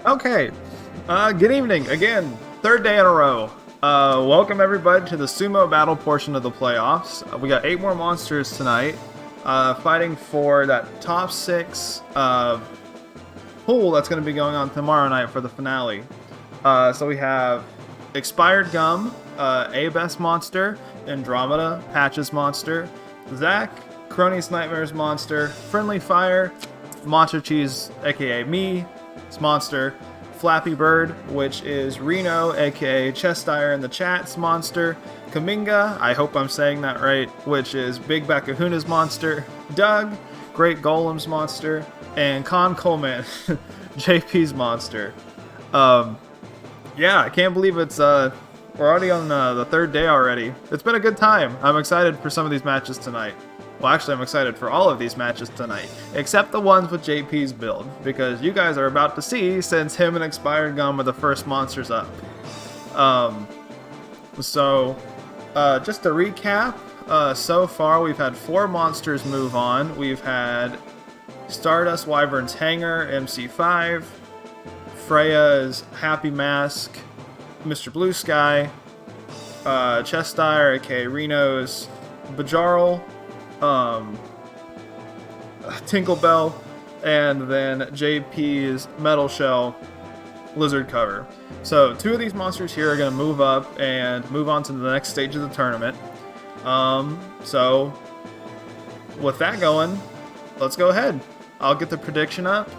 Okay, good evening again. Third day in a row. Welcome everybody to the sumo battle portion of the playoffs. We got 8 more monsters tonight, fighting for that top 6 pool that's going to be going on tomorrow night for the finale. So we have Expired Gum, A-Best Monster, Andromeda, Patches Monster, Zach, Crony's Nightmares Monster, Friendly Fire, MachoCheeze, aka me, Monster, Flappy Bird, which is Reno, aka Chestire in the chat's monster, Kaminga, I hope I'm saying that right, which is Big Back Kahuna's monster, Doug, Great Golem's monster, and Coleman, JP's monster. Yeah, I can't believe it's we're already on the third day already. It's been a good time. I'm excited for some of these matches tonight. Well, actually, I'm excited for all of these matches tonight, except the ones with JP's build, because you guys are about to see since him and Expired Gum are the first monsters up. Just to recap, so far we've had 4 monsters move on. We've had Stardust Wyvern's Hanger, MC5, Freya's Happy Mask, Mr. Blue Sky, Chestire, aka Reno's Bajarl, Tinklebell, and then JP's Metal Shell Lizard Cover. So 2 of these monsters here are going to move up and move on to the next stage of the tournament. So with that going, let's go ahead. I'll get the prediction up.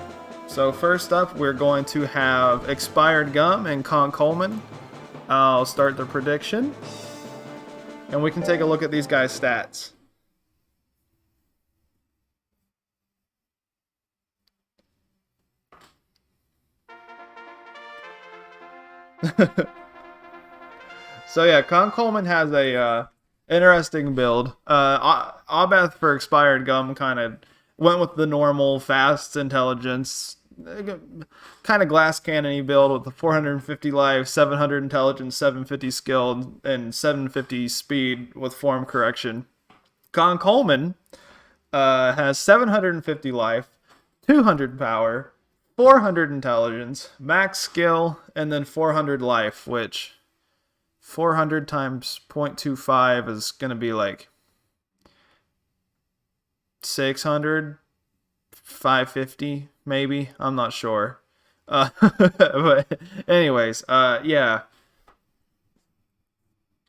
So first up, we're going to have Expired Gum and Coleman. I'll start the prediction, and we can take a look at these guys' stats. So yeah, Coleman has a interesting build. Abeth for Expired Gum kind of went with the normal fast intelligence, kind of glass cannon-y build with the 450 life, 700 intelligence, 750 skilled, and 750 speed with form correction. Coleman has 750 life, 200 power, 400 intelligence, max skill, and then 400 life, which 400 times 0.25 is going to be like 600, 550 maybe. I'm not sure. But anyways, yeah.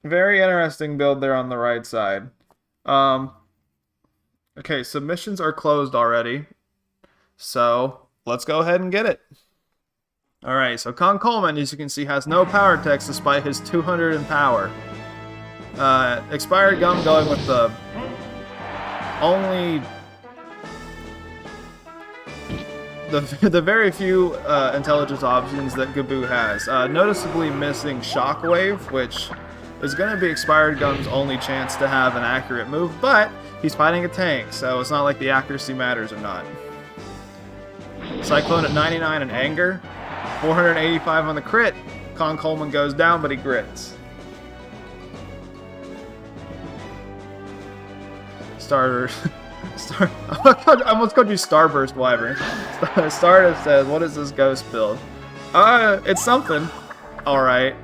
Very interesting build there on the right side. Okay, submissions are closed already. So let's go ahead and get it. Alright, so Coleman, as you can see, has no power text despite his 200 in power. Expired Gum going with the only... The very few intelligence options that Gaboo has. Noticeably missing Shockwave, which is going to be Expired Gum's only chance to have an accurate move, but he's fighting a tank, so it's not like the accuracy matters or not. Cyclone at 99 in Anger, 485 on the crit. Coleman goes down, but he grits. Starters. I almost called you Starburst Wyvern. Stardust says, what is this ghost build? It's something. Alright.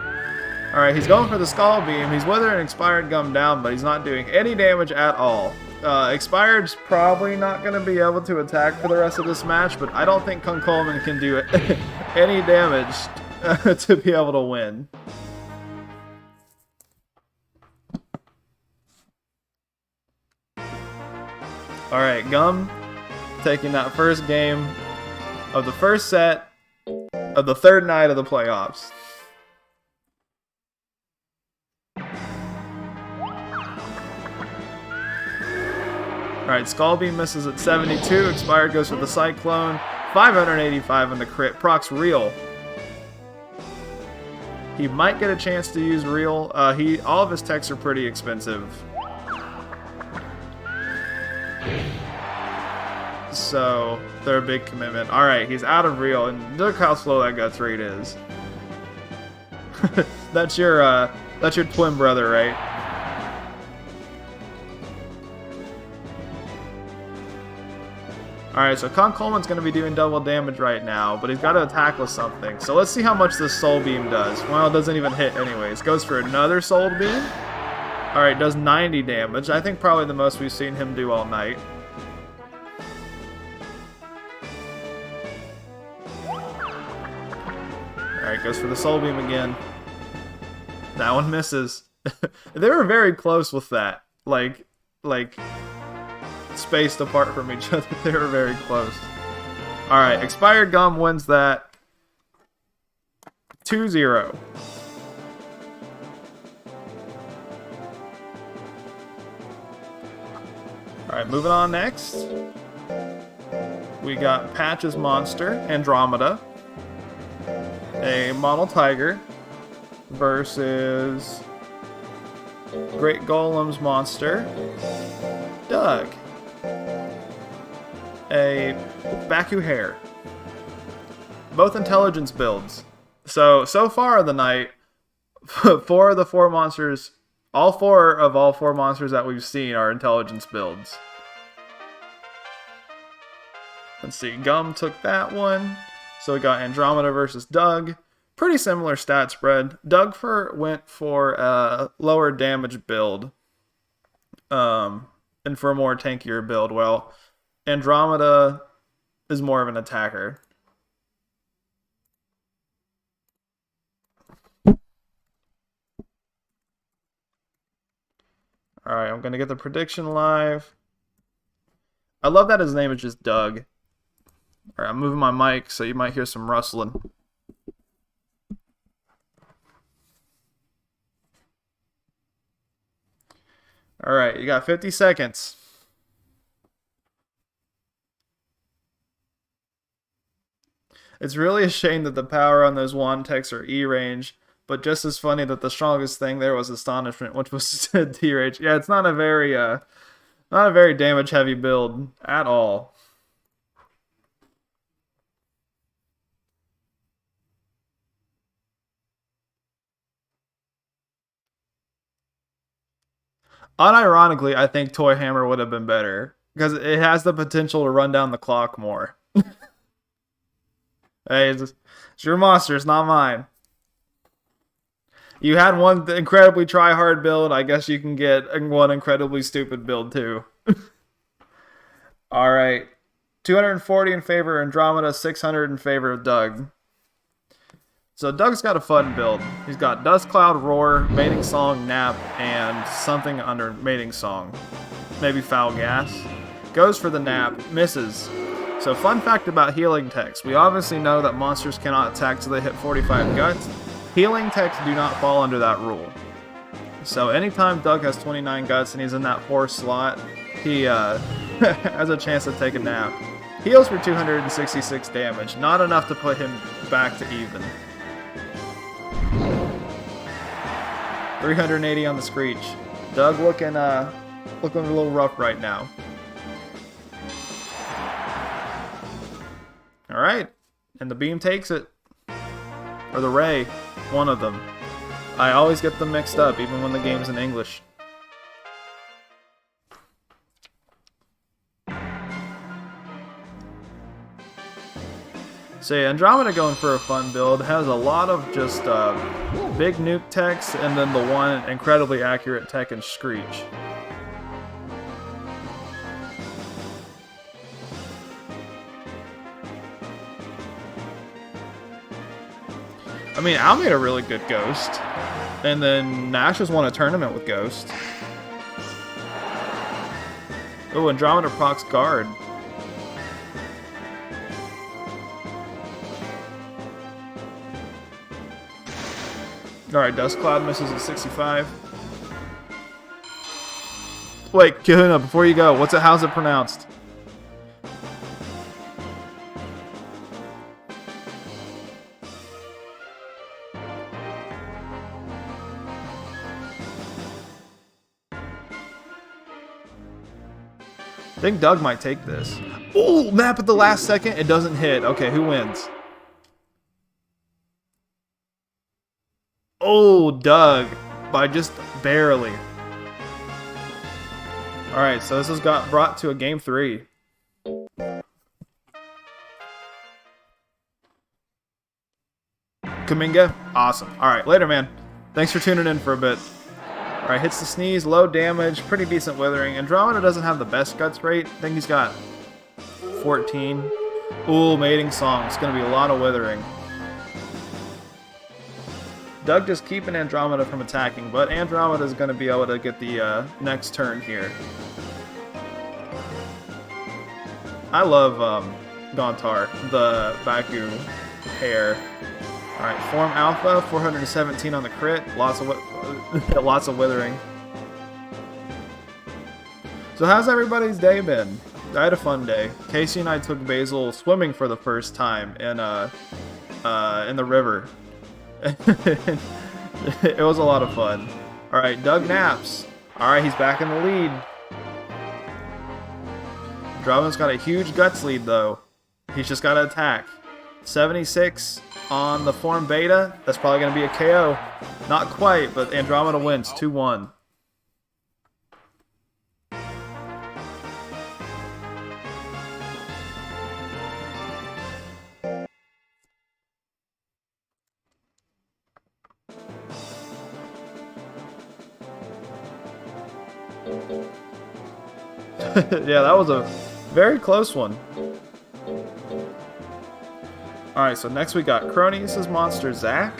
Alright, he's going for the Skull Beam. He's withering Expired Gum down, but he's not doing any damage at all. Expired's probably not going to be able to attack for the rest of this match, but I don't think Coleman can do any damage to be able to win. Alright, Gum taking that first game of the first set of the third night of the playoffs. Alright, Skull Beam misses at 72, Expired goes for the Cyclone, 585 on the crit, procs Real. He might get a chance to use Real. All of his techs are pretty expensive. So, they're a big commitment. Alright, he's out of Real, and look how slow that Guts rate is. That's your twin brother, right? Alright, so Coleman's going to be doing double damage right now, but he's got to attack with something. So let's see how much this Soul Beam does. Well, it doesn't even hit anyways. Goes for another Soul Beam. Alright, does 90 damage. I think probably the most we've seen him do all night. Alright, goes for the Soul Beam again. That one misses. They were very close with that. Like, spaced apart from each other. They were very close. Alright, Expired Gum wins that 2-0. Alright, moving on next. We got Patch's monster, Andromeda. A model tiger versus Great Golem's monster, Doug. A Baku hare. Both intelligence builds. So far of the night, all four monsters that we've seen are intelligence builds. Let's see, Gum took that one. So we got Andromeda versus Doug. Pretty similar stat spread. Doug went for a lower damage build. And for a more tankier build. Well, Andromeda is more of an attacker. Alright, I'm going to get the prediction live. I love that his name is just Doug. Alright, I'm moving my mic so you might hear some rustling. Alright, you got 50 seconds. It's really a shame that the power on those wand techs are E-range, but just as funny that the strongest thing there was Astonishment, which was D-range. Yeah, it's not a very damage-heavy build at all. Unironically, I think Toy Hammer would have been better, because it has the potential to run down the clock more. Hey, it's your monster, it's not mine. You had one incredibly try-hard build, I guess you can get one incredibly stupid build too. Alright, 240 in favor of Andromeda, 600 in favor of Doug. So Doug's got a fun build. He's got Dust Cloud, Roar, Mating Song, Nap, and something under Mating Song. Maybe Foul Gas. Goes for the Nap, misses. So fun fact about healing techs. We obviously know that monsters cannot attack till they hit 45 guts. Healing techs do not fall under that rule. So anytime Doug has 29 guts and he's in that 4 slot, he has a chance to take a nap. Heals for 266 damage. Not enough to put him back to even. 380 on the Screech. Doug looking a little rough right now. Alright. And the beam takes it. Or the ray. One of them. I always get them mixed up, even when the game's in English. So yeah, Andromeda going for a fun build. Has a lot of just big nuke techs, and then the one incredibly accurate tech and Screech. I mean, Al made a really good Ghost. And then Nash has won a tournament with Ghost. Oh, Andromeda procs Guard. Alright, Dust Cloud misses at 65. Wait, Kahuna, before you go, how's it pronounced? I think Doug might take this. Oh, map at the last second. It doesn't hit. Okay, who wins? Oh, Doug. By just barely. Alright, so this has got brought to a game 3. Kaminga, awesome. All right, later, man. Thanks for tuning in for a bit. All right, hits the sneeze, low damage, pretty decent withering. Andromeda doesn't have the best guts rate. I think he's got 14. Ooh, mating song. It's gonna be a lot of withering. Doug just keeping Andromeda from attacking, but Andromeda is going to be able to get the next turn here. I love Gontar, the Baku hair. Alright, Form Alpha, 417 on the crit, lots of withering. So how's everybody's day been? I had a fun day. Casey and I took Basil swimming for the first time in the river. It was a lot of fun. Alright, Doug naps. Alright, he's back in the lead. Andromeda's got a huge guts lead though. He's just got to attack. 76 on the form beta. That's probably going to be a KO. Not quite, but Andromeda wins 2-1. Yeah, that was a very close one. Alright, so next we got Cronius' monster Zach,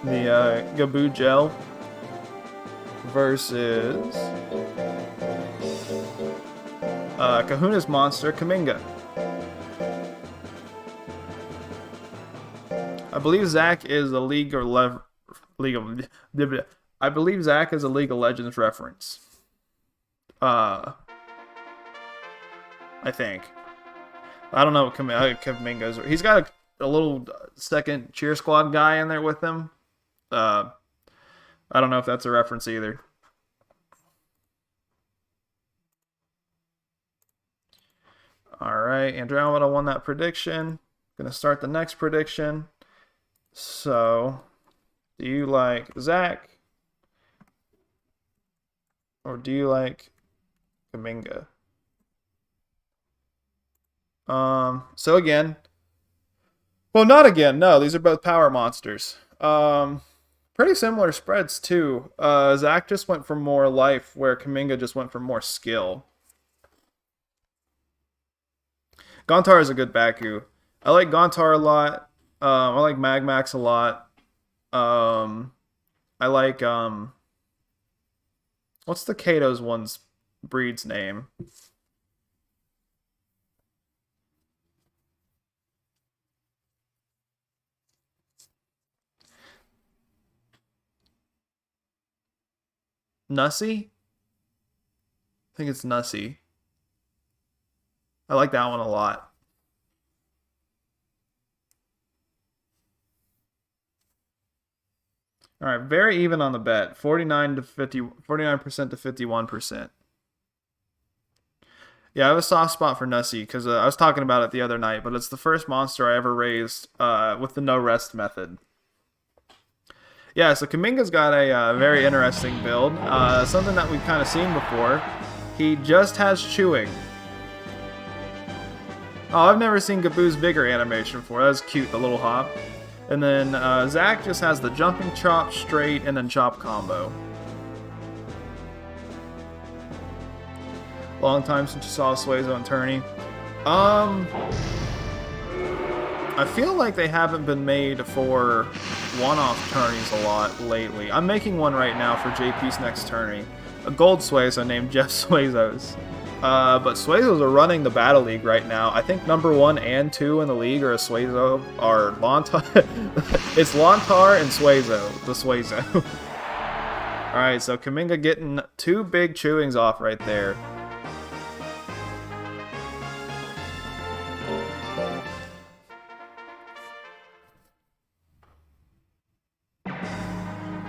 the Gaboo Gel, versus Kahuna's monster Kaminga. I believe Zach is a League of Legends reference. I think. I don't know what Kaminga's. He's got a little second cheer squad guy in there with him. I don't know if that's a reference either. Alright, Andromeda won that prediction. Gonna start the next prediction. So, do you like Zach? Or do you like Kaminga? So again, well, not again, no, these are both power monsters. Pretty similar spreads too. Zach just went for more life, where Kaminga just went for more skill. Gontar is a good Baku. I like Gontar a lot. I like Magmax a lot. I like, what's the Kato's one's breed's name? Nussy? I think it's Nussy. I like that one a lot. All right, very even on the bet. 49% to 51%. Yeah, I have a soft spot for Nussy because I was talking about it the other night, but it's the first monster I ever raised with the no rest method. Yeah, so Kaminga's got a very interesting build. Something that we've kind of seen before. He just has chewing. Oh, I've never seen Gaboo's bigger animation before. That was cute, the little hop. And then Zach just has the jumping chop, straight, and then chop combo. Long time since you saw Suezo and Turney. I feel like they haven't been made for one-off tourneys a lot lately. I'm making one right now for JP's next tourney. A gold Suezo named Jeff Suezos. But Suezos are running the Battle League right now. I think number 1 and 2 in the league are a Suezo, are Lontar. It's Lontar and Suezo, the Suezo. Alright, so Kaminga getting 2 big chewings off right there.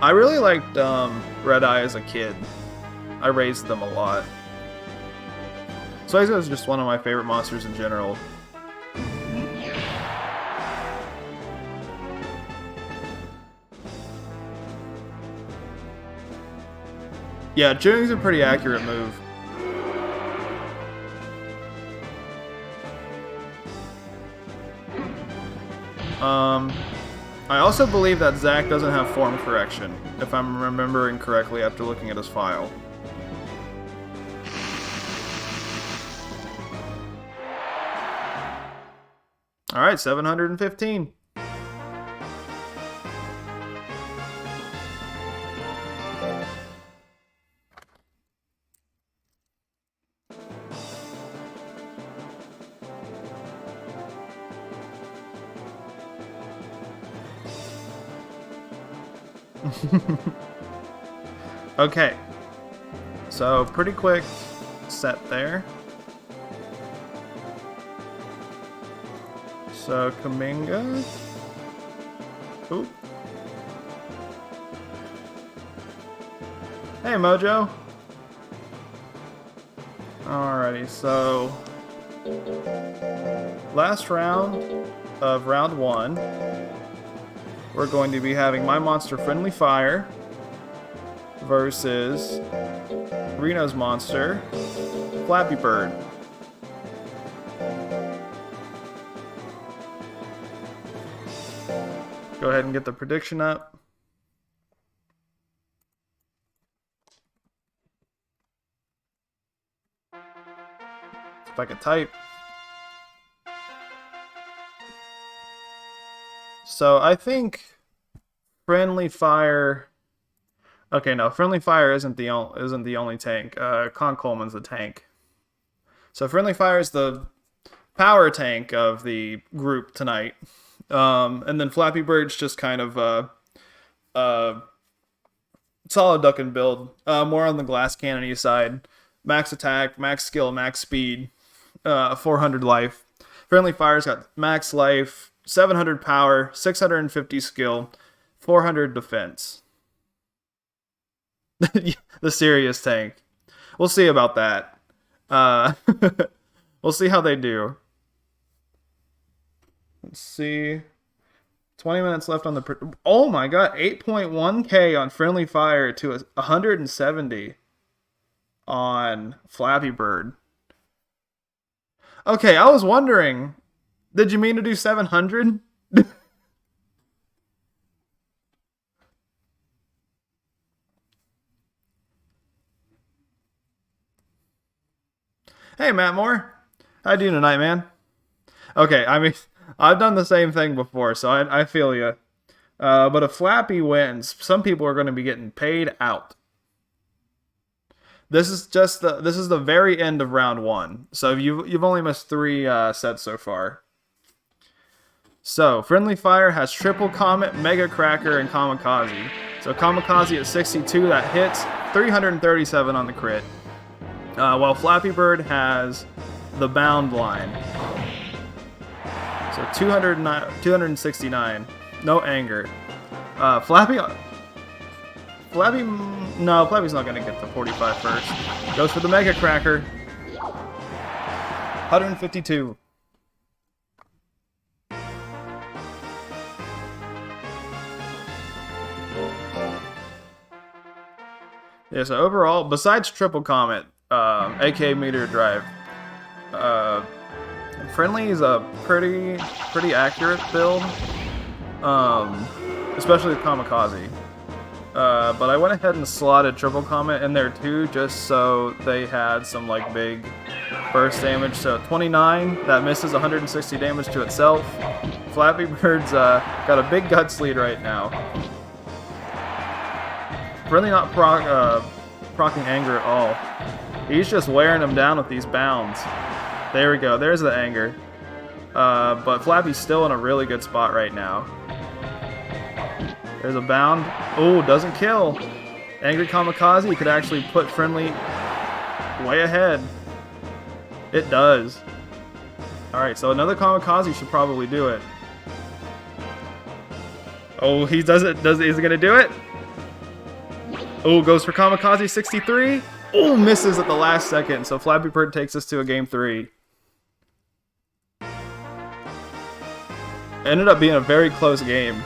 I really liked Red Eye as a kid. I raised them a lot. Suezo is just one of my favorite monsters in general. Yeah, chewing's a pretty accurate move. I also believe that Zach doesn't have form correction, if I'm remembering correctly after looking at his file. Alright, 715. Okay, so pretty quick set there. So Kaminga. Oop. Hey Mojo. Alrighty, so last round of round 1. We're going to be having my monster Friendly Fire versus Reno's monster Flappy Bird. Go ahead and get the prediction up. If I could type. So I think Friendly Fire. Okay, no, Friendly Fire isn't the only tank. Coleman's the tank. So Friendly Fire is the power tank of the group tonight, and then Flappy Bird's just kind of solid duck and build, more on the glass cannon-y side. Max attack, max skill, max speed, 400 life. Friendly Fire's got max life, 700 power, 650 skill, 400 defense. The serious tank. We'll see about that. We'll see how they do. Let's see. 20 minutes left on the... Oh my god, 8.1k on Friendly Fire to 170 on Flappy Bird. Okay, I was wondering, did you mean to do 700? Hey, Matt Moore. How you doing tonight, man? Okay, I mean, I've done the same thing before, so I feel you. But if Flappy wins, some people are going to be getting paid out. This is the very end of round 1, so you've only missed 3 sets so far. So Friendly Fire has Triple Comet, Mega Cracker, and Kamikaze. So Kamikaze at 62, that hits. 337 on the crit. While Flappy Bird has the Bound line. So 269. No anger. Flappy's not going to get the 45 first. Goes for the Mega Cracker. 152. Yeah, so overall, besides Triple Comet, aka Meteor Drive, Friendly is a pretty accurate build, especially with Kamikaze. But I went ahead and slotted Triple Comet in there too, just so they had some like big burst damage. So 29, that misses 160 damage to itself. Flappy Bird's got a big guts lead right now. Friendly not procking anger at all. He's just wearing him down with these bounds. There we go. There's the anger. But Flappy's still in a really good spot right now. There's a bound. Oh, doesn't kill. Angry Kamikaze could actually put Friendly way ahead. It does. Alright, so another Kamikaze should probably do it. Oh, he does it. Is he going to do it? Oh, goes for Kamikaze 63. Oh, misses at the last second. So Flappy Bird takes us to a game 3. Ended up being a very close game.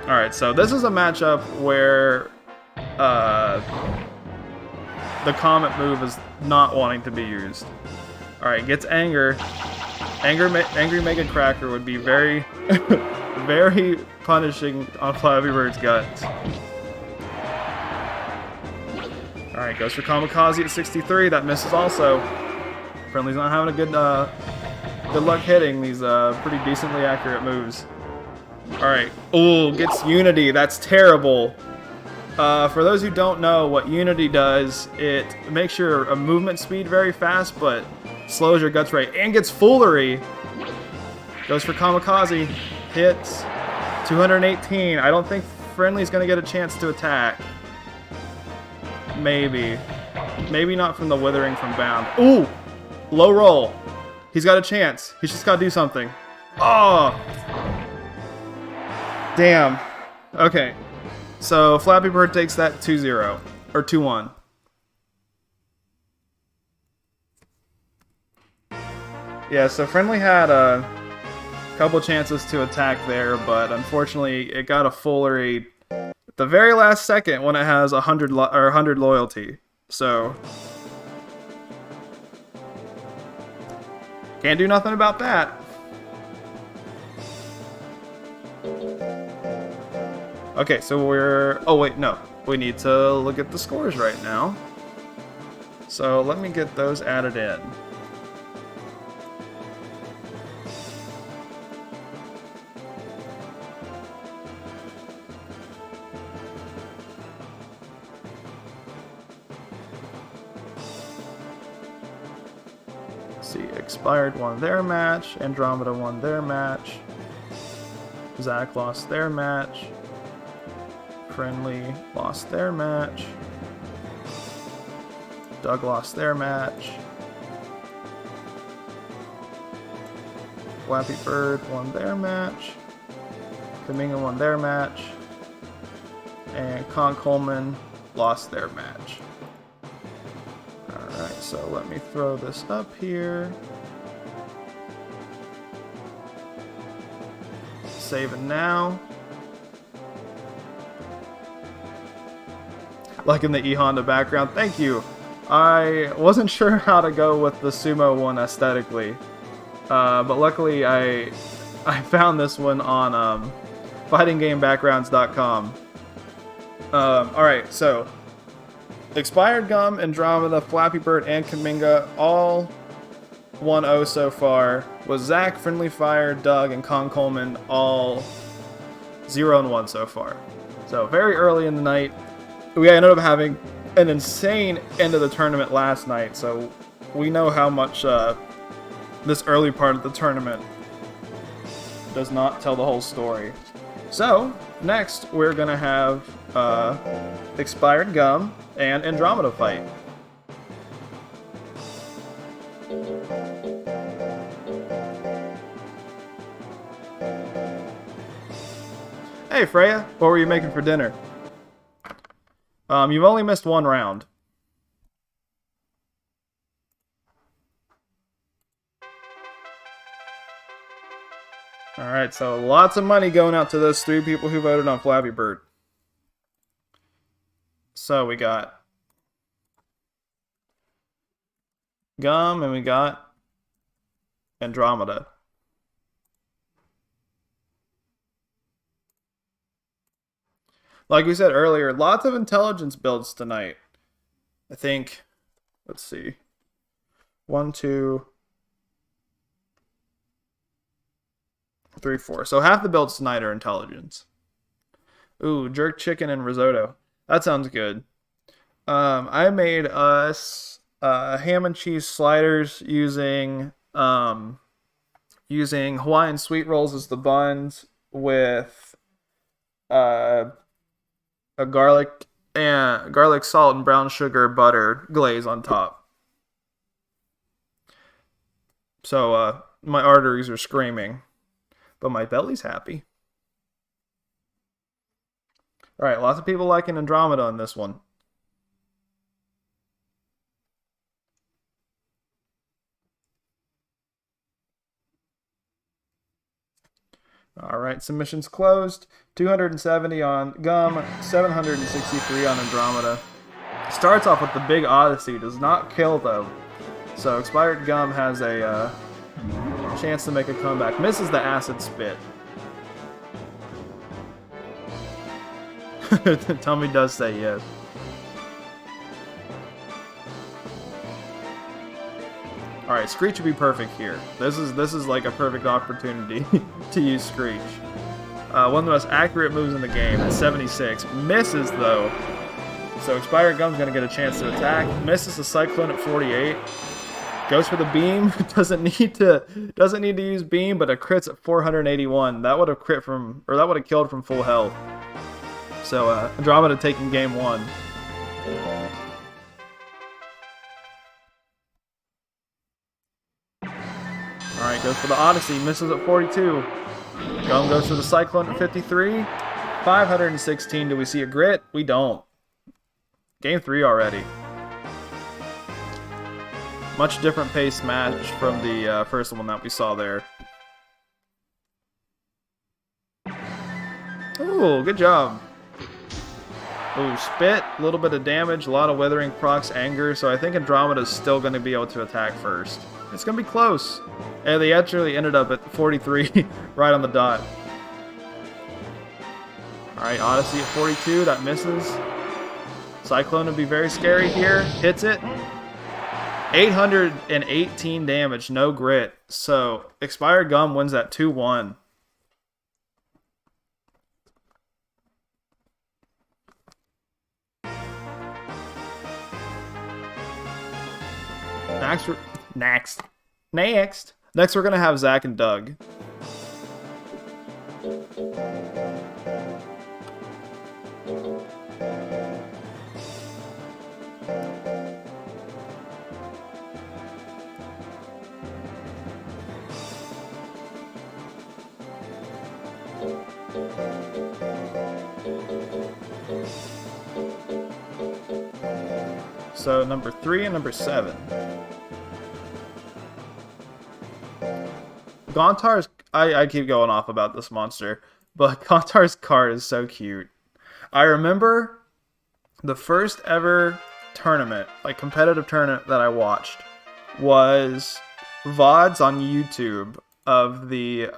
Alright, so this is a matchup where the Comet move is not wanting to be used. Alright, gets Anger. Angry Mega Cracker would be very, very punishing on Flappy Bird's guts. Alright, goes for Kamikaze at 63. That misses also. Friendly's not having a good luck hitting these pretty decently accurate moves. Alright. Ooh, gets Unity. That's terrible. For those who don't know what Unity does, it makes your movement speed very fast, but slows your guts rate. And gets Foolery. Goes for Kamikaze. Hits. 218. I don't think Friendly's going to get a chance to attack. Maybe. Maybe not from the Withering from Bound. Ooh! Low roll. He's got a chance. He's just got to do something. Oh! Damn. Okay. So, Flappy Bird takes that 2-0. Or 2-1. Yeah, so Friendly had a couple chances to attack there, but unfortunately it got a Foolery at the very last second when it has 100 loyalty. So, can't do nothing about that. Okay, so we're... Oh, wait, no. We need to look at the scores right now. So let me get those added in. See, Expired won their match, Andromeda won their match, Zach lost their match, Friendly lost their match, Doug lost their match, Flappy Bird won their match, Kaminga won their match, and Coleman lost their match. Alright, so let me throw this up here. Save it now. Like in the E-Honda background. Thank you! I wasn't sure how to go with the Sumo one aesthetically. But luckily I found this one on fightinggamebackgrounds.com. Alright, so Expired Gum, Andromeda, Flappy Bird, and Kaminga all 1-0 so far, with Zach, Friendly Fire, Doug, and Coleman all 0-1 so far. So very early in the night. We ended up having an insane end of the tournament last night, so we know how much this early part of the tournament does not tell the whole story. So, next we're going to have Expired Gum and Andromeda fight. Hey Freya, what were you making for dinner? You've only missed one round. Alright, so lots of money going out to those 3 people who voted on Flappy Bird. So we got Gum and we got Andromeda. Like we said earlier, lots of intelligence builds tonight. I think, let's see, 1, 2, 3, 4. So half the builds tonight are intelligence. Ooh, jerk chicken and risotto. That sounds good. I made us ham and cheese sliders using Hawaiian sweet rolls as the buns with a garlic salt and brown sugar butter glaze on top. So my arteries are screaming, but my belly's happy. All right, lots of people liking Andromeda on this one. All right, submissions closed. 270 on Gum, 763 on Andromeda. Starts off with the big Odyssey, does not kill though. So Expired Gum has a chance to make a comeback. Misses the Acid Spit. Tommy does say yes. Alright, Screech would be perfect here. This is like a perfect opportunity to use Screech. One of the most accurate moves in the game at 76. Misses though. So Expired Gum's gonna get a chance to attack. Misses the Cyclone at 48. Goes for the beam. Doesn't need to use beam, but a crits at 481. That would have killed from full health. So Andromeda taking game 1. Alright, goes for the Odyssey, misses at 42. Gum goes for the Cyclone at 53. 516, do we see a grit? We don't. Game 3 already. Much different pace match from the first one that we saw there. Ooh, good job. Ooh, Spit, a little bit of damage, a lot of Withering procs Anger, so I think Andromeda's still going to be able to attack first. It's going to be close. And they actually ended up at 43, right on the dot. Alright, Odyssey at 42, that misses. Cyclone would be very scary here. Hits it. 818 damage, no grit. So, Expired Gum wins that 2-1. Next, we're gonna have Zach and Doug. So number 3 and number 7. Gontar's, I keep going off about this monster, but Gontar's card is so cute. I remember the first ever tournament, like competitive tournament that I watched, was VODs on YouTube of the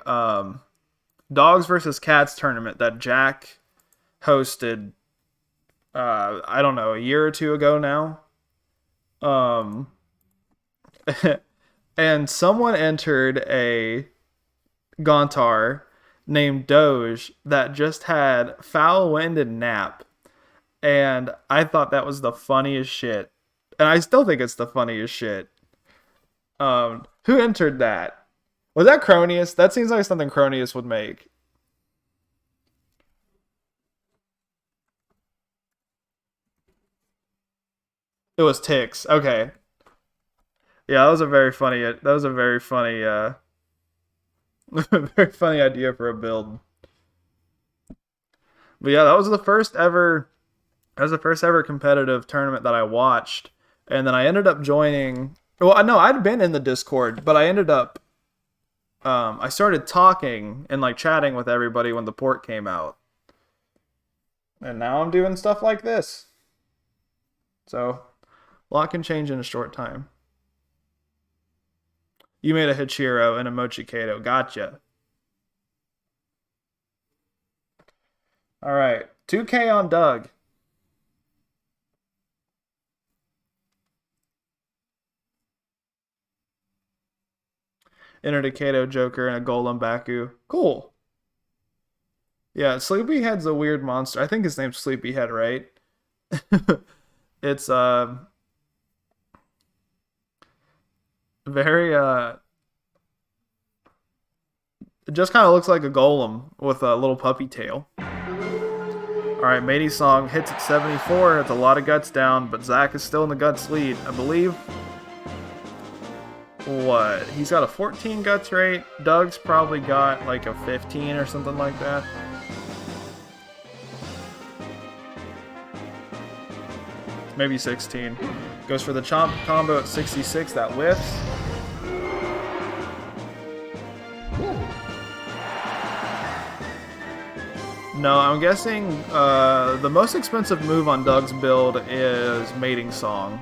Dogs versus Cats tournament that Jack hosted, I don't know, a year or two ago now. And someone entered a Gontar named Doge that just had Foul Wind and Nap. And I thought that was the funniest shit. And I still think it's the funniest shit. Who entered that? Was that Cronius? That seems like something Cronius would make. It was Tix. Okay. Yeah, that was a very funny. Very funny idea for a build. But yeah, that was the first ever. That was the first ever competitive tournament that I watched, and then I ended up joining. Well, no, I'd been in the Discord, but I ended up. I started talking and like chatting with everybody when the port came out, and now I'm doing stuff like this. So, a lot can change in a short time. You made a Hachiro and a Mochikato. Gotcha. Alright. 2K on Doug. Entered a Kato Joker and a Golem Baku. Cool. Yeah, Sleepyhead's a weird monster. I think his name's Sleepyhead, right? It's very it just kind of looks like a golem with a little puppy tail. Alright, Matey Song hits at 74. It's a lot of guts down, but Zach is still in the guts lead. I believe. What? He's got a 14 guts rate. Doug's probably got like a 15 or something like that. Maybe 16. Goes for the chomp combo at 66. That whiffs. No, I'm guessing the most expensive move on Doug's build is Mating Song,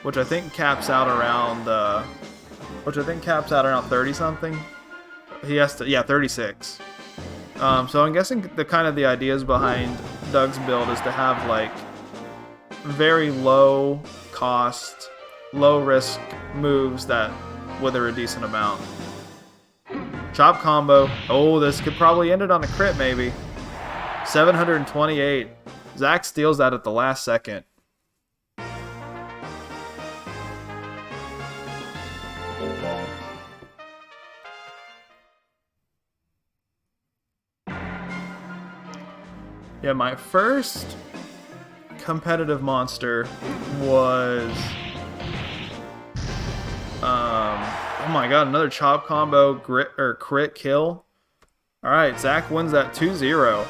which I think caps out around 30 something. He has to, yeah, 36. So I'm guessing the ideas behind Doug's build is to have like very low cost, low risk moves that wither a decent amount. Chop combo. Oh, this could probably end it on a crit maybe. 728. Zach steals that at the last second. Yeah, my first competitive monster was oh my god, another chop combo crit kill. Alright, Zach wins that 2-0.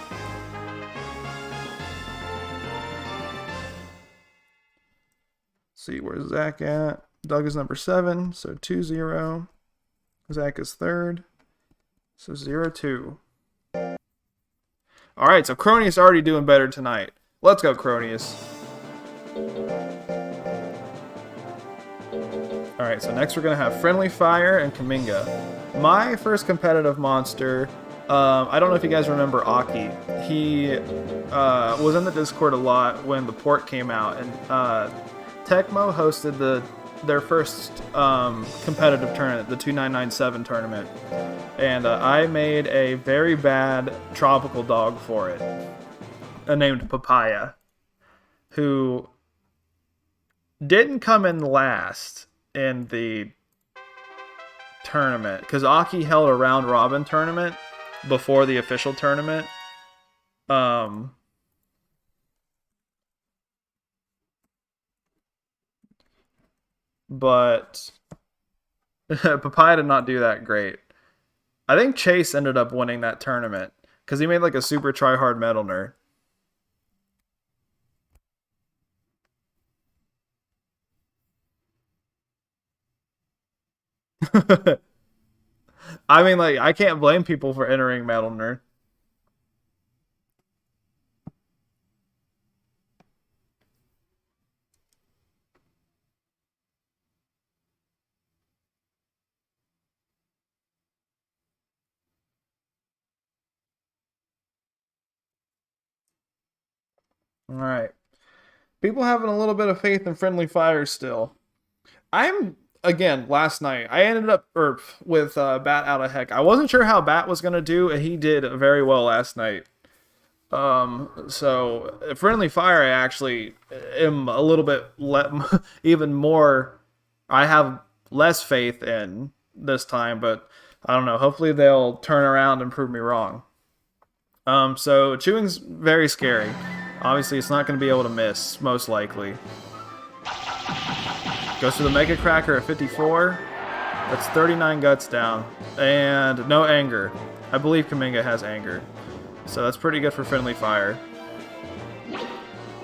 See, where's Zach at? Doug is number 7, so 2-0. Zach is third, so 0-2. Alright, so Cronius already doing better tonight. Let's go, Cronius. Alright, so next we're going to have Friendly Fire and Kaminga. My first competitive monster, I don't know if you guys remember Aki. He was in the Discord a lot when the port came out, and Tecmo hosted their first competitive tournament, the 2997 tournament. And I made a very bad tropical dog for it, named Papaya, who didn't come in last in the tournament, because Aki held a round robin tournament before the official tournament. But Papaya did not do that great. I think Chase ended up winning that tournament because he made like a super try-hard metal nerd. I mean, like, I can't blame people for entering metal nerd. All right. People having a little bit of faith in Friendly Fire still. Again, last night, I ended up with Bat out of heck. I wasn't sure how Bat was going to do, and he did very well last night. So, Friendly Fire, I actually am a little bit even more, I have less faith in this time, but I don't know. Hopefully they'll turn around and prove me wrong. So Chewing's very scary. Obviously, it's not going to be able to miss, most likely. Goes for the Mega Cracker at 54. That's 39 guts down. And no anger. I believe Kaminga has anger. So that's pretty good for Friendly Fire.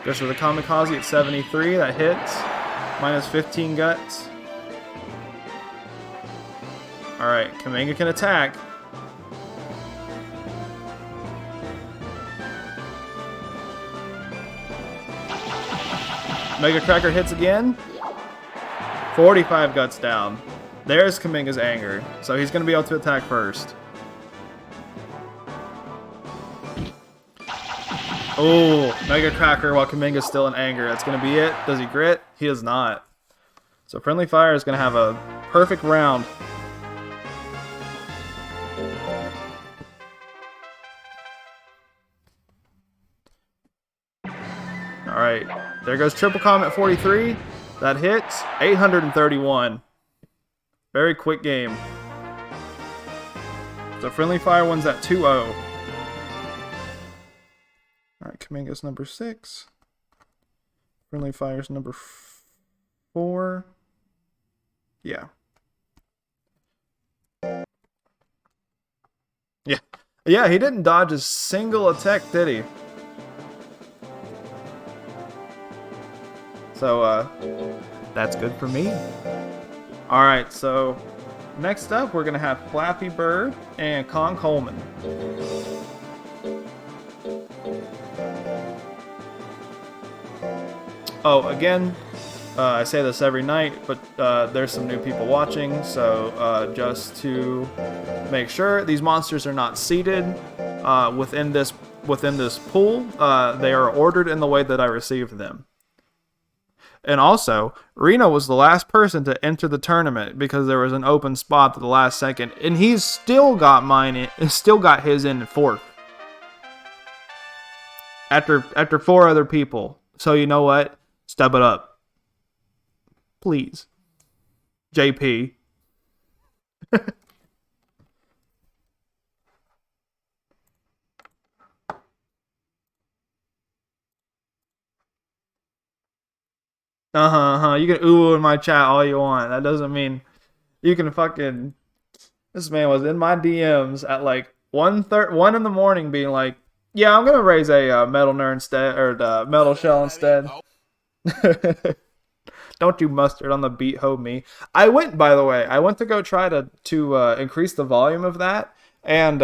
Goes for the Kamikaze at 73. That hits. Minus 15 guts. Alright, Kaminga can attack. Mega Cracker hits again. 45 guts down. There's Kaminga's anger. So he's going to be able to attack first. Oh, Mega Cracker while Kaminga's still in anger. That's going to be it. Does he grit? He does not. So Friendly Fire is going to have a perfect round. Alright, there goes Triple Comet 43. That hits. 831. Very quick game. So Friendly Fire wins that 2-0. Alright, Kaminga's number 6. Friendly Fire's number 4. Yeah. Yeah, he didn't dodge a single attack, did he? So, that's good for me. Alright, so next up we're going to have Flappy Bird and Coleman. Oh, again, I say this every night, but there's some new people watching, so just to make sure, these monsters are not seated within this pool. They are ordered in the way that I received them. And also, Reno was the last person to enter the tournament because there was an open spot at the last second, and he's still got his in fourth. After 4 other people. So you know what? Step it up. Please. JP. You can ooh in my chat all you want. That doesn't mean you can fucking... This man was in my DMs at like 1 in the morning being like, yeah, I'm gonna raise a metal nerd instead, or the metal shell instead. Don't you mustard on the beat, ho me. I went, by the way, to go try to increase the volume of that, and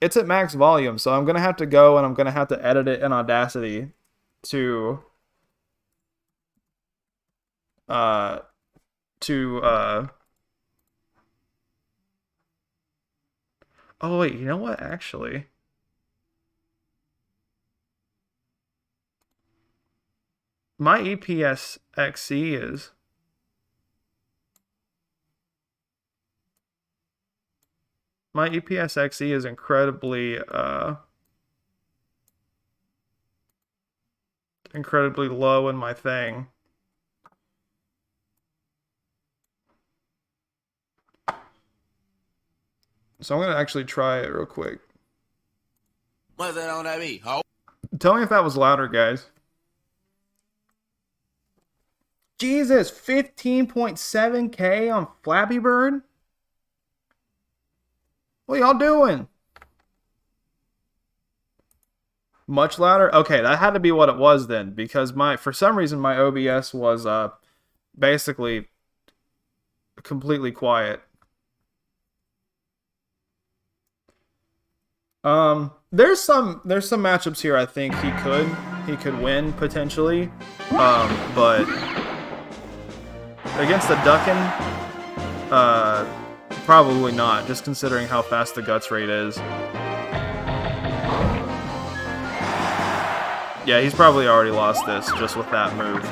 it's at max volume, so I'm gonna have to go and I'm gonna have to edit it in Audacity to oh wait, you know what, actually? My EPS XE is... My EPS XE is incredibly low in my thing. So I'm gonna actually try it real quick. What's that on that beat? Ho? Tell me if that was louder, guys. Jesus, 15.7K on Flappy Bird? What y'all doing? Much louder? Okay, that had to be what it was then, because for some reason my OBS was basically completely quiet. There's some matchups here I think he could win potentially, but against the Duckin, probably not, just considering how fast the guts rate is. Yeah, he's probably already lost this just with that move.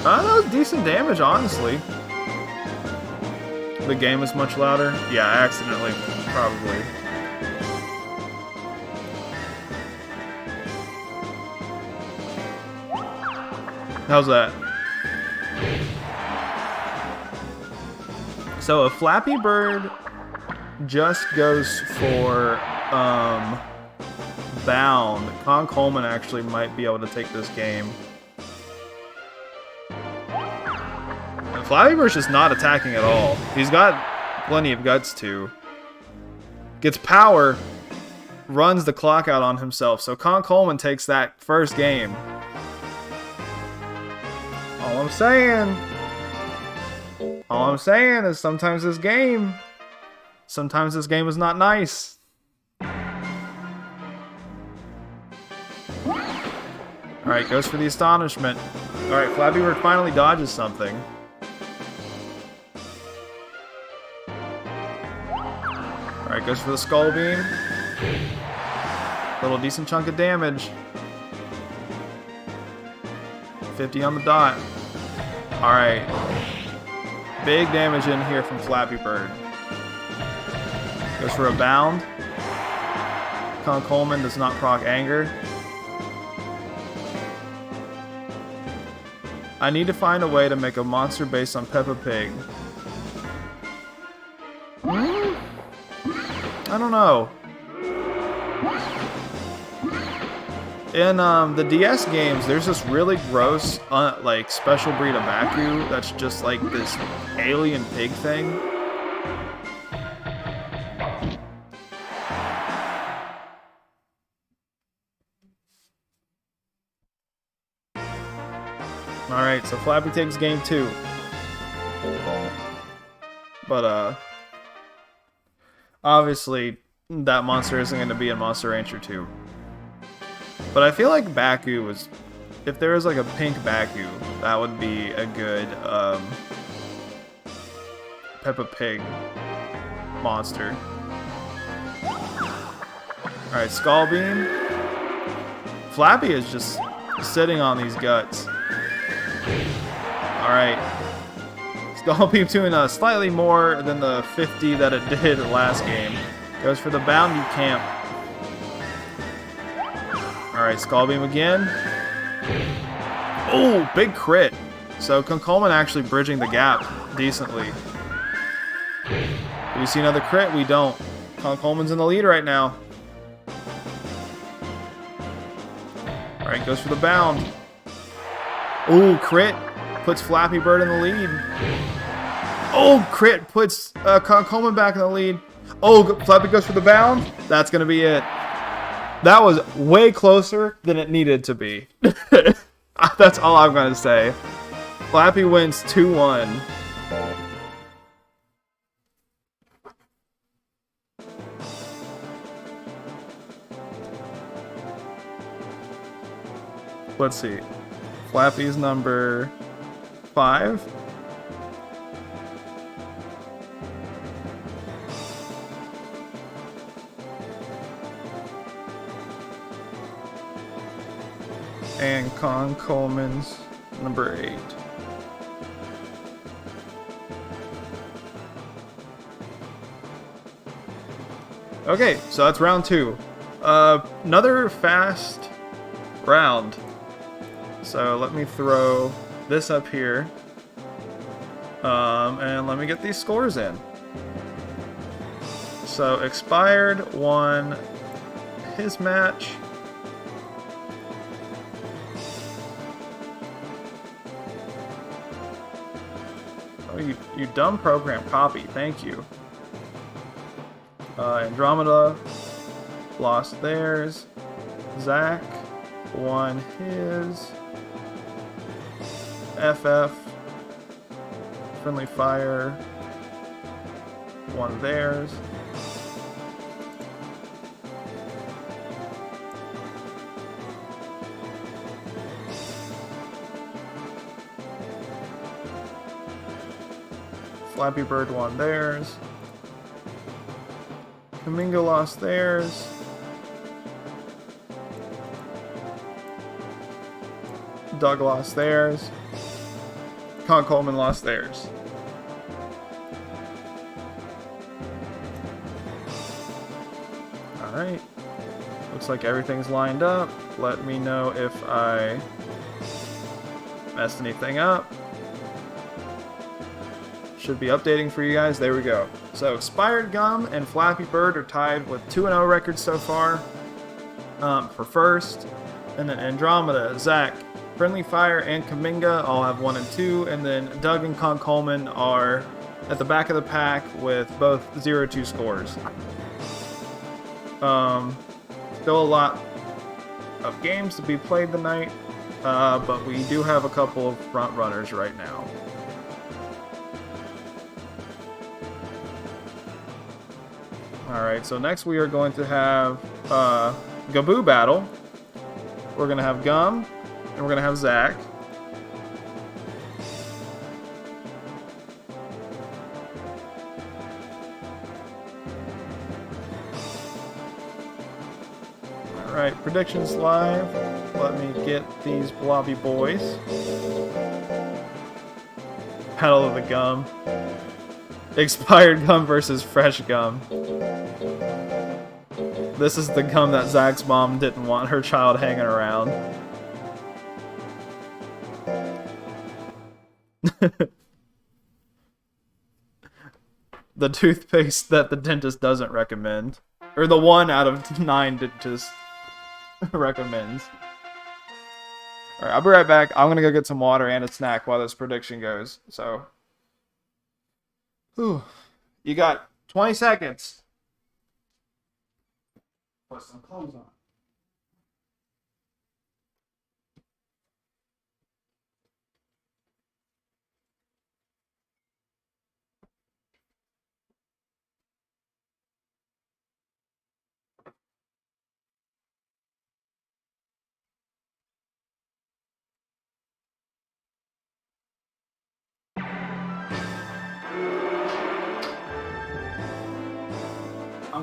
That was decent damage, honestly. The game is much louder. Yeah, accidentally, probably. How's that? So if Flappy Bird just goes for bound, Coleman actually might be able to take this game. And Flappy Bird's just not attacking at all. He's got plenty of guts too. Gets power, runs the clock out on himself. So Coleman takes that first game. All I'm saying is sometimes this game is not nice. Alright, goes for the astonishment. Alright, Flappy Bird finally dodges something. Alright, goes for the skull beam. Little decent chunk of damage. 50 on the dot. Alright. Big damage in here from Flappy Bird. Goes for a bound. Coleman does not proc anger. I need to find a way to make a monster based on Peppa Pig. I don't know. In the DS games, there's this really gross, like, special breed of Baku that's just like this alien pig thing. Alright, so Flappy takes game 2. But, obviously, that monster isn't going to be in Monster Rancher 2. But I feel like Baku was... If there was like a pink Baku, that would be a good Peppa Pig monster. Alright, Skull Beam. Flappy is just sitting on these guts. Alright. Skull Beam doing slightly more than the 50 that it did last game. Goes for the bounty camp. Alright, Skull Beam again. Oh, big crit. So Coleman actually bridging the gap decently. Do we see another crit? We don't. Coleman's in the lead right now. Alright, goes for the bound. Oh, crit. Puts Flappy Bird in the lead. Oh, crit. Puts Coleman back in the lead. Oh, Flappy goes for the bound. That's going to be it. That was way closer than it needed to be. That's all I'm going to say. Flappy wins 2-1. Let's see. Flappy's number 5. And Coleman's number 8. Okay, so that's round 2. Another fast round. So let me throw this up here. And let me get these scores in. So Expired won his match. Oh, you dumb program copy. Thank you. Andromeda lost theirs. Zach won his. FF Friendly Fire won theirs. Flappy Bird won theirs. Kaminga lost theirs. Doug lost theirs. Coleman lost theirs. Alright. Looks like everything's lined up. Let me know if I messed anything up. Should be updating for you guys. There we go. So, Expired Gum and Flappy Bird are tied with 2-0 records so far for first. And then Andromeda, Zach, Friendly Fire, and Kaminga all have 1 and 2. And then Doug and Coleman are at the back of the pack with both 0-2 scores. Still a lot of games to be played tonight, but we do have a couple of front runners right now. Alright, so next we are going to have Gaboo Battle. We're going to have Gum, and we're going to have Zach. Alright, predictions live. Let me get these blobby boys. Battle of the Gum. Expired Gum versus Fresh Gum. This is the gum that Zach's mom didn't want her child hanging around. The toothpaste that the dentist doesn't recommend. Or the 1 out of 9 dentists recommends. Alright, I'll be right back. I'm gonna go get some water and a snack while this prediction goes. So, whew. You got 20 seconds. Put some clothes on.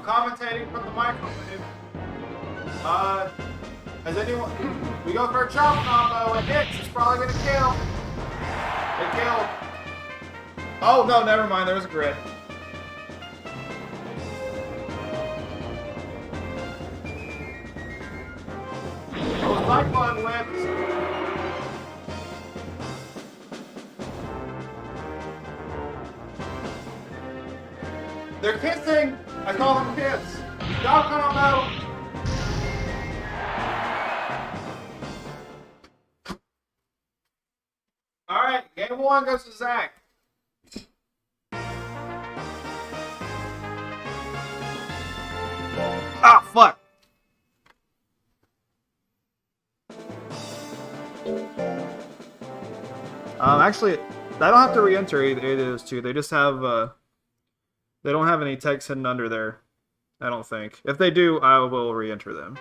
I'm commentating from the microphone. Has anyone... We go for a chop combo. It hits. It's probably gonna kill. It killed. Oh, no, never mind. There was a grid. Oh, Cyclone whips. They're kissing! I call them kiss. Dog combo! Alright, game 1 goes to Zach. Ah, fuck! Actually, I don't have to re-enter either of those two. They just have, they don't have any text hidden under there, I don't think. If they do, I will re-enter them.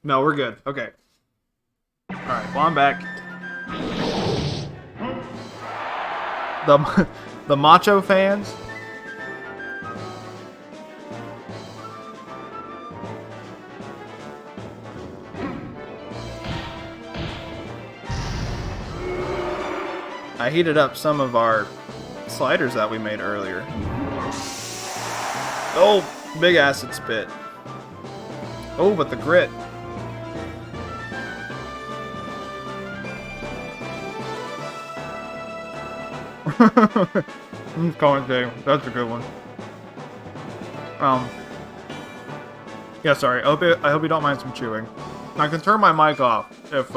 No, we're good. Okay. Alright, well, I'm back. The Macho fans. I heated up some of our sliders that we made earlier. Oh, big acid spit. Oh, but the grit. Commentating. That's a good one. Yeah, sorry. I hope you don't mind some chewing. I can turn my mic off if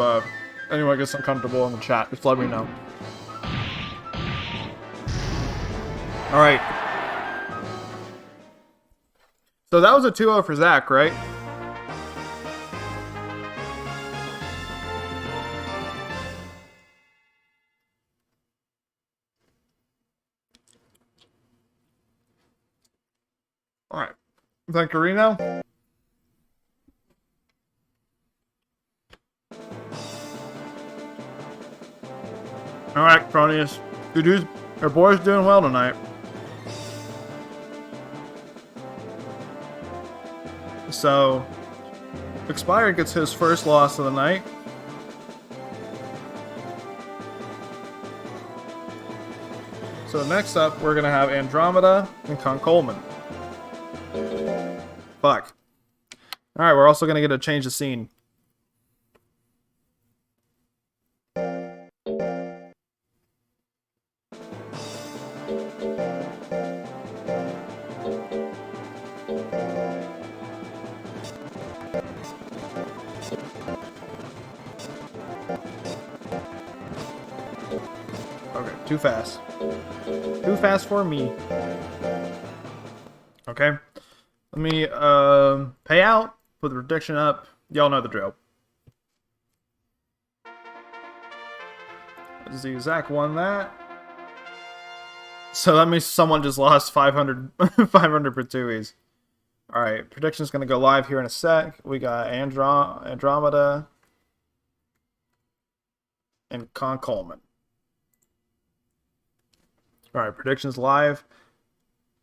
anyone gets uncomfortable in the chat. Just let me know. Alright. So that was a 2-0 for Zach, right? Alright. Thank you, Reno. Alright, Cronius. Good news. Our boy's doing well tonight. So, Expired gets his first loss of the night. So next up, we're going to have Andromeda and Coleman. Fuck. Alright, we're also going to get a change of scene. Okay, too fast. Too fast for me. Okay. Let me pay out, put the prediction up. Y'all know the drill. Let's see, Zach won that. So that means someone just lost 500 for twoies. Alright, prediction's gonna go live here in a sec. We got Andromeda and Coleman. Alright, predictions live.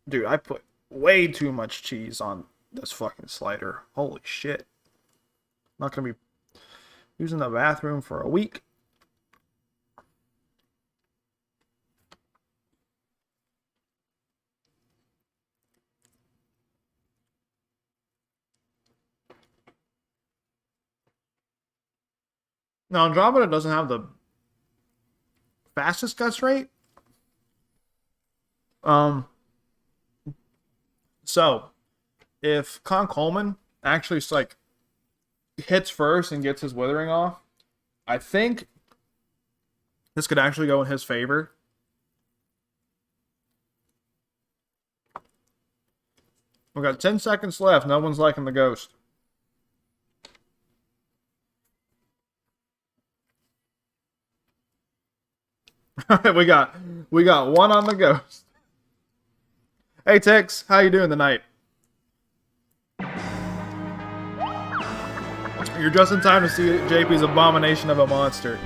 Dude, I put way too much cheese on this fucking slider. Holy shit. Not gonna be using the bathroom for a week. Now, Andromeda doesn't have the fastest guts rate. So, if Coleman actually like hits first and gets his withering off, I think this could actually go in his favor. We've got 10 seconds left. No one's liking the ghost. we got one on the ghost. Hey Tex, how you doing tonight? You're just in time to see JP's abomination of a monster.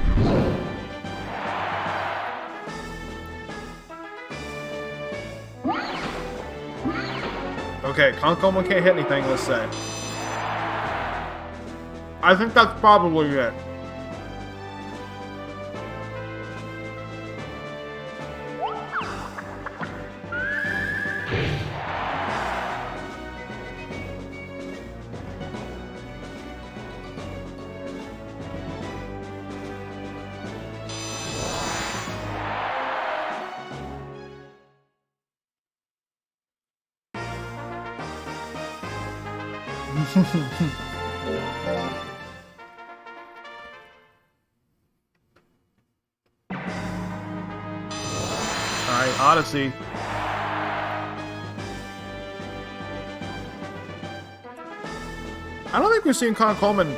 Okay, Coleman can't hit anything, let's say. I think that's probably it. Alright, Odyssey. I don't think we've seen Coleman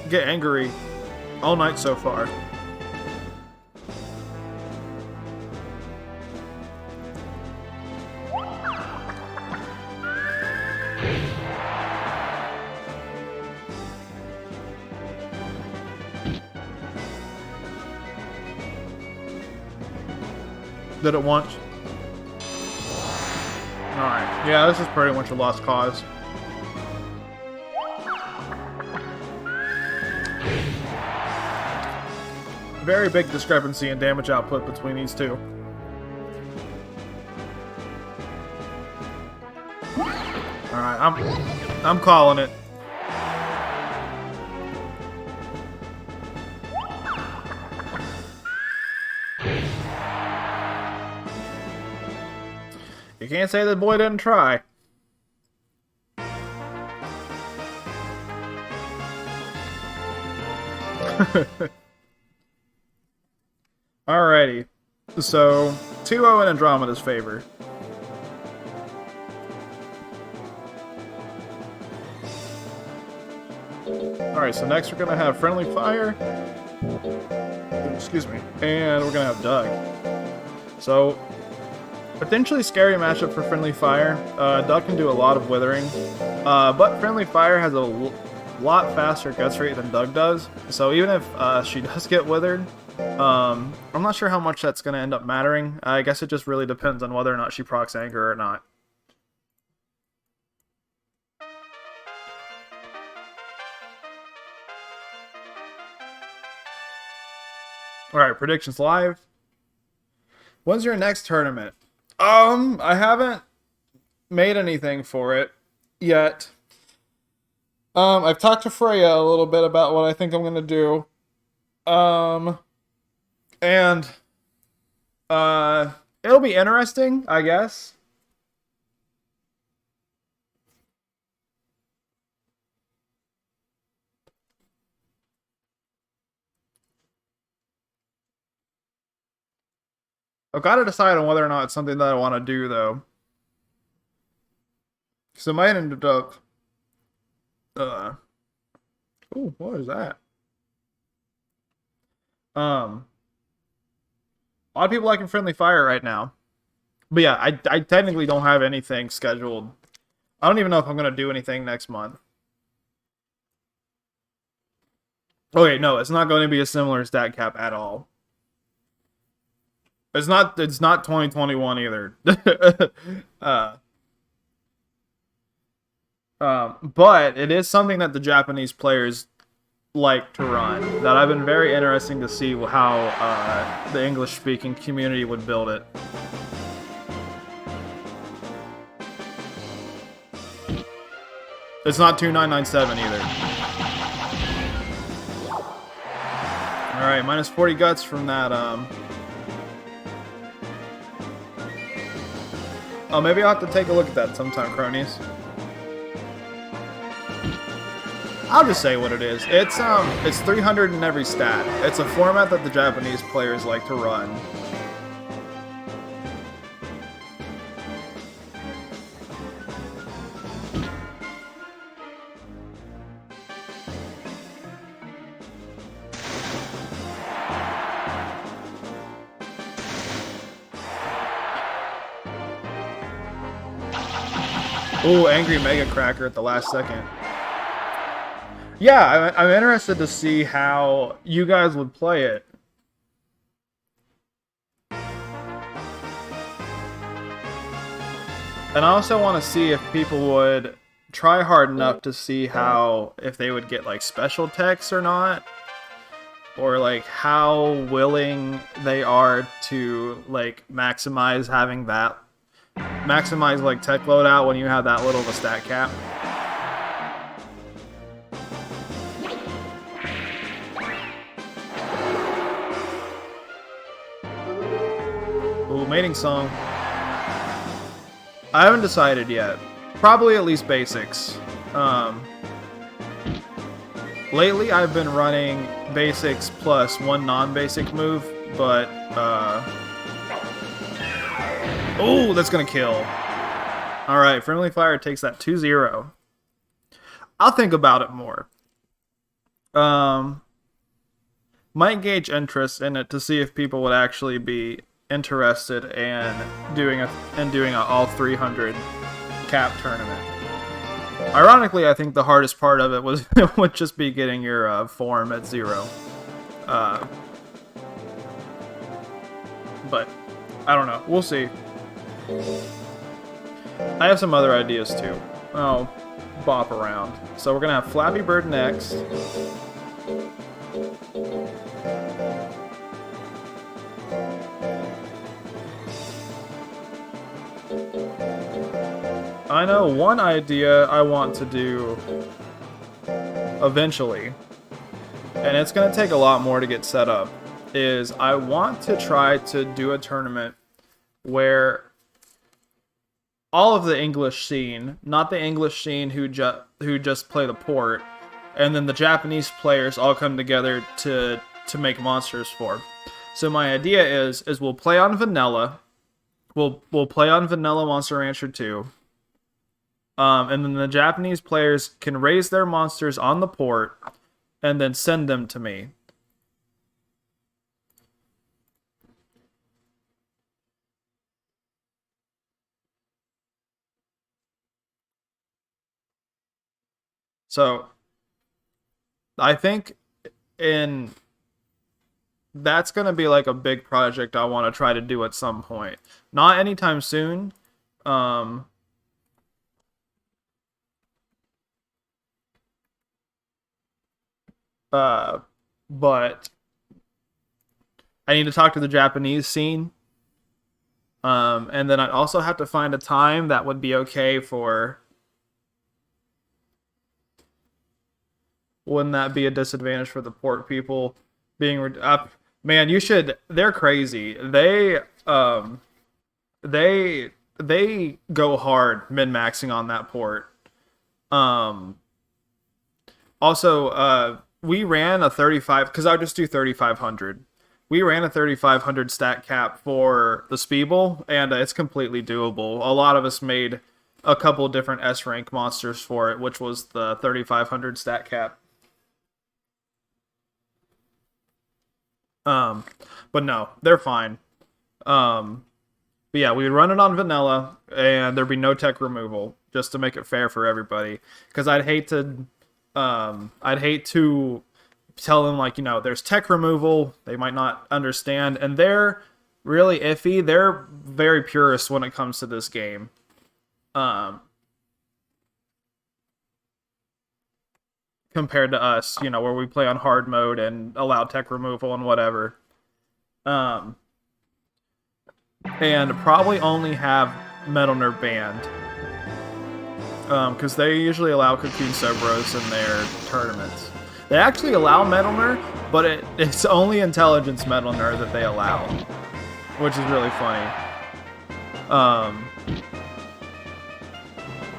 get angry all night so far. Did it once. Alright, yeah, this is pretty much a lost cause. Very big discrepancy in damage output between these two. Alright, I'm calling it. You can't say the boy didn't try. Alrighty. So, 2-0 in Andromeda's favor. Alright, so next we're gonna have Friendly Fire. Excuse me. And we're gonna have Doug. So, potentially scary matchup for Friendly Fire. Doug can do a lot of withering, but Friendly Fire has a lot faster guts rate than Doug does. So even if she does get withered, I'm not sure how much that's going to end up mattering. I guess it just really depends on whether or not she procs Anger or not. Alright, predictions live. When's your next tournament? I haven't made anything for it yet. I've talked to Freya a little bit about what I think I'm gonna do. And it'll be interesting, I guess. I've got to decide on whether or not it's something that I want to do, though. So it might end up... Ooh, what is that? A lot of people liking Friendly Fire right now. But yeah, I technically don't have anything scheduled. I don't even know if I'm going to do anything next month. Okay, no, it's not going to be a similar stat cap at all. It's not 2021 either. But it is something that the Japanese players like to run. That I've been very interesting to see how the English-speaking community would build it. It's not 2997 either. Alright, minus 40 guts from that, Oh, maybe I'll have to take a look at that sometime, cronies. I'll just say what it is. It's 300 in every stat. It's a format that the Japanese players like to run. Ooh, Angry Mega Cracker at the last second. Yeah, I'm interested to see how you guys would play it. And I also want to see if people would try hard enough to see how, if they would get like special techs or not, or like how willing they are to like maximize having that, maximize like tech loadout when you have that little of a stat cap. Ooh, mating song. I haven't decided yet. Probably at least basics. Lately, I've been running basics plus one non-basic move, but oh, that's gonna kill. All right, Friendly Fire takes that 2-0. I'll think about it more. Might gauge interest in it to see if people would actually be interested in doing a all 300 cap tournament. Ironically, I think the hardest part of it would just be getting your form at 0. But I don't know. We'll see. I have some other ideas too. I'll bop around. So we're gonna have Flappy Bird next. I know one idea I want to do eventually, and it's going to take a lot more to get set up, is I want to try to do a tournament where all of the English scene, not the English scene who just play the port, and then the Japanese players all come together to make monsters for. So my idea is we'll play on vanilla. We'll play on vanilla Monster Rancher 2. And then the Japanese players can raise their monsters on the port and then send them to me. So I think that's going to be like a big project I want to try to do at some point. Not anytime soon. But I need to talk to the Japanese scene. And then I'd also have to find a time that would be okay for... Wouldn't that be a disadvantage for the port people being up? Man, you should... They're crazy. They go hard min-maxing on that port. Also, we ran a 35... Because I would just do 3,500. We ran a 3,500 stat cap for the Speeble, and it's completely doable. A lot of us made a couple different S-rank monsters for it, which was the 3,500 stat cap. But no, they're fine. But yeah, we would run it on vanilla, and there'd be no tech removal, just to make it fair for everybody. Because I'd hate to tell them, like, you know, there's tech removal, they might not understand, and they're really iffy. They're very purist when it comes to this game. Compared to us, you know, where we play on hard mode and allow tech removal and whatever. And probably only have Metal Nerve banned. Because they usually allow Cocoon Sobros in their tournaments. They actually allow Metal Nerve, but it's only Intelligence Metal Nerve that they allow. Which is really funny.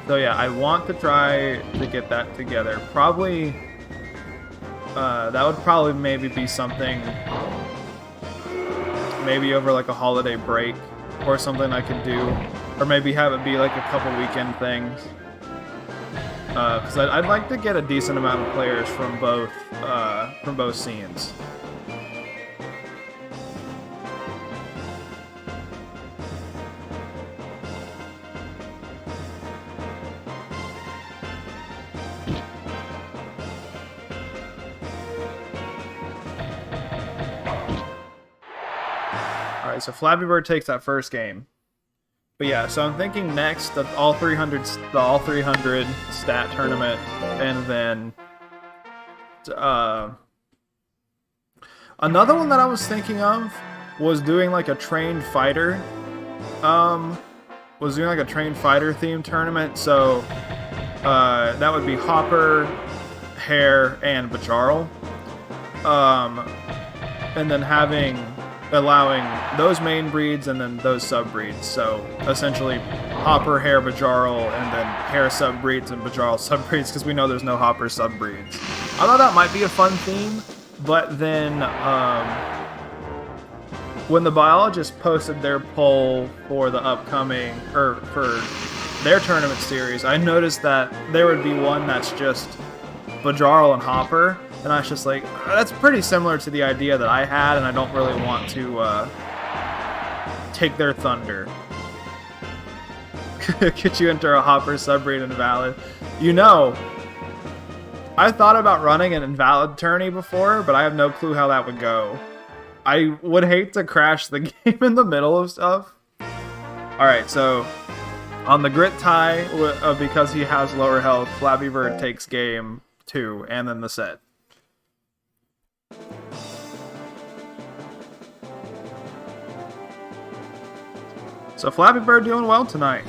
So yeah, I want to try to get that together. Probably, that would probably maybe be something, maybe over like a holiday break or something I could do. Or maybe have it be like a couple weekend things. Because I'd like to get a decent amount of players from both scenes. Alright, so Flappy Bird takes that first game. But yeah, so I'm thinking next the all 300 stat tournament, and then another one that I was thinking of was doing like a trained fighter. Was doing like a trained fighter themed tournament. So that would be Hopper, Hare, and Bajarl. And then allowing those main breeds and then those sub-breeds. So essentially Hopper, Hare, Bajarl, and then Hare sub-breeds and Bajarl sub-breeds, because we know there's no Hopper sub-breeds. I thought that might be a fun theme, but then when the biologists posted their poll for the upcoming, or for their tournament series, I noticed that there would be one that's just Bajarl and Hopper, and I was just like, that's pretty similar to the idea that I had, and I don't really want to take their thunder. Get you into a Hopper subbreed invalid. You know, I thought about running an invalid tourney before, but I have no clue how that would go. I would hate to crash the game in the middle of stuff. Alright, so on the grit tie, because he has lower health, Flappy Bird takes game 2 and then the set. So Flappy Bird doing well tonight.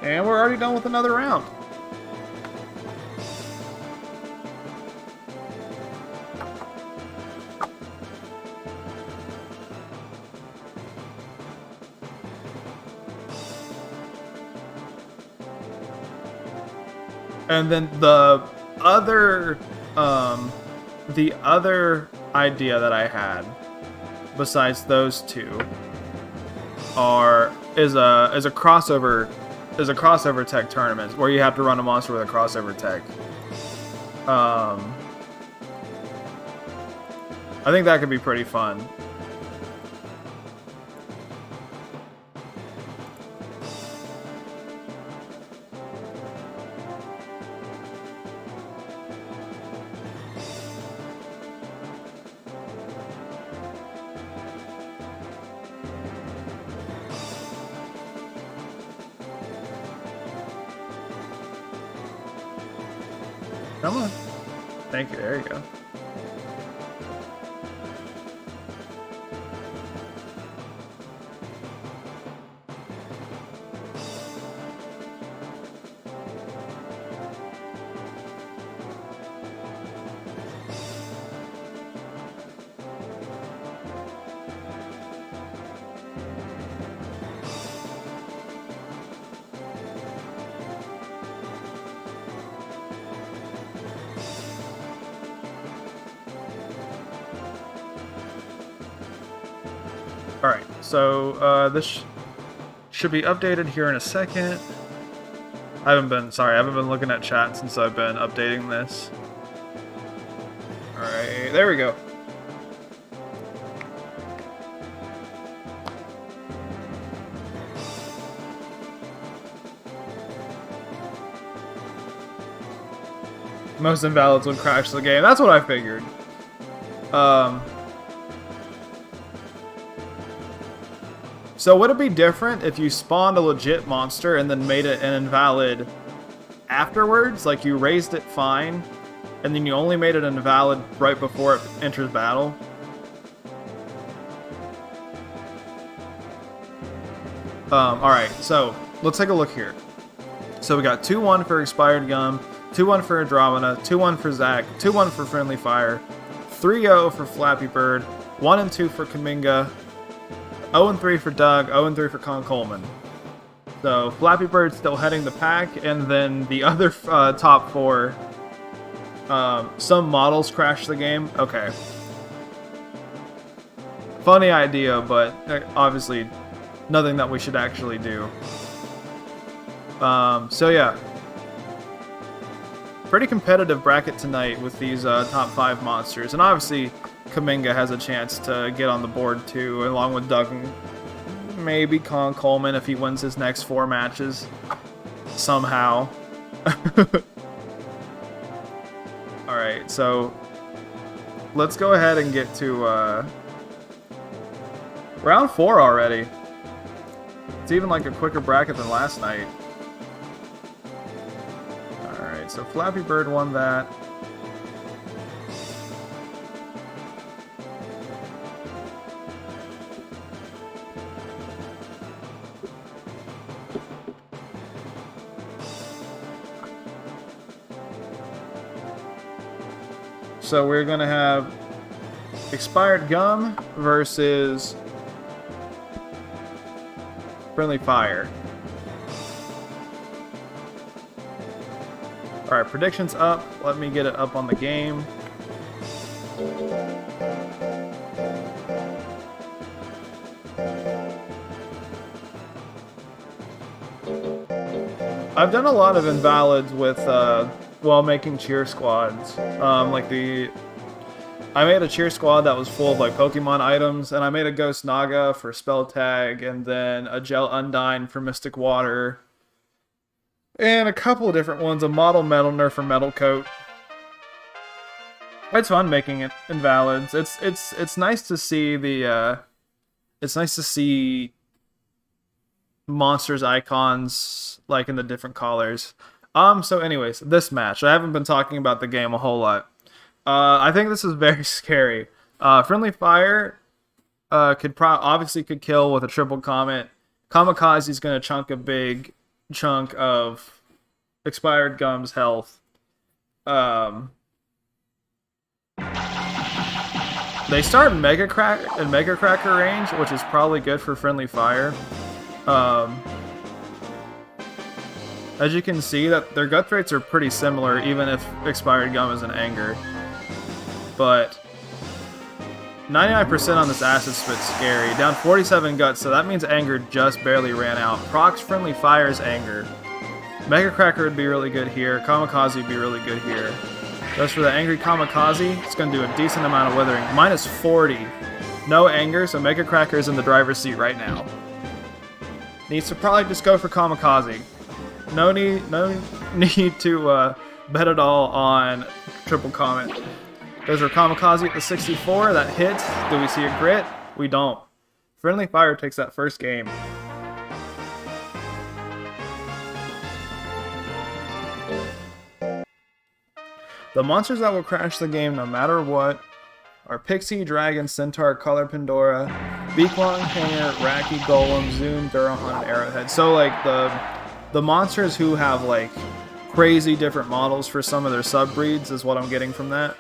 And we're already done with another round. And then the other idea that I had, besides those two, is a crossover tech tournament where you have to run a monster with a crossover tech. I think that could be pretty fun. Come on. Thank you. There you go. Alright, so this should be updated here in a second. I haven't been looking at chat since I've been updating this. Alright, there we go. Most invalids would crash the game. That's what I figured. So would it be different if you spawned a legit monster and then made it an invalid afterwards? Like you raised it fine, and then you only made it an invalid right before it enters battle? Alright, so let's take a look here. So we got 2-1 for Expired Gum, 2-1 for Andromeda, 2-1 for Zack, 2-1 for Friendly Fire, 3-0 for Flappy Bird, 1-2 for Kaminga, 0-3 for Doug, 0-3 for Coleman. So Flappy Bird's still heading the pack, and then the other top 4, some models crash the game. Okay. Funny idea, but obviously nothing that we should actually do. So yeah. Pretty competitive bracket tonight with these top 5 monsters, and obviously Kaminga has a chance to get on the board too, along with Doug and maybe Coleman if he wins his next 4 matches somehow. Alright, so let's go ahead and get to round 4 already. It's even like a quicker bracket than last night. Alright, so Flappy Bird won that. So we're going to have Expired Gum versus Friendly Fire. Alright, predictions up. Let me get it up on the game. I've done a lot of invalids with while making cheer squads. I made a cheer squad that was full of like Pokemon items, and I made a Ghost Naga for Spell Tag, and then a Gel Undyne for Mystic Water, and a couple of different ones. A Model Metal Nerf for Metal Coat. It's fun making it invalids. It's nice to see the it's nice to see monsters icons like in the different colors. So anyways, this match. I haven't been talking about the game a whole lot. I think this is very scary. Friendly Fire obviously could kill with a triple comet. Kamikaze's gonna chunk a big chunk of Expired Gum's health. They start Mega Cracker range, which is probably good for Friendly Fire. As you can see, that their gut rates are pretty similar, even if Expired Gum is in Anger. But 99% on this Acid Spit's scary. Down 47 guts, so that means Anger just barely ran out. Procs Friendly Fire's Anger. Mega Cracker would be really good here. Kamikaze would be really good here. Just for the Angry Kamikaze, it's going to do a decent amount of Withering. Minus 40. No Anger, so Mega Cracker is in the driver's seat right now. Needs to probably just go for Kamikaze. No need to bet it all on Triple Comet. Goes for Kamikaze at the 64. That hits. Do we see a grit? We don't. Friendly Fire takes that first game. The monsters that will crash the game no matter what are Pixie, Dragon, Centaur, Color Pandora, Beaklong, Hanger, Raki, Golem, Zoom, Durahan, and Arrowhead. So like the monsters who have like crazy different models for some of their subbreeds is what I'm getting from that.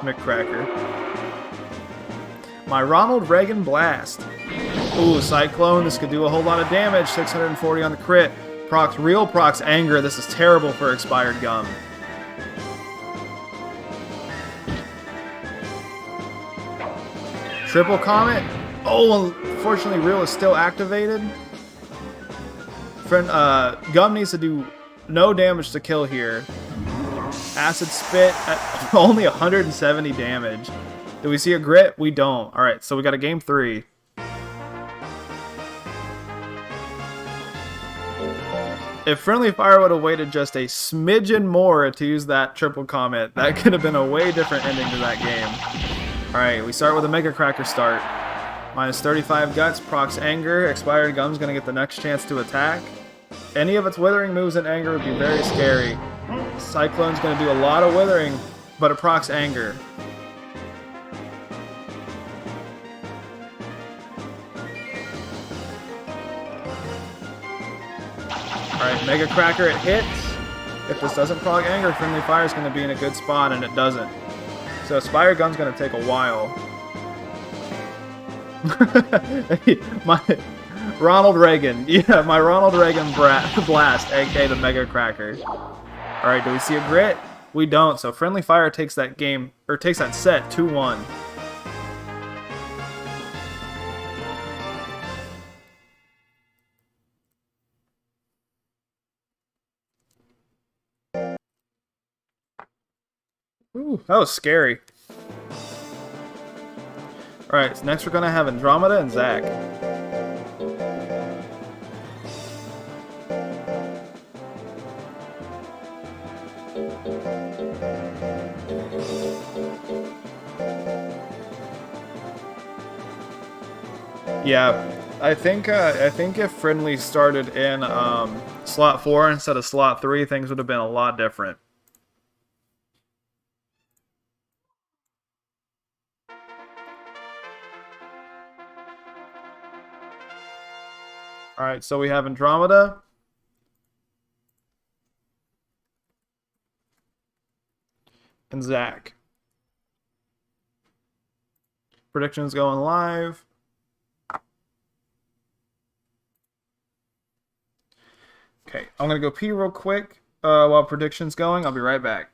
McCracker. My Ronald Reagan Blast. Ooh, Cyclone. This could do a whole lot of damage. 640 on the crit. Procs, real procs Anger. This is terrible for Expired Gum. Triple Comet. Oh, unfortunately, real is still activated. Gum needs to do no damage to kill here. Acid Spit at only 170 damage. Do we see a grit? We don't. Alright, so we got a game 3. If Friendly Fire would have waited just a smidgen more to use that Triple Comet, that could have been a way different ending to that game. Alright, we start with a Mega Cracker start. Minus 35 guts, procs Anger. Expired Gum's going to get the next chance to attack. Any of its Withering moves in Anger would be very scary. Cyclone's going to do a lot of Withering, but it procs Anger. Alright, Mega Cracker, it hits. If this doesn't proc Anger, Friendly Fire is going to be in a good spot, and it doesn't. So Spire Gun's going to take a while. My Ronald Reagan. Yeah, my Ronald Reagan Blast, aka the Mega Cracker. Alright, do we see a grit? We don't, so Friendly Fire takes that game, or takes that set 2-1. Ooh, that was scary. Alright, so next we're gonna have Andromeda and Zach. Yeah, I think if friendly started in slot 4 instead of slot 3, things would have been a lot different. All right, so we have Andromeda. And Zach. Predictions going live. Okay, I'm going to go pee real quick while predictions going. I'll be right back.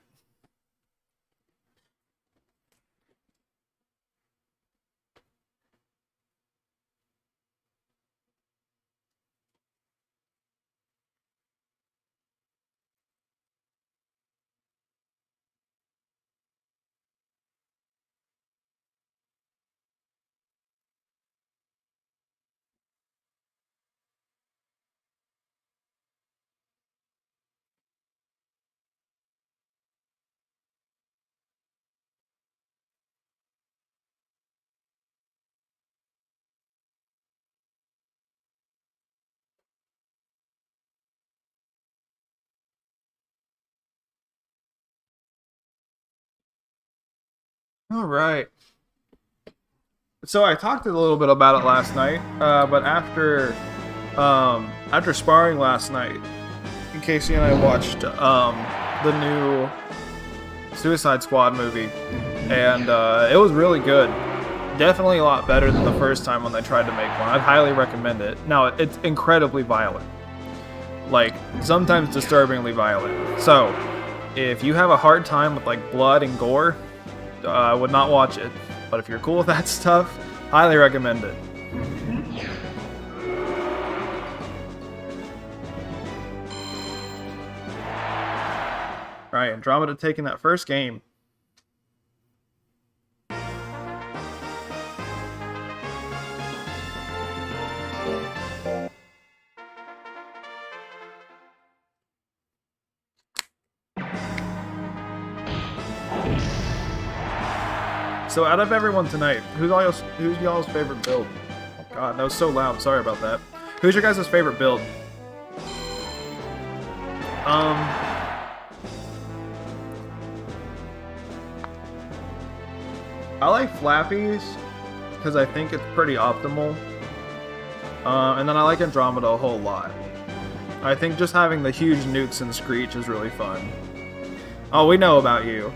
All right. So I talked a little bit about it last night, but after sparring last night, Casey and I watched the new Suicide Squad movie, and it was really good. Definitely a lot better than the first time when they tried to make one. I'd highly recommend it. Now, it's incredibly violent. Like, sometimes disturbingly violent. So, if you have a hard time with, like, blood and gore, I would not watch it. But if you're cool with that stuff, highly recommend it. Alright, Andromeda taking that first game. So out of everyone tonight, who's y'all's favorite build? Oh god, that was so loud. Sorry about that. Who's your guys' favorite build? I like Flappy's because I think it's pretty optimal. And then I like Andromeda a whole lot. I think just having the huge newts and Screech is really fun. Oh, we know about you.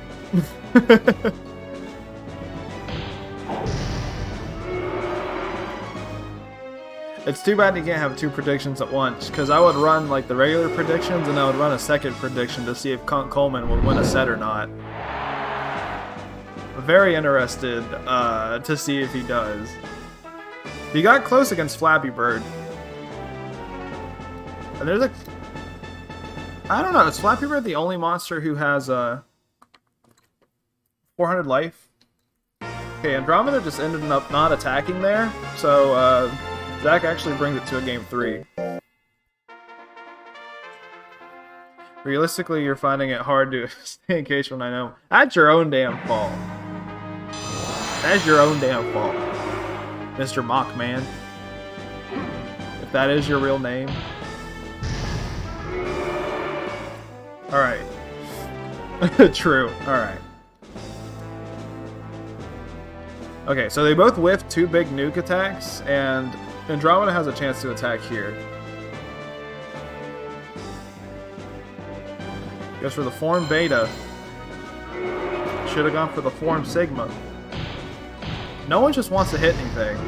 It's too bad you can't have two predictions at once, because I would run like the regular predictions and I would run a second prediction to see if Coleman would win a set or not. Very interested to see if he does. He got close against Flappy Bird. And there's I don't know, is Flappy Bird the only monster who has 400 life? Okay, Andromeda just ended up not attacking there, so Zach actually brings it to a game 3. Realistically, you're finding it hard to stay engaged when I know. That's your own damn fault. That's your own damn fault, Mr. Mockman. If that is your real name. Alright. True. Alright. Okay, so they both whiffed 2 big nuke attacks, and Andromeda has a chance to attack here. Goes for the form Beta. Should have gone for the form Sigma. No one just wants to hit anything.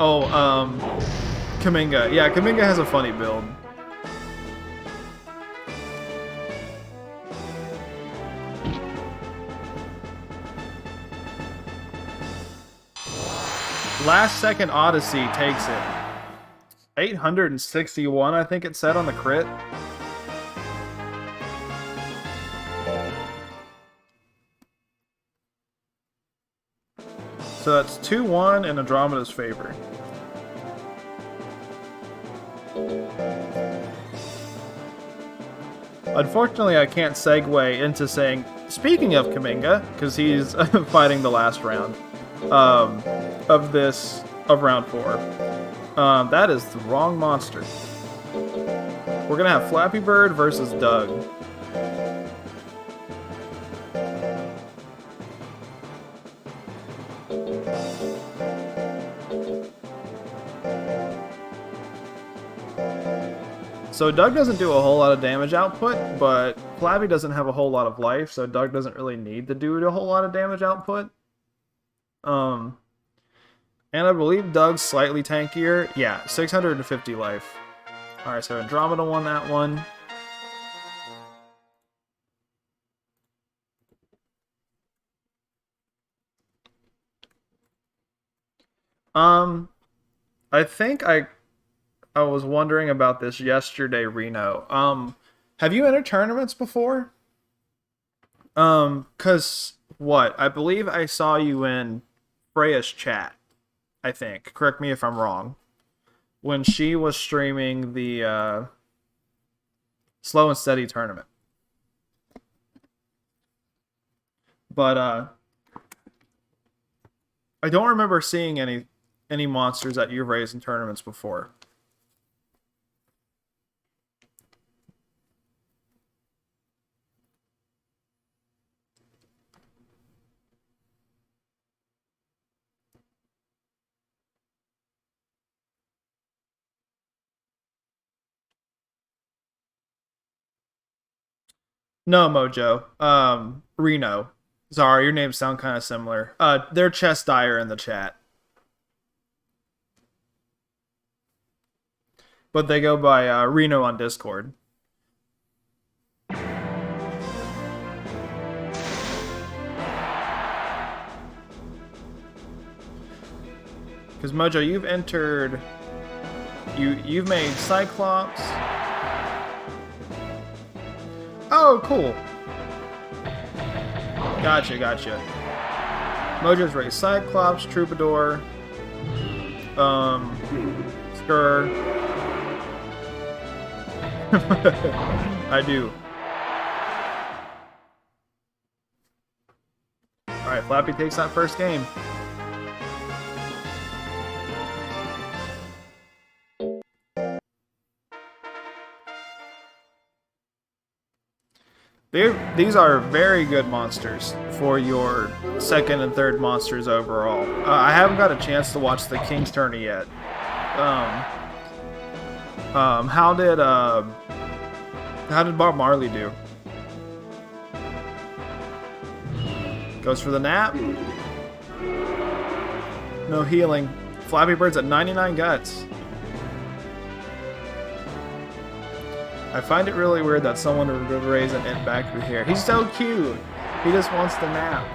Oh, Kaminga. Yeah, Kaminga has a funny build. Last second Odyssey takes it. 861, I think it said on the crit. So that's 2-1 in Andromeda's favor. Unfortunately, I can't segue into saying, speaking of Kaminga, because he's fighting the last round of round 4. That is the wrong monster. We're gonna have Flappy Bird versus Doug. So Doug doesn't do a whole lot of damage output, but Flappy doesn't have a whole lot of life, so Doug doesn't really need to do a whole lot of damage output. And I believe Doug's slightly tankier. Yeah, 650 life. Alright, so Andromeda won that one. I think I was wondering about this yesterday, Reno. Have you entered tournaments before? Cause what? I believe I saw you in Freya's chat, I think. Correct me if I'm wrong. When she was streaming the Slow and Steady tournament. But I don't remember seeing any monsters that you've raised in tournaments before. No, Mojo. Reno. Sorry, your names sound kind of similar. They're Chess Dyer in the chat. But they go by Reno on Discord. Because Mojo, you've entered... You've made Cyclops... Oh, cool. Gotcha. Mojo's raised Cyclops, Troubadour, Skur. I do. Alright, Flappy takes that first game. These are very good monsters for your second and third monsters overall. I haven't got a chance to watch the King's Tourney yet. How did Bob Marley do? Goes for the nap. No healing. Flappy Bird's at 99 guts. I find it really weird that someone would raise an int back through here. He's so cute. He just wants the nap.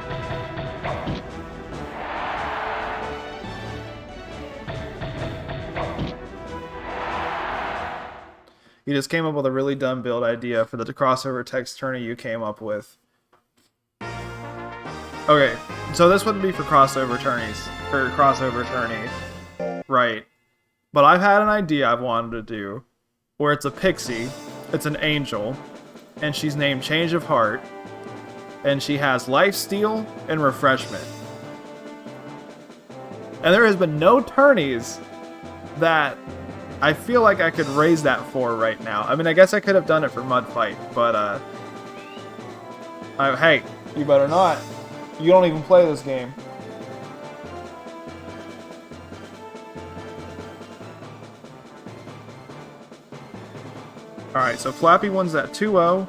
You just came up with a really dumb build idea for the crossover text tourney you came up with. Okay, so this wouldn't be for crossover tourneys, or crossover tourney, right? But I've had an idea I've wanted to do, where it's a pixie, it's an angel, and she's named Change of Heart, and she has lifesteal and refreshment. And there has been no tourneys that I feel like I could raise that for right now. I mean, I guess I could have done it for Mud Fight, but hey, you better not. You don't even play this game. Alright, so Flappy wins that 2-0.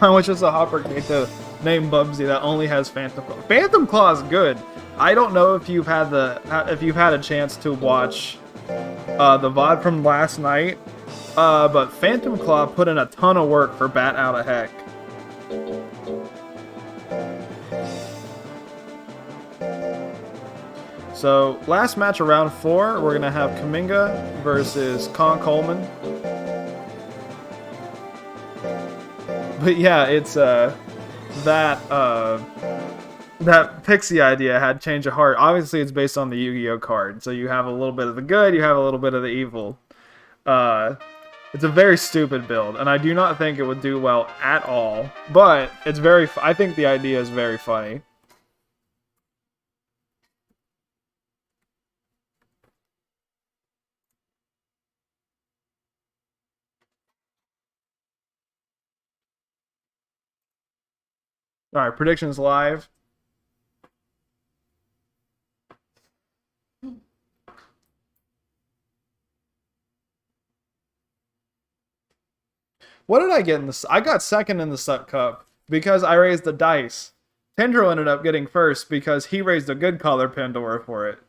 Mine was just a Hopper Gato named Bubsy that only has Phantom Claw. Phantom Claw is good. I don't know if you've had a chance to watch the VOD from last night, but Phantom Claw put in a ton of work for Bat Out of Heck. So, last match of round 4, we're going to have Kaminga versus Coleman. But yeah, it's, that Pixie idea had Change of Heart. Obviously, it's based on the Yu-Gi-Oh card, so you have a little bit of the good, you have a little bit of the evil. It's a very stupid build, and I do not think it would do well at all, but it's I think the idea is very funny. Alright, predictions live. What did I get in this? I got second in the Suck Cup because I raised the dice. Tendril ended up getting first because he raised a good color Pandora for it.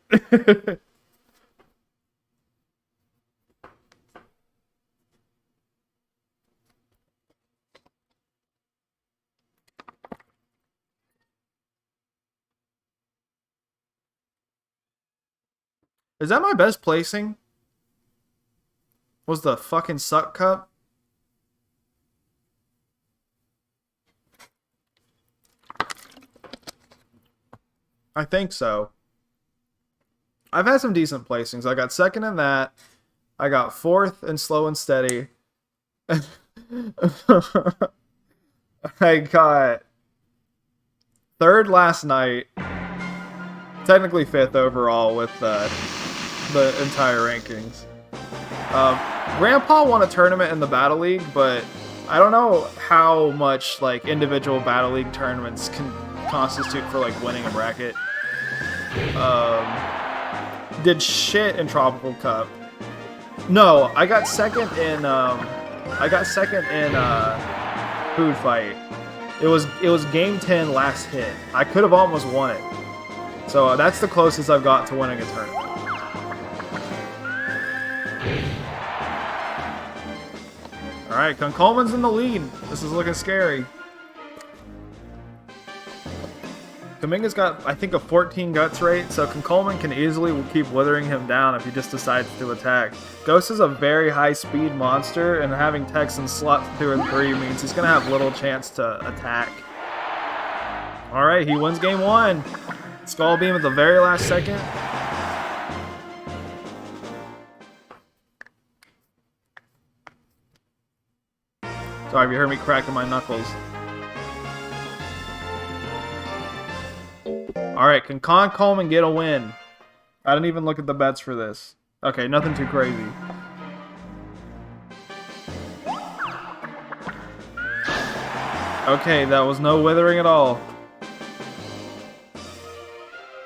Is that my best placing? Was the fucking Suck Cup? I think so. I've had some decent placings. I got second in that. I got fourth in Slow and Steady. I got third last night. Technically fifth overall with the entire rankings. Grandpa won a tournament in the Battle League, but I don't know how much like individual Battle League tournaments can constitute for like winning a bracket. Did shit in Tropical Cup. No, I got second in Food Fight. It was game 10 last hit. I could have almost won it. So that's the closest I've got to winning a tournament. Alright, Coleman's in the lead. This is looking scary. Kaminga's got, I think, a 14 guts rate, so Coleman can easily keep withering him down if he just decides to attack. Ghost is a very high-speed monster, and having Tex in slots 2 and 3 means he's going to have little chance to attack. Alright, he wins game 1. Skull Beam at the very last second. Sorry if you heard me cracking my knuckles. Alright, can Coleman get a win? I didn't even look at the bets for this. Okay, nothing too crazy. Okay, that was no withering at all.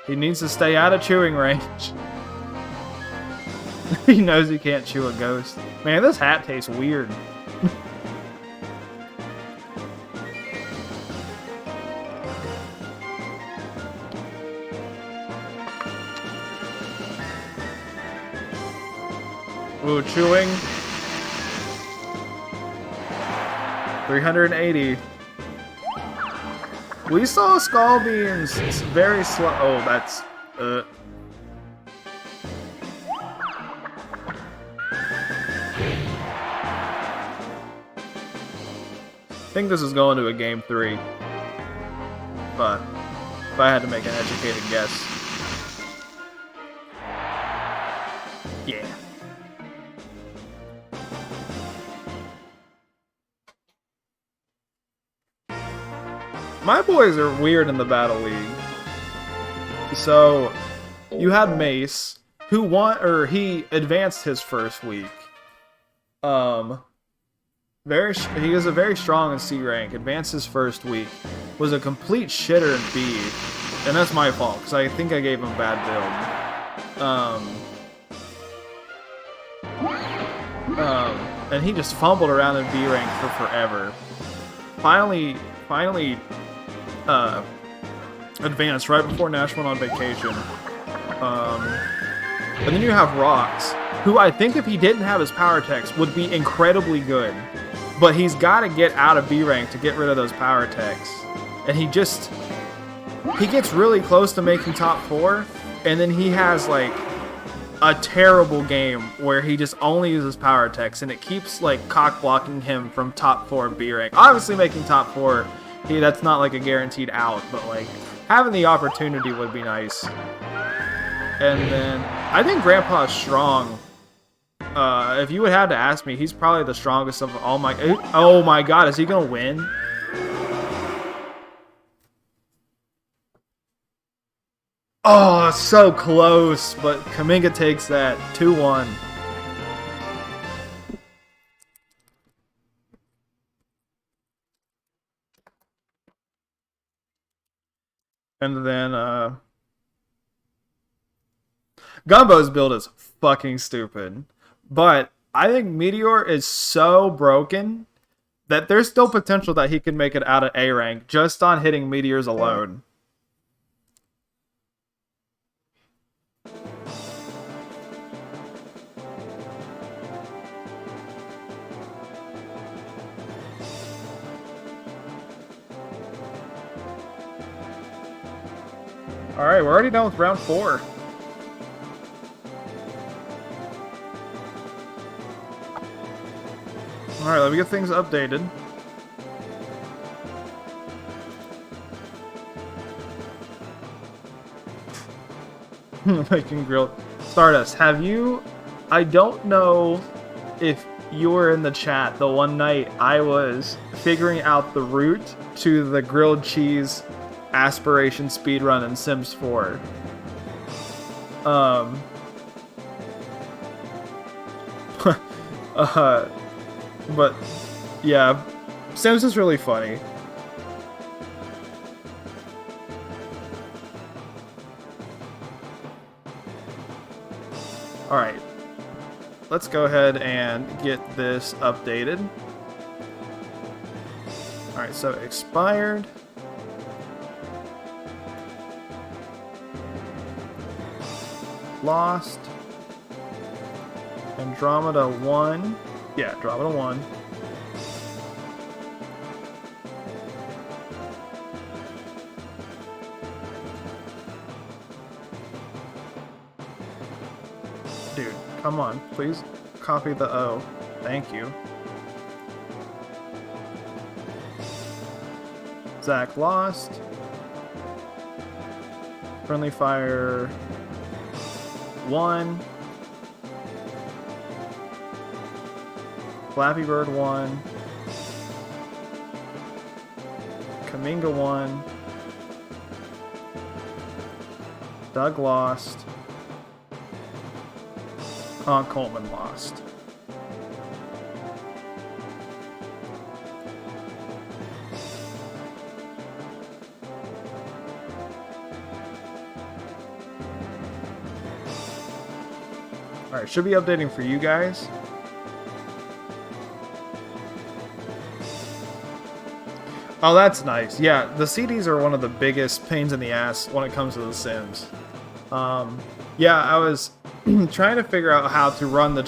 He needs to stay out of chewing range. He knows he can't chew a ghost. Man, this hat tastes weird. Ooh, chewing. 380. We saw Skull Beams. It's very slow. Oh, that's... I think this is going to a game 3. But if I had to make an educated guess. Yeah. My boys are weird in the Battle League. So, you had Mace, who he advanced his first week. He is a very strong in C rank, advanced his first week, was a complete shitter in B, and that's my fault, because I think I gave him a bad build. And he just fumbled around in B rank for forever. Finally, advanced right before Nash went on vacation. And then you have Rocks, who I think if he didn't have his power techs would be incredibly good. But he's got to get out of B rank to get rid of those power techs. And he gets really close to making top 4, and then he has like a terrible game where he just only uses power attacks, and it keeps like cock blocking him from top 4 B rank. Obviously, making top 4, that's not like a guaranteed out, but like having the opportunity would be nice. And then I think Grandpa is strong. If you would have to ask me, he's probably the strongest of all my. Oh my God, is he gonna win? Oh, so close, but Kaminga takes that 2-1. And then, Gumbo's build is fucking stupid. But I think Meteor is so broken that there's still potential that he can make it out of A rank just on hitting Meteors alone. Alright, we're already done with round 4. Alright, let me get things updated. Making grilled Stardust. Have you... I don't know if you were in the chat the one night I was figuring out the route to the grilled cheese aspiration speedrun in Sims 4. But yeah, Sims is really funny. Alright, let's go ahead and get this updated. Alright, so expired. Lost. Andromeda 1. Yeah, Andromeda 1. Dude, come on. Please copy the O. Thank you. Zach lost. Friendly Fire 1. Flappy Bird 1. Kaminga 1. Doug lost. Coleman lost. Alright, should be updating for you guys. Oh, that's nice. Yeah, the CDs are one of the biggest pains in the ass when it comes to The Sims. Yeah, I was trying to figure out how to run the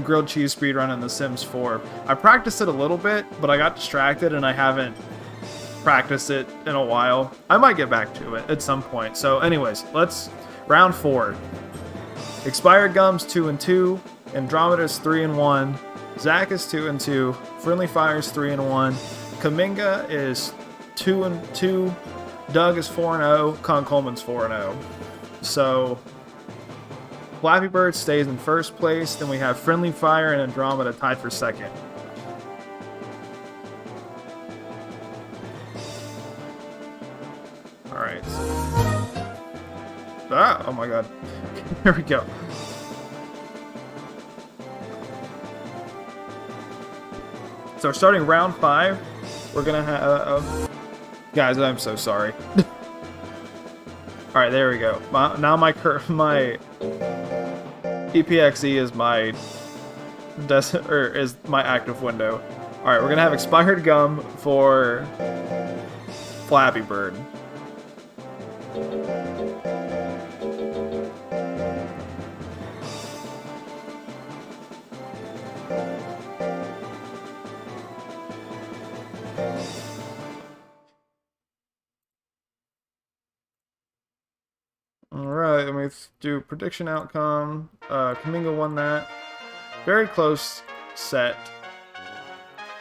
grilled cheese speedrun in The Sims 4. I practiced it a little bit, but I got distracted and I haven't practiced it in a while. I might get back to it at some point. So anyways, round 4. Expired Gum's 2-2, Andromeda's 3-1, Zach is 2-2, Friendly Fire's 3-1, Kaminga is 2-2, Doug is 4-0, Coleman's 4-0. So Flappy Bird stays in first place, then we have Friendly Fire and Andromeda tied for second. Alright. Ah, oh my god. Here we go. So starting round 5, we're gonna have... guys, I'm so sorry. Alright, there we go. Now my EPXE is is my active window. Alright, we're gonna have expired gum for Flappy Bird. Alright, let me do prediction outcome. Kaminga won that. Very close set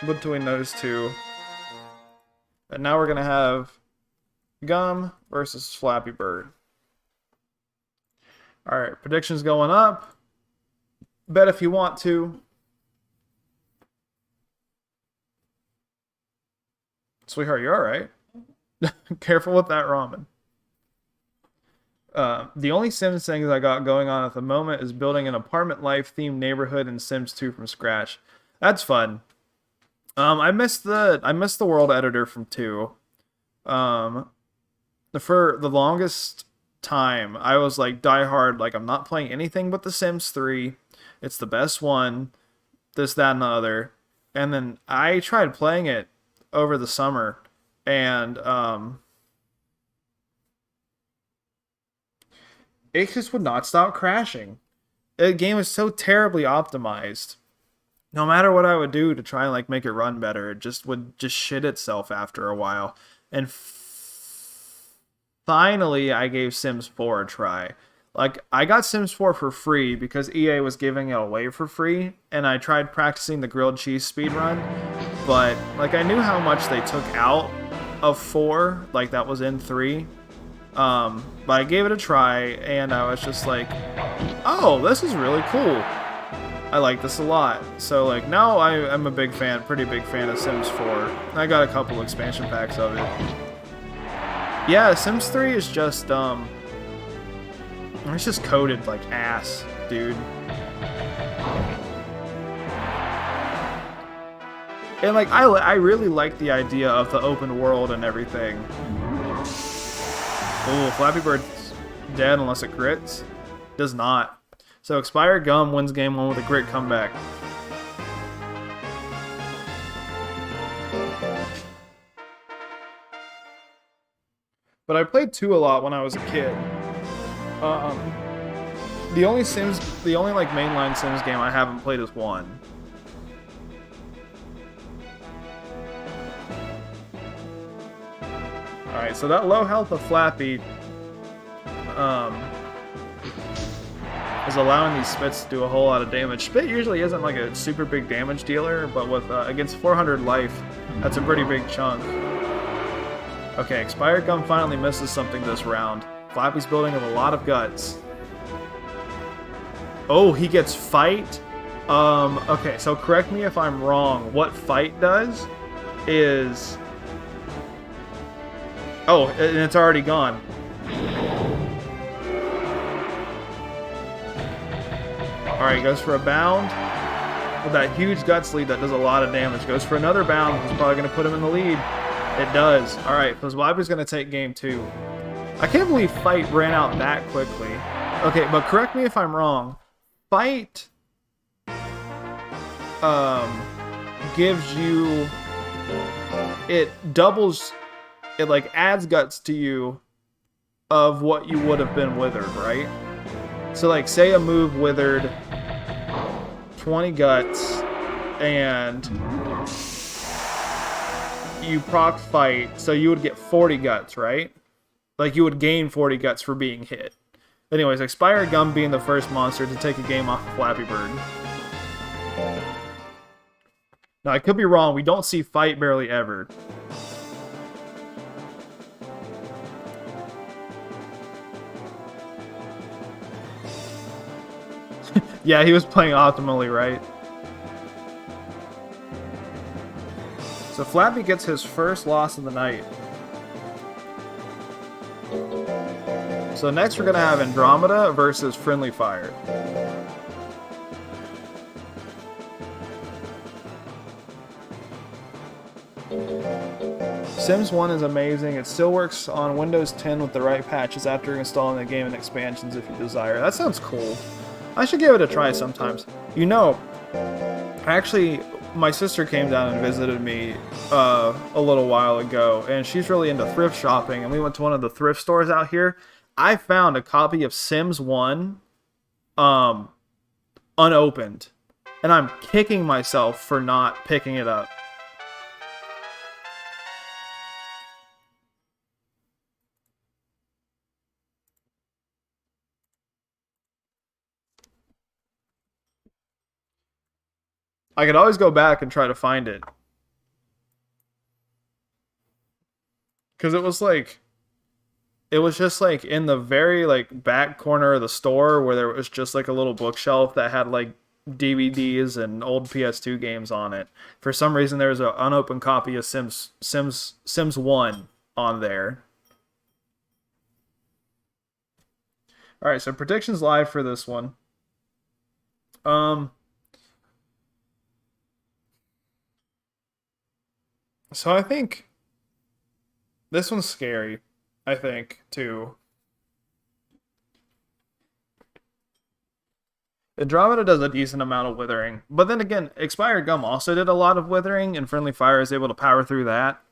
between those two. And now we're going to have Gum versus Flappy Bird. Alright, predictions going up. Bet if you want to. Sweetheart, you alright? Careful with that ramen. The only Sims things I got going on at the moment is building an apartment life themed neighborhood in Sims 2 from scratch. That's fun. I missed the world editor from 2. For the longest time, I was like diehard, like I'm not playing anything but The Sims 3. It's the best one. This, that, and the other. And then I tried playing it over the summer, and it just would not stop crashing. The game is so terribly optimized. No matter what I would do to try and like make it run better, it just would just shit itself after a while. And finally, I gave Sims 4 a try. Like, I got Sims 4 for free because EA was giving it away for free, and I tried practicing the grilled cheese speedrun, but like I knew how much they took out of 4, like that was in 3. But I gave it a try, and I was just like, oh, this is really cool. I like this a lot. So like now I'm a big fan, pretty big fan of Sims 4. I got a couple expansion packs of it. Yeah, Sims 3 is just it's just coded like ass, dude. And like I really like the idea of the open world and everything. Oh, Flappy Bird's dead unless it crits. Does not. So Expired Gum wins game 1 with a great comeback. But I played 2 a lot when I was a kid. The only like mainline Sims game I haven't played is 1. Alright, so that low health of Flappy is allowing these Spits to do a whole lot of damage. Spit usually isn't like a super big damage dealer, but with against 400 life, that's a pretty big chunk. Okay, Expired Gum finally misses something this round. Flappy's building up a lot of guts. Oh, he gets Fight? Okay, so correct me if I'm wrong. What Fight does is... Oh, and it's already gone. Alright, goes for a bound. With that huge guts lead that does a lot of damage. Goes for another bound, which is probably going to put him in the lead. It does. Alright, because Flappy's going to take game 2. I can't believe Fight ran out that quickly. Okay, but correct me if I'm wrong. Fight gives you... It doubles... It like adds guts to you of what you would have been withered, right? So like say a move withered 20 guts and you proc Fight, so you would get 40 guts, right? Like you would gain 40 guts for being hit. Anyways, Expired Gum being the first monster to take a game off of Flappy Bird. Now I could be wrong, we don't see Fight barely ever. Yeah, he was playing optimally, right? So Flappy gets his first loss of the night. So next we're going to have Andromeda versus Friendly Fire. Sims 1 is amazing. It still works on Windows 10 with the right patches after installing the game and expansions if you desire. That sounds cool. I should give it a try sometimes. You know, actually, my sister came down and visited me a little while ago, and she's really into thrift shopping, and we went to one of the thrift stores out here. I found a copy of Sims 1 unopened, and I'm kicking myself for not picking it up. I could always go back and try to find it. Because it was like... It was just like in the very like back corner of the store where there was just like a little bookshelf that had like DVDs and old PS2 games on it. For some reason, there was an unopened copy of Sims 1 on there. All right, so predictions live for this one. So I think this one's scary. I think, too. Andromeda does a decent amount of withering. But then again, Expired Gum also did a lot of withering, and Friendly Fire is able to power through that.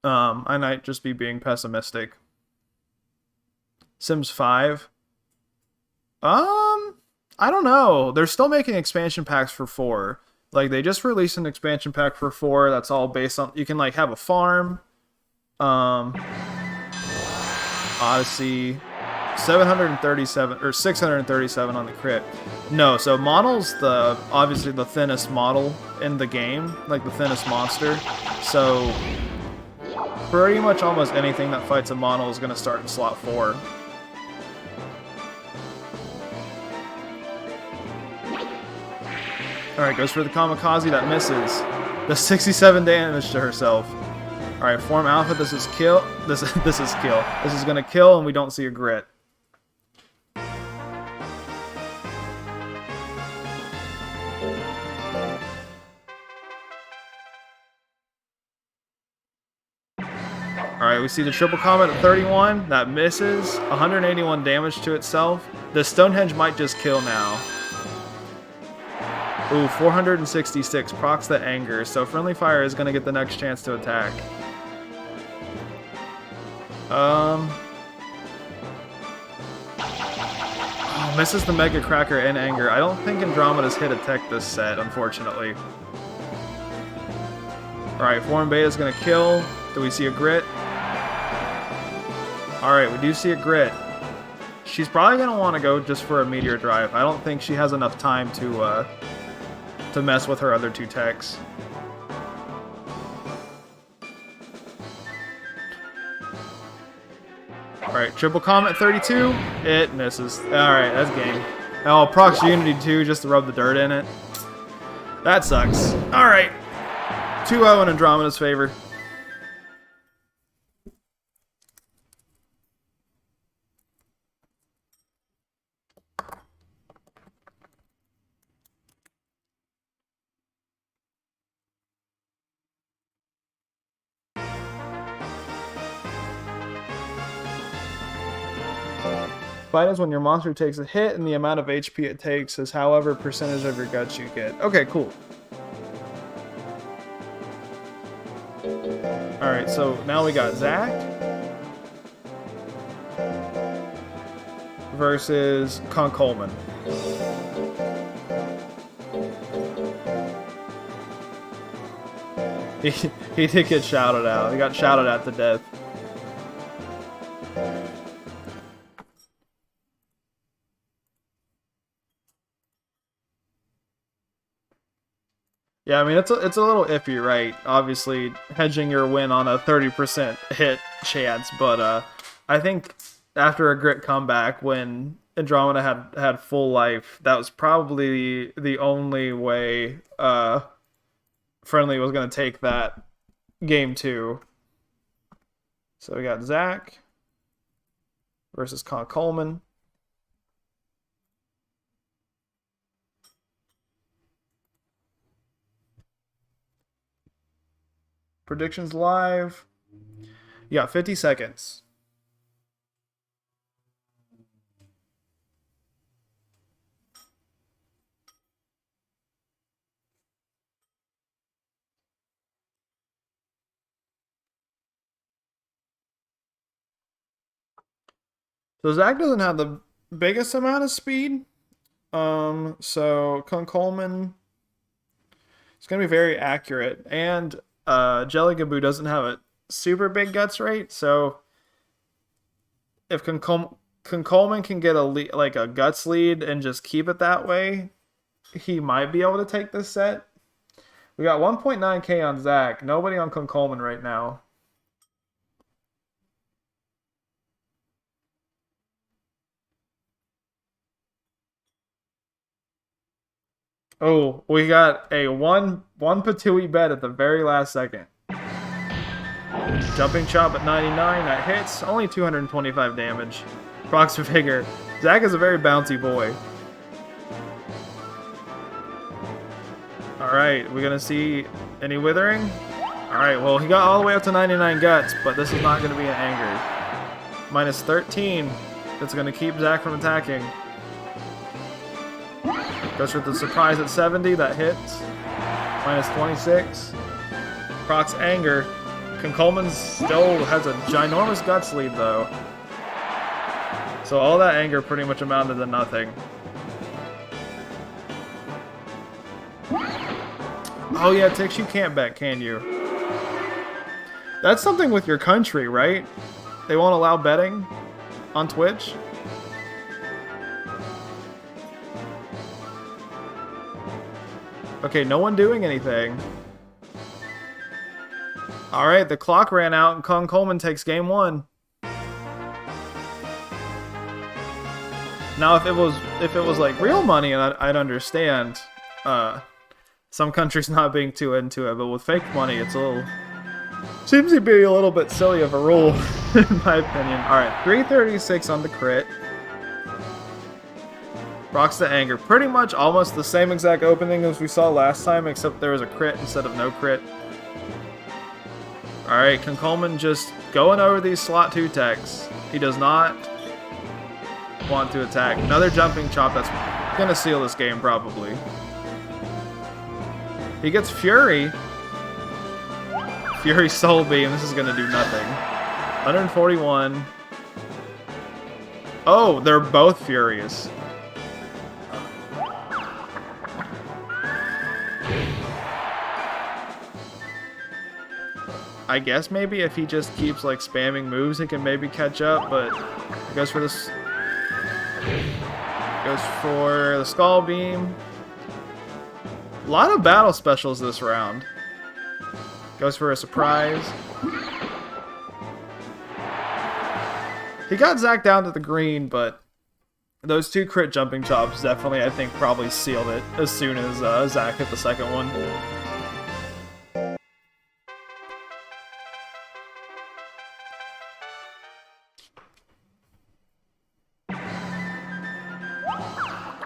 I might just be being pessimistic. Sims 5. I don't know. They're still making expansion packs for 4. Like, they just released an expansion pack for 4 that's all based on... You can, like, have a farm. Odyssey. 737... Or 637 on the crit. No, so Model's obviously the thinnest model in the game. Like, the thinnest monster. So, pretty much almost anything that fights a Model is going to start in slot 4. Alright, goes for the Kamikaze, that misses. Does 67 damage to herself. Alright, Form Alpha, this is kill. This is kill. This is gonna kill, and we don't see a grit. Alright, we see the Triple Comet at 31. That misses. 181 damage to itself. The Stonehenge might just kill now. Ooh, 466 procs the anger, so Friendly Fire is going to get the next chance to attack. Oh, misses the Mega Cracker and anger. I don't think Andromeda's hit a tech this set, unfortunately. Alright, Form Beta is going to kill. Do we see a grit? Alright, we do see a grit. She's probably going to want to go just for a Meteor Drive. I don't think she has enough time to mess with her other 2 techs. Alright, Triple Comet 32. It misses. Alright, that's game. Oh, Procs Unity 2 just to rub the dirt in it. That sucks. Alright. 2-0 in Andromeda's favor. Fight is when your monster takes a hit and the amount of HP it takes is however percentage of your guts you get. Okay, cool. Alright, so now we got Zach versus Coleman. He did get shouted out. He got shouted at to death. Yeah, I mean, it's a little iffy, right? Obviously, hedging your win on a 30% hit chance, but I think after a grit comeback, when Andromeda had full life, that was probably the only way Friendly was going to take that game 2. So we got Zach versus Coleman. Predictions live. You got 50 seconds. So Zach doesn't have the biggest amount of speed. So Coleman is going to be very accurate. And Jelly doesn't have a super big guts rate, so if Coleman can get like a guts lead and just keep it that way, he might be able to take this set. We got 1.9k on Zach. Nobody on Coleman right now. Oh, we got a one Patui bet at the very last second. Jumping chop at 99, that hits. Only 225 damage. Prox Vigor. Zach is a very bouncy boy. Alright, we're gonna see any withering? Alright, well, he got all the way up to 99 guts, but this is not gonna be an anger. Minus 13. That's gonna keep Zach from attacking. Goes for the surprise at 70, that hits. Minus 26. Procs anger. Coleman still has a ginormous guts lead though. So all that anger pretty much amounted to nothing. Oh yeah, Tix, you can't bet, can you? That's something with your country, right? They won't allow betting on Twitch? Okay, no one doing anything. Alright, the clock ran out and Coleman takes game 1. Now if it was like real money, I'd understand some countries not being too into it, but with fake money it's a little seems to be a little bit silly of a rule in my opinion. Alright, 336 on the crit. Rocks the anger. Pretty much almost the same exact opening as we saw last time, except there was a crit instead of no crit. Alright, Coleman just going over these slot 2 techs. He does not want to attack. Another jumping chop that's gonna seal this game, probably. He gets Fury. Fury Soul Beam. This is gonna do nothing. 141. Oh, they're both furious. I guess maybe if he just keeps like spamming moves, he can maybe catch up, but he goes for this. Goes for the Skull Beam. A lot of battle specials this round. Goes for a surprise. He got Zach down to the green, but those 2 crit jumping chops definitely, I think, probably sealed it as soon as Zach hit the second one.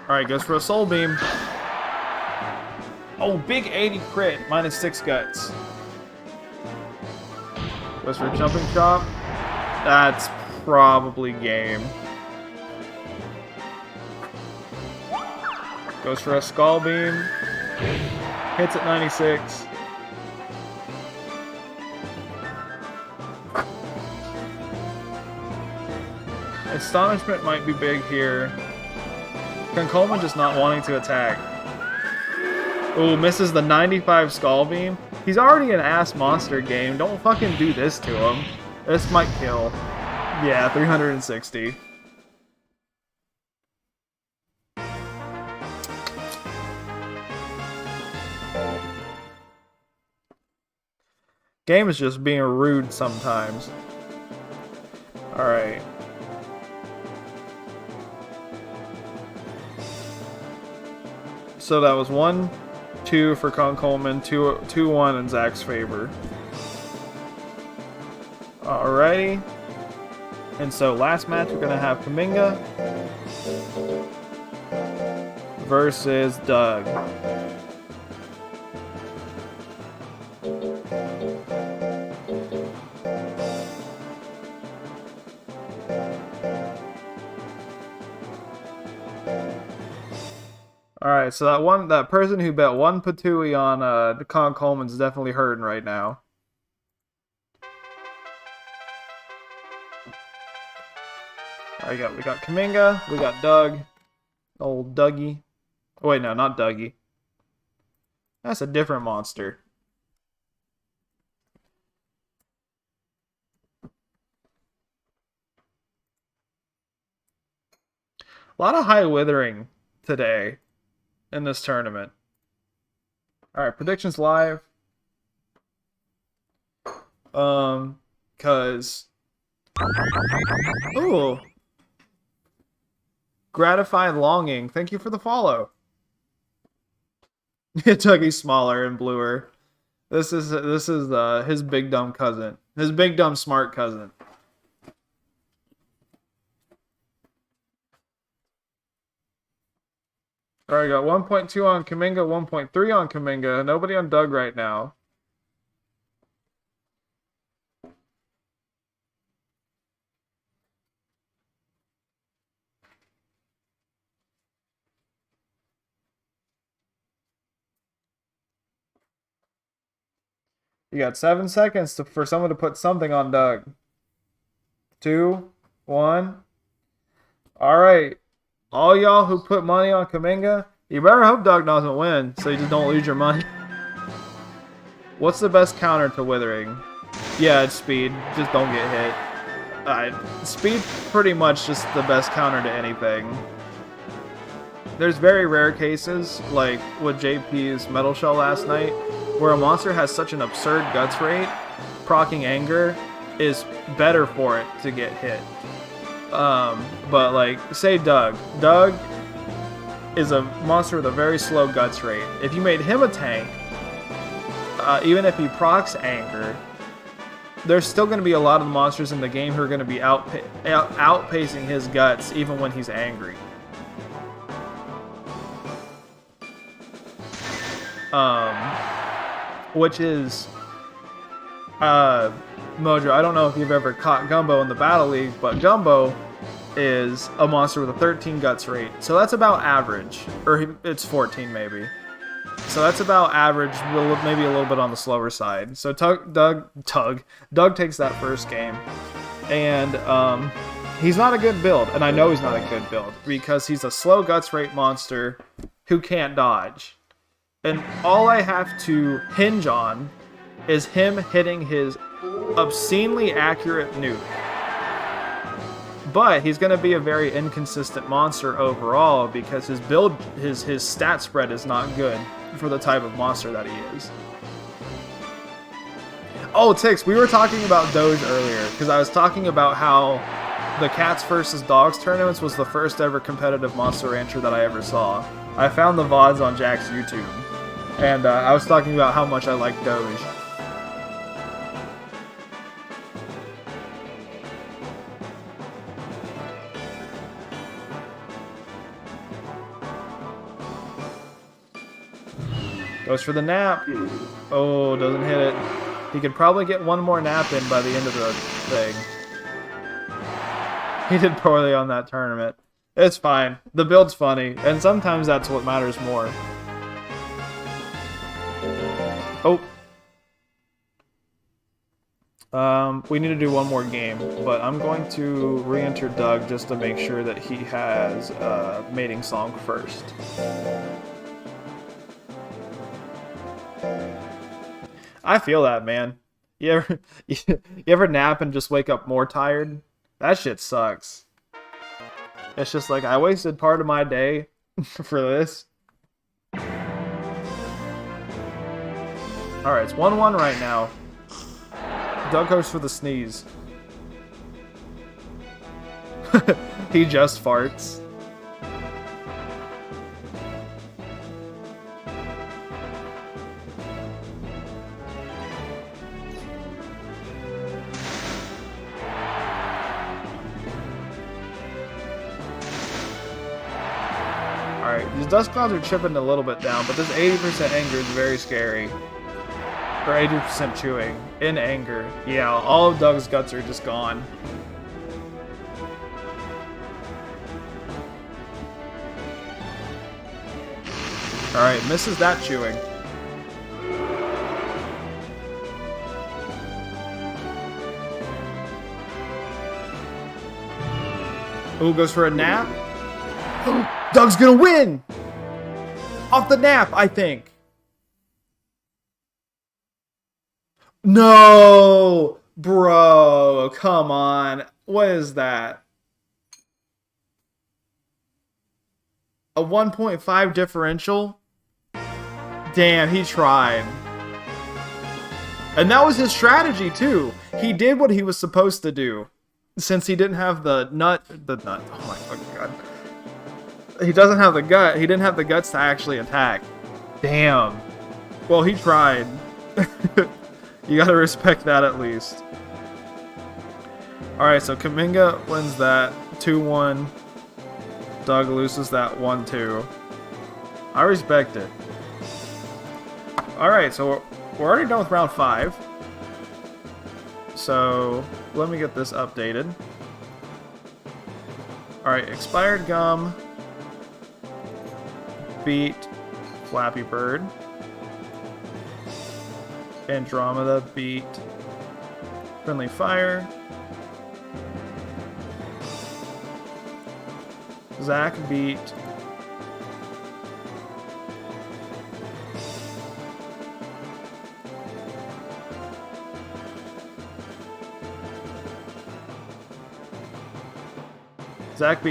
Alright, goes for a Soul Beam. Oh, big 80 crit, minus 6 guts. Goes for a Jumping Chop. That's probably game. Goes for a Skull Beam. Hits at 96. Astonishment might be big here. Coleman just not wanting to attack. Ooh, misses the 95 Skull Beam. He's already an ass monster game. Don't fucking do this to him. This might kill. Yeah, 360. Game is just being rude sometimes. Alright. So that was 1-2 for Coleman, 2-1 in Zach's favor. Alrighty. And so last match we're gonna have Kaminga versus Doug. Alright, so that person who bet 1 Patui on Coleman's definitely hurting right now. Alright, we got Kaminga, we got Doug. Old Dougie. Oh, wait, no, not Dougie. That's a different monster. A lot of high withering today in this tournament. Alright, predictions live. Cause... Ooh. Gratified Longing. Thank you for the follow. Tuggy's smaller and bluer. This is his big dumb cousin. His big dumb smart cousin. Alright, got 1.2 on Kaminga, 1.3 on Kaminga. Nobody on Doug right now. You got 7 seconds for someone to put something on Doug. 2, 1. Alright. All y'all who put money on Kaminga, you better hope Doug doesn't win, so you just don't lose your money. What's the best counter to withering? Yeah, it's speed. Just don't get hit. Speed pretty much just the best counter to anything. There's very rare cases, like with JP's Metal Shell last night, where a monster has such an absurd guts rate, proccing anger is better for it to get hit. But like, say Doug. Doug is a monster with a very slow guts rate. If you made him a tank, even if he procs anger, there's still going to be a lot of monsters in the game who are going to be outpacing his guts even when he's angry. Which is Mojo, I don't know if you've ever caught Gumbo in the Battle League, but Gumbo is a monster with a 13 guts rate. So that's about average. Or it's 14 maybe. So that's about average, maybe a little bit on the slower side. So Doug takes that first game. And he's not a good build. And I know he's not a good build because he's a slow guts rate monster who can't dodge. And all I have to hinge on is him hitting his obscenely accurate nuke. But he's going to be a very inconsistent monster overall because his build, his stat spread is not good for the type of monster that he is. Oh, Tix, we were talking about Doge earlier because I was talking about how the Cats versus Dogs tournaments was the first ever competitive Monster Rancher that I ever saw. I found the VODs on Jack's YouTube. And I was talking about how much I like Doge. Goes for the nap. Oh, doesn't hit it. He could probably get one more nap in by the end of the thing. He did poorly on that tournament. It's fine. The build's funny, and sometimes that's what matters more. Oh. We need to do one more game, but I'm going to re-enter Doug just to make sure that he has mating song first. I feel that, man. You ever nap and just wake up more tired? That shit sucks. It's just like, I wasted part of my day for this. Alright, it's 1-1 right now. Doug goes for the sneeze. He just farts. Alright, these dust clouds are chipping a little bit down, but this 80% anger is very scary. Or 80% chewing. In anger. Yeah, all of Doug's guts are just gone. Alright, misses that chewing. Ooh, goes for a nap. Doug's gonna win! Off the nap, I think. No! Bro, come on. What is that? A 1.5 differential? Damn, he tried. And that was his strategy, too. He did what he was supposed to do. Since he didn't have the nut. Oh my fucking god. He doesn't have the gut. He didn't have the guts to actually attack. Damn. Well, he tried. You gotta respect that at least. Alright, so Kaminga wins that 2-1. Doug loses that 1-2. I respect it. Alright, so we're already done with round 5. So, let me get this updated. Alright, Expired Gum beat Flappy Bird. Andromeda beat Friendly Fire. Zach beat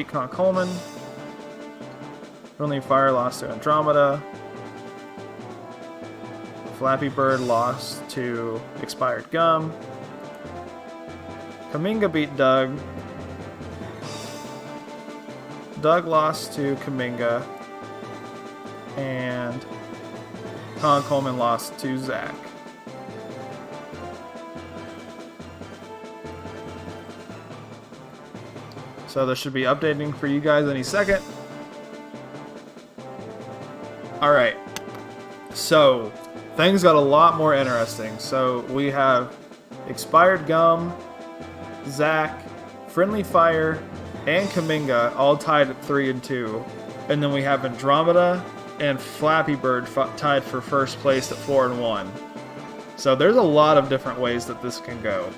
Coleman. Friendly Fire lost to Andromeda. Flappy Bird lost to Expired Gum. Kaminga beat Doug. Doug lost to Kaminga. And Coleman lost to Zach. So this should be updating for you guys any second. Alright. So, things got a lot more interesting. So, we have Expired Gum, Zach, Friendly Fire, and Kaminga all tied at 3-2. And then we have Andromeda and Flappy Bird tied for first place at 4-1. So there's a lot of different ways that this can go.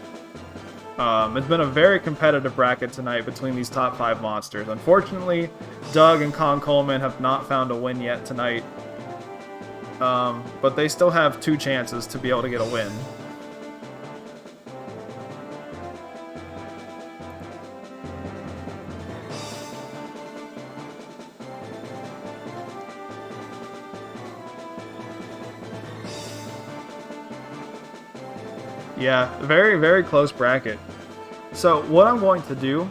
It's been a very competitive bracket tonight between these top 5 monsters. Unfortunately, Doug and Coleman have not found a win yet tonight. But they still have 2 chances to be able to get a win. Yeah, very, very close bracket. So what I'm going to do,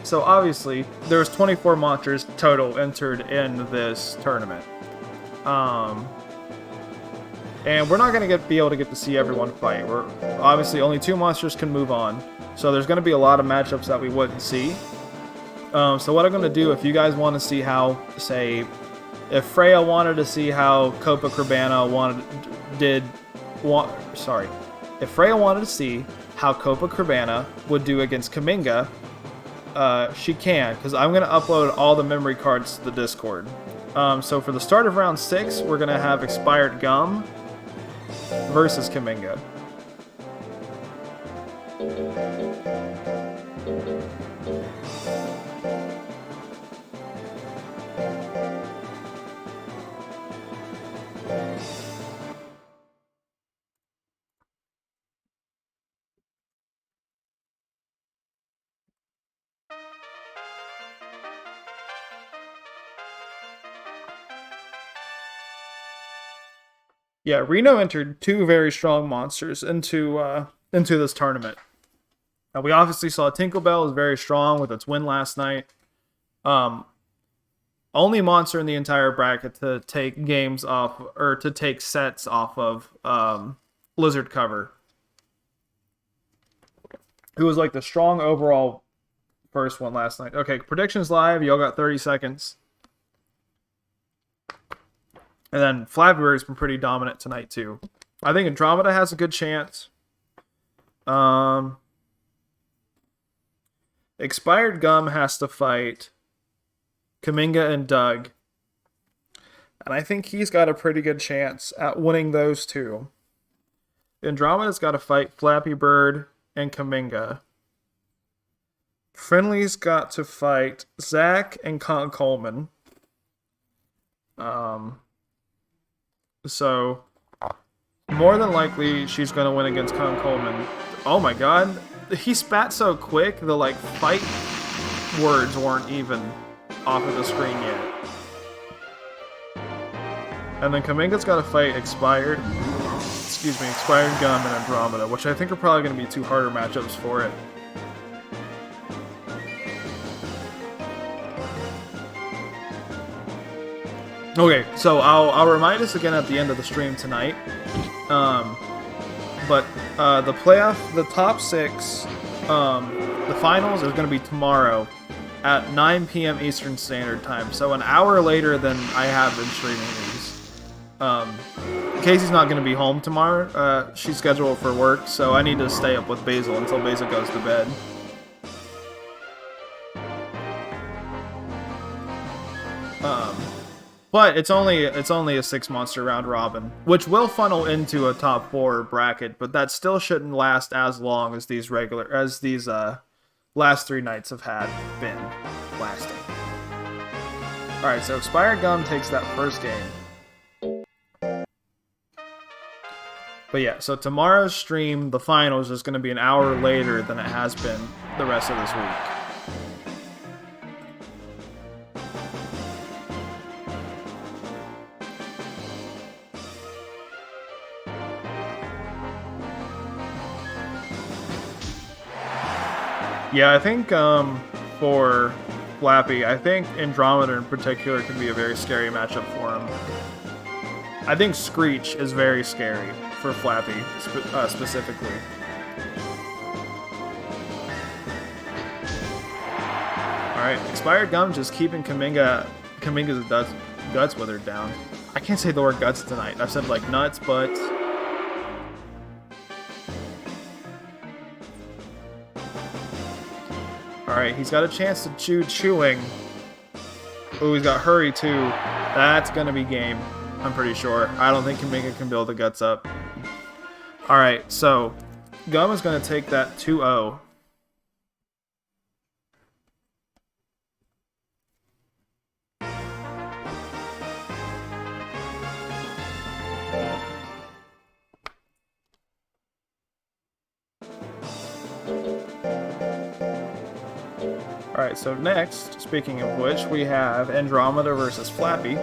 so obviously there's 24 monsters total entered in this tournament, and we're not going to be able to get to see everyone fight. We're obviously only 2 monsters can move on, so there's going to be a lot of matchups that we wouldn't see. So what I'm going to do, if you guys want to see how, say, if Freya wanted to see how Copacabana if Freya wanted to see how Copacabana would do against Kaminga, she can, because I'm going to upload all the memory cards to the Discord. So for the start of round 6, we're going to have Expired Gum versus Kaminga. Yeah, Reno entered 2 very strong monsters into this tournament. Now, we obviously saw Tinkerbell is very strong with its win last night. Only monster in the entire bracket to take games off, or to take sets off of Lizard Cover, who was like the strong overall first one last night. Okay, predictions live. Y'all got 30 seconds. And then Flappy Bird's been pretty dominant tonight, too. I think Andromeda has a good chance. Expired Gum has to fight Kaminga and Doug. And I think he's got a pretty good chance at winning those 2. Andromeda's got to fight Flappy Bird and Kaminga. Friendly's got to fight Zach and Coleman. So, more than likely, she's going to win against Coleman. Oh my god. He spat so quick, the, fight words weren't even off of the screen yet. And then Kaminga's got to fight Expired Gum and Andromeda, which I think are probably going to be two harder matchups for it. Okay, so I'll remind us again at the end of the stream tonight. But the playoff, the top 6, the finals is going to be tomorrow at 9 p.m. Eastern Standard Time. So an hour later than I have been streaming these. Casey's not going to be home tomorrow. She's scheduled for work, so I need to stay up with Basil until Basil goes to bed. But it's only a 6-monster round robin, which will funnel into a top 4 bracket, but that still shouldn't last as long as these last 3 nights have been lasting. Alright, so Expired Gum takes that first game. But yeah, so tomorrow's stream, the finals, is going to be an hour later than it has been the rest of this week. Yeah, I think for Flappy, I think Andromeda in particular could be a very scary matchup for him. I think Screech is very scary for Flappy, specifically. Alright, Expired Gum just keeping Kaminga's guts withered down. I can't say the word guts tonight. I've said like nuts, but... Alright, he's got a chance to chew Chewing. Oh, he's got Hurry too. That's gonna be game, I'm pretty sure. I don't think Kaminga can build the guts up. Alright, so Gum is gonna take that 2-0. Alright, so next, speaking of which, we have Andromeda versus Flappy.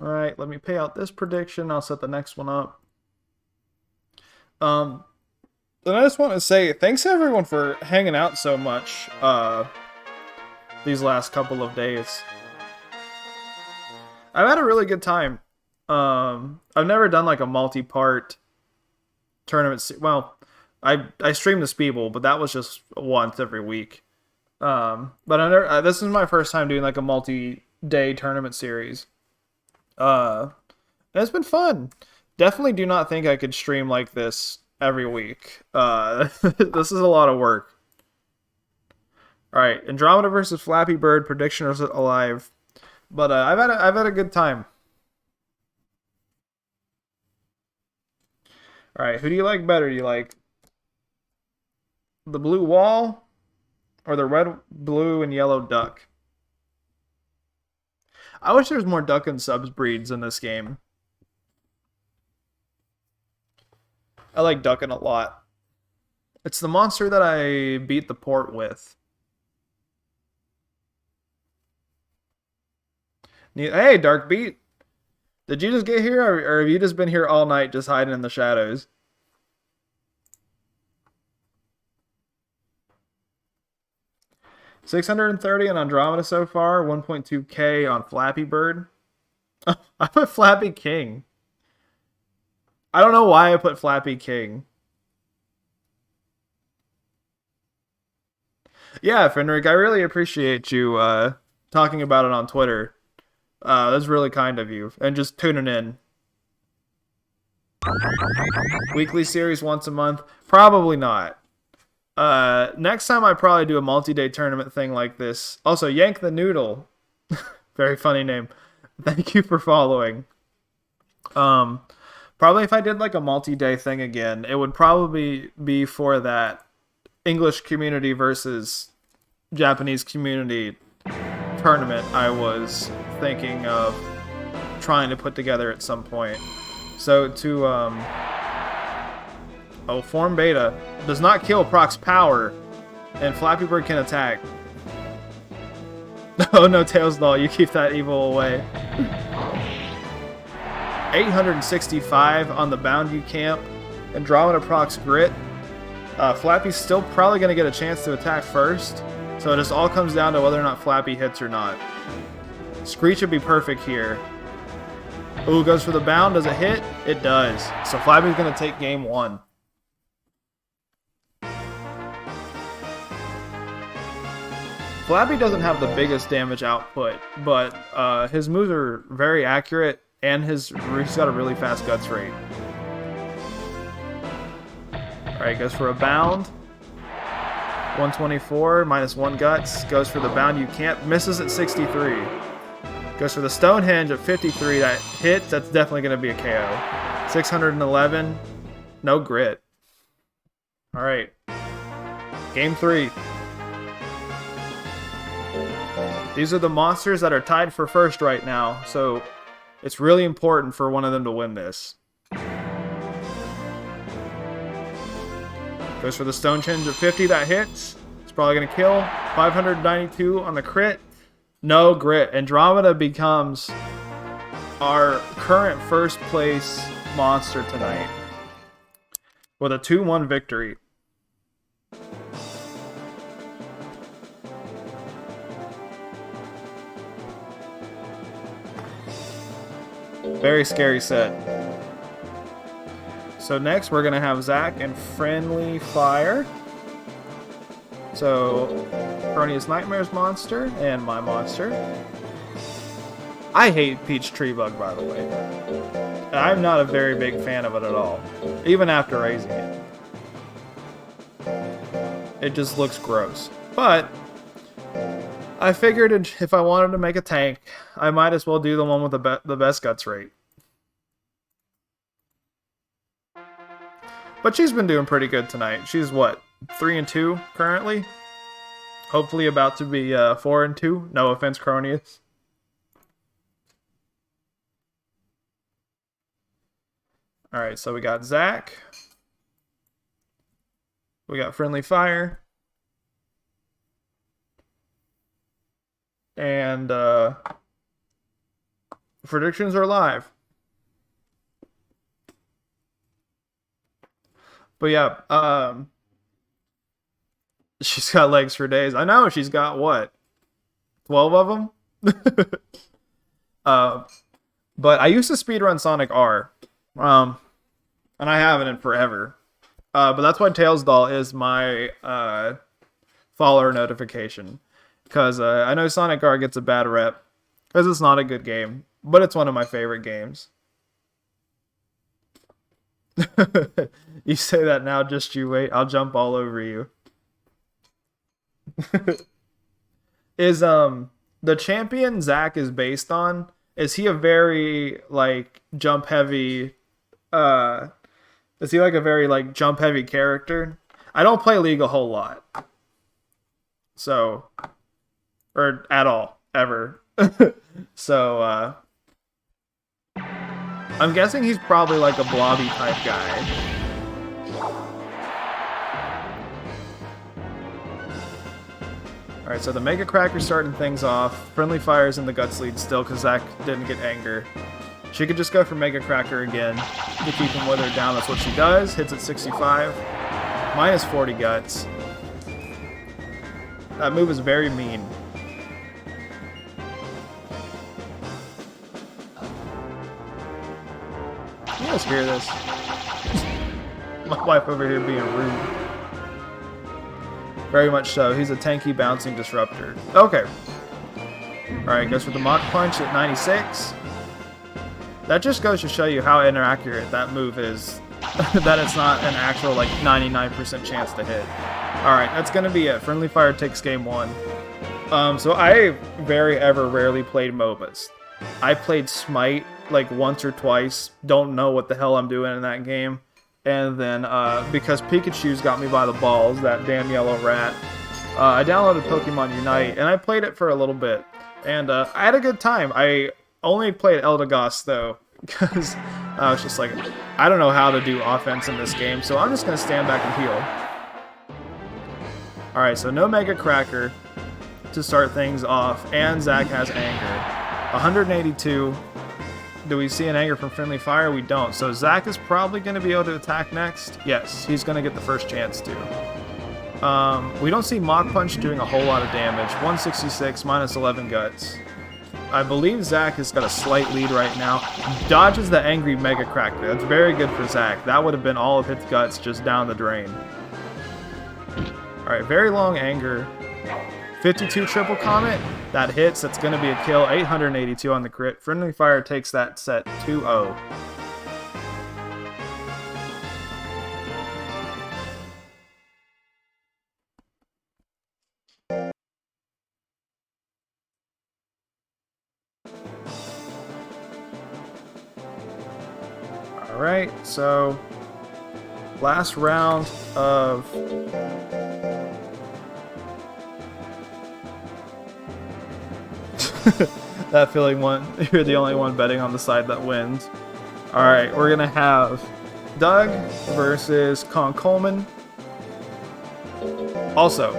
Alright, let me pay out this prediction, I'll set the next one up. Then I just want to say, thanks everyone for hanging out so much, these last couple of days. I've had a really good time. I've never done like a multi-part tournament. Well, I streamed the Speeble, but that was just once every week. But this is my first time doing like a multi-day tournament series. And it's been fun. Definitely do not think I could stream like this every week. This is a lot of work. Alright, Andromeda versus Flappy Bird, prediction is alive. But I've had a good time. Alright, who do you like better? Do you like the blue wall or the red, blue, and yellow duck? I wish there was more duck and subs breeds in this game. I like ducking a lot. It's the monster that I beat the port with. Hey, Dark Beat. Did you just get here, or have you just been here all night just hiding in the shadows? $630 on Andromeda so far, 1.2k on Flappy Bird. I put Flappy King. I don't know why I put Flappy King. Yeah, Fenric, I really appreciate you talking about it on Twitter. That's really kind of you. And just tuning in. Weekly series once a month? Probably not. Next time I probably do a multi-day tournament thing like this. Also, Yank the Noodle. Very funny name. Thank you for following. Probably if I did like a multi-day thing again, it would probably be for that English community versus Japanese community tournament I was thinking of trying to put together at some point. So to form beta does not kill Proc's power, and Flappy Bird can attack. Oh no, Tails Doll, you keep that evil away. 865 on the Boundview Camp. Andromeda Proc's Grit. Flappy's still probably going to get a chance to attack first, so it just all comes down to whether or not Flappy hits or not. Screech would be perfect here. Ooh, goes for the bound. Does it hit? It does. So Flappy's going to take game 1. Flappy doesn't have the biggest damage output, but his moves are very accurate, and he's got a really fast guts rate. Alright, goes for a bound. 124, minus 1 guts. Goes for the bound you can't. Misses at 63. Goes for the Stonehenge at 53. That hits. That's definitely going to be a KO. 611. No grit. Alright. Game 3. These are the monsters that are tied for first right now, so it's really important for one of them to win this. Goes for the Stonehenge at 50, that hits. It's probably going to kill. 592 on the crit. No grit. Andromeda becomes our current first place monster tonight with a 2-1 victory. Very scary set. So next we're going to have Zach and Friendly Fire. So, Cronius Nightmare's monster and my monster. I hate Peach Tree Bug, by the way. I'm not a very big fan of it at all, even after raising it. It just looks gross. But I figured if I wanted to make a tank, I might as well do the one with the best guts rate. But she's been doing pretty good tonight. She's what, 3-2 currently? Hopefully about to be 4-2. No offense, Cronius. Alright, so we got Zach. We got Friendly Fire. And predictions are live. But yeah, she's got legs for days. I know, she's got what? 12 of them? But I used to speedrun Sonic R. And I haven't in forever. But that's why Tails Doll is my follower notification. Because I know Sonic R gets a bad rep. Because it's not a good game. But it's one of my favorite games. You say that now, just you wait. I'll jump all over you. Is the champion Zach is based on, is he a very like jump heavy is he like a very like jump heavy character? I don't play League a whole lot. So, or at all, ever. So I'm guessing he's probably like a blobby type guy. Alright, so the Mega Cracker's starting things off. Friendly Fire's in the Guts lead still because Zach didn't get Anger. She could just go for Mega Cracker again to keep him withered down. That's what she does. Hits at 65. Minus 40 Guts. That move is very mean. You guys hear this? My wife over here being rude. Very much so. He's a tanky bouncing disruptor. Okay. Alright, goes for the Mach Punch at 96. That just goes to show you how inaccurate that move is. That it's not an actual like 99% chance to hit. Alright, that's gonna be it. Friendly Fire takes game 1. So I rarely played MOBAs. I played Smite like once or twice. Don't know what the hell I'm doing in that game. And then, because Pikachu's got me by the balls, that damn yellow rat, I downloaded Pokemon Unite, and I played it for a little bit. And I had a good time. I only played Eldegoss, though, because I was just like, I don't know how to do offense in this game, so I'm just going to stand back and heal. Alright, so no Mega Cracker to start things off, and Zach has Anger. 182. Do we see an Anger from Friendly Fire? We don't. So Zach is probably going to be able to attack next. Yes, he's going to get the first chance to. We don't see Mach Punch doing a whole lot of damage. 166, minus 11 guts. I believe Zach has got a slight lead right now. Dodges the Angry Mega Cracker. That's very good for Zach. That would have been all of his guts just down the drain. Alright, very long Anger. 52 Triple Comet. That hits. That's going to be a kill. 882 on the crit. Friendly Fire takes that set 2-0. Alright, so last round of that feeling one, you're the only one betting on the side that wins. Alright, we're gonna have Doug versus Coleman. Also,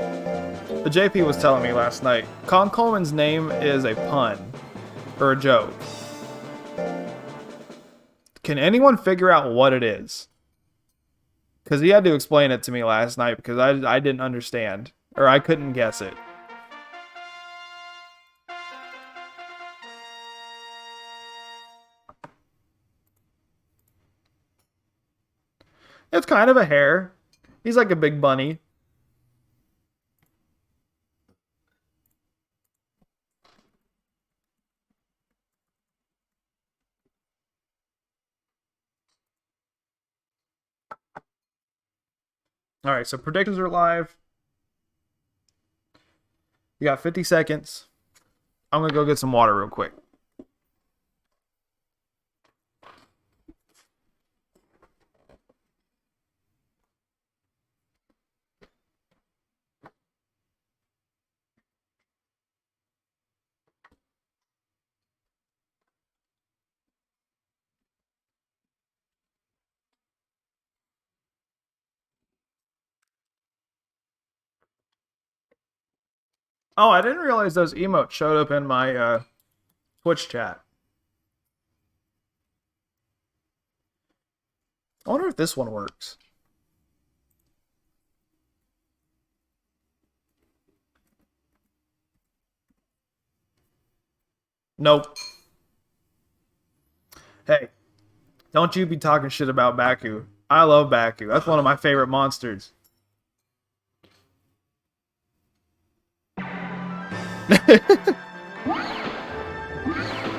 the JP was telling me last night, Coleman's name is a pun, or a joke. Can anyone figure out what it is? Because he had to explain it to me last night because I didn't understand, or I couldn't guess it. It's kind of a hare. He's like a big bunny. Alright, so predictions are live. You got 50 seconds. I'm going to go get some water real quick. Oh, I didn't realize those emotes showed up in my Twitch chat. I wonder if this one works. Nope. Hey, don't you be talking shit about Baku. I love Baku. That's one of my favorite monsters.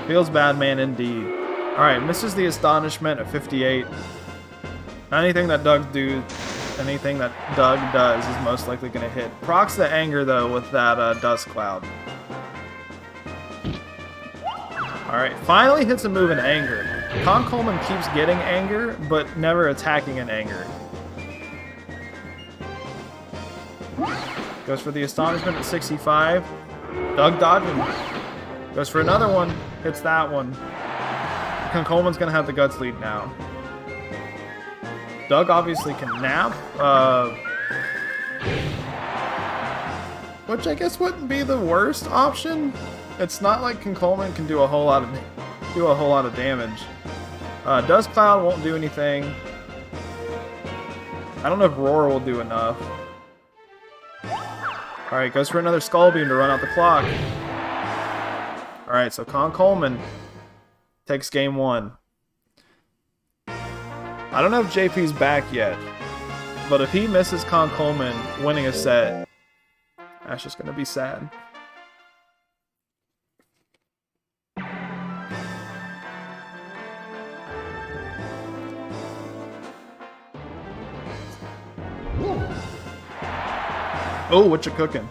Feels bad, man, indeed. Alright, misses the astonishment at 58. Anything that Doug does is most likely going to hit. Procs the anger, though, with that dust cloud. Alright, finally hits a move in anger. Coleman keeps getting anger, but never attacking in anger. Goes for the astonishment at 65. Doug dodging. Goes for another one. Hits that one. Coleman's going to have the guts lead now. Doug obviously can nap. Which I guess wouldn't be the worst option. It's not like Coleman can do a whole lot of damage. Dust Cloud won't do anything. I don't know if Roar will do enough. Alright, goes for another Skull Beam to run out the clock. Alright, so Coleman takes game one. I don't know if JP's back yet, but if he misses Coleman winning a set, that's just going to be sad. Oh, what you cooking?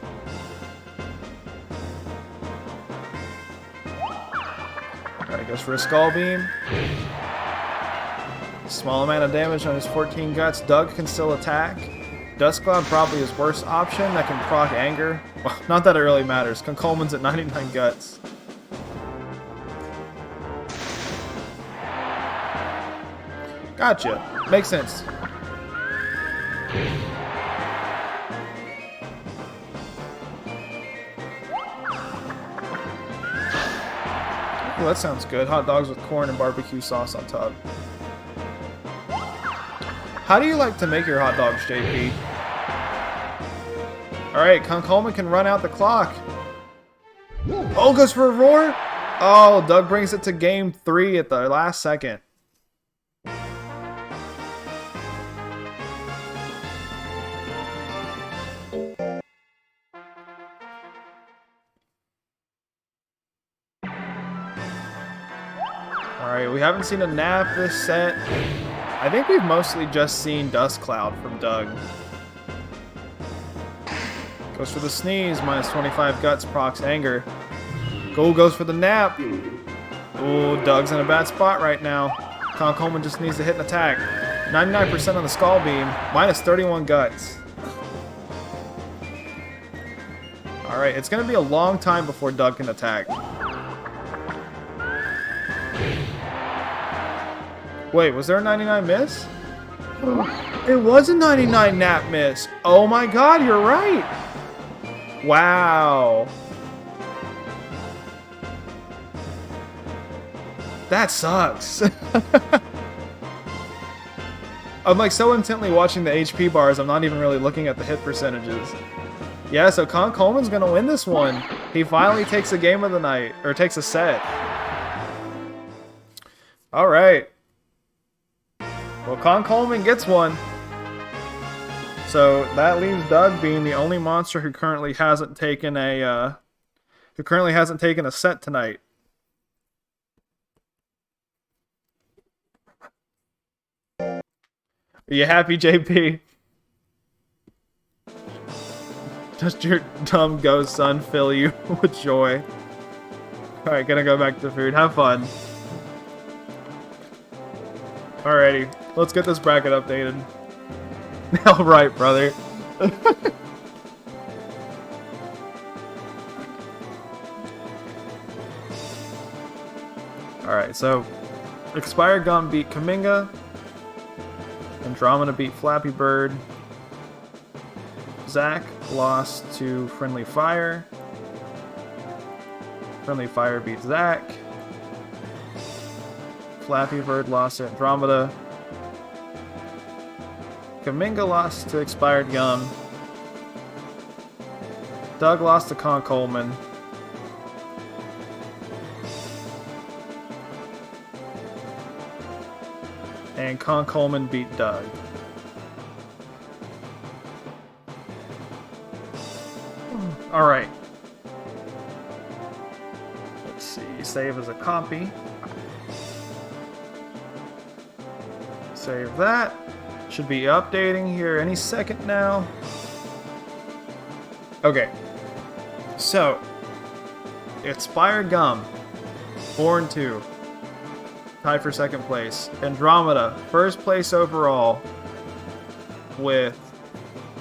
Alright, goes for a Skull Beam. Small amount of damage on his 14 guts. Doug can still attack. Dust Cloud probably his worst option that can proc anger. Well, not that it really matters. Coleman's at 99 guts. Gotcha. Makes sense. Ooh, that sounds good. Hot dogs with corn and barbecue sauce on top. How do you like to make your hot dogs, JP? Alright, Coleman can run out the clock. Oh, goes for a roar? Oh, Doug brings it to game 3 at the last second. Alright, we haven't seen a nap this set. I think we've mostly just seen Dust Cloud from Doug. Goes for the sneeze, minus 25 guts, procs anger. Goes for the nap. Ooh, Doug's in a bad spot right now. Coleman just needs to hit an attack. 99% on the Skull Beam, minus 31 guts. Alright, it's going to be a long time before Doug can attack. Wait, was there a 99 miss? It was a 99 nap miss. Oh my god, you're right. Wow. That sucks. I'm like so intently watching the HP bars, I'm not even really looking at the hit percentages. Yeah, so Coleman's gonna win this one. He finally takes a game of the night, or takes a set. Alright. Well, Coleman gets one. So that leaves Doug being the only monster who currently hasn't taken a set tonight. Are you happy, JP? Does your dumb ghost son fill you with joy? Alright, gonna go back to food. Have fun. Alrighty, let's get this bracket updated. Alright, brother. Alright, so Expired Gum beat Kaminga. Andromeda beat Flappy Bird. Zach lost to Friendly Fire. Friendly Fire beat Zach. Flappy Bird lost to Andromeda. Kaminga lost to Expired Gum. Doug lost to Coleman. And Coleman beat Doug. Alright. Let's see. Save as a copy. Save that. Should be updating here any second now. Okay. So, Expired Gum, 4-2. Tied for second place. Andromeda, first place overall with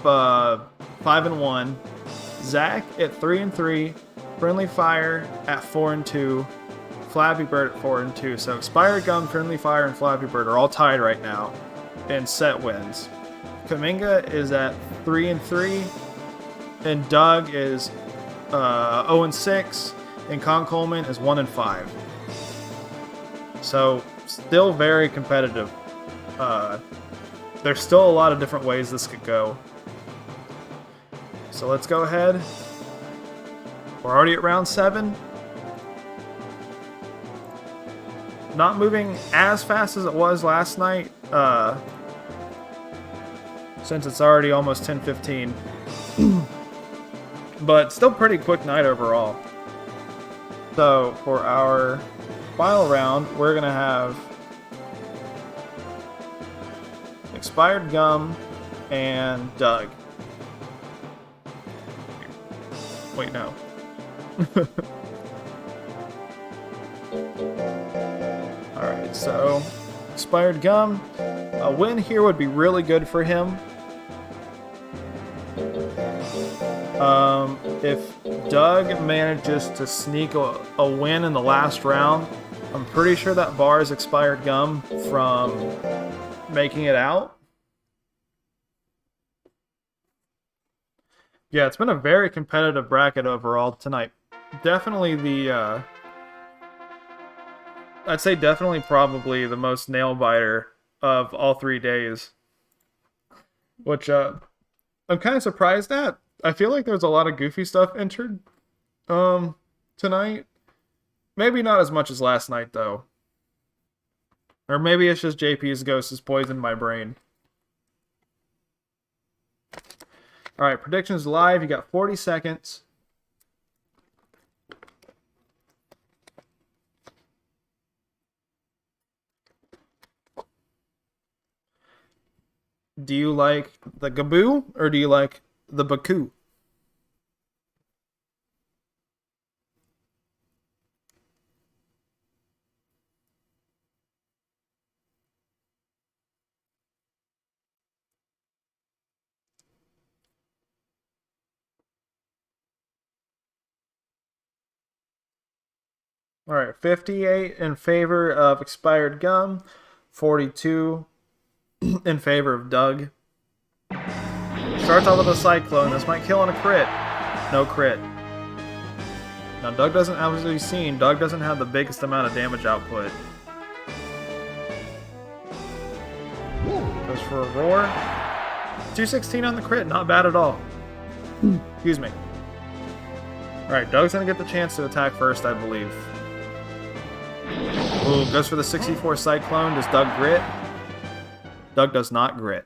5-1. Zach at 3-3. Friendly Fire at 4-2. Flappy Bird at 4-2. So Expired Gum, Friendly Fire, and Flappy Bird are all tied right now in set wins. Kaminga is at 3-3. And Doug is 0-6. And Coleman is 1-5. So, still very competitive. There's still a lot of different ways this could go. So let's go ahead. We're already at round 7. Not moving as fast as it was last night, since it's already almost 10:15. But still pretty quick night overall. So, for our final round, we're going to have Expired Gum and Doug. Wait, no. Alright, so Expired Gum. A win here would be really good for him. If Doug manages to sneak a win in the last round, I'm pretty sure that bars expired gum from making it out. Yeah, it's been a very competitive bracket overall tonight. Definitely the, I'd say definitely probably the most nail biter of all 3 days. Which, I'm kind of surprised at. I feel like there's a lot of goofy stuff entered, tonight. Maybe not as much as last night, though. Or maybe it's just JP's ghost has poisoned my brain. Alright, predictions live. You got 40 seconds. Do you like the Gaboo or do you like the Baku? Alright, 58 in favor of expired gum, 42 in favor of Doug. Starts off with a cyclone. This might kill on a crit. No crit. Now, Doug doesn't, as we've seen, Doug doesn't have the biggest amount of damage output. Goes for a roar. 216 on the crit. Not bad at all. Excuse me. Alright, Doug's going to get the chance to attack first, I believe. Ooh, goes for the 64 cyclone. Does Doug grit? Doug does not grit.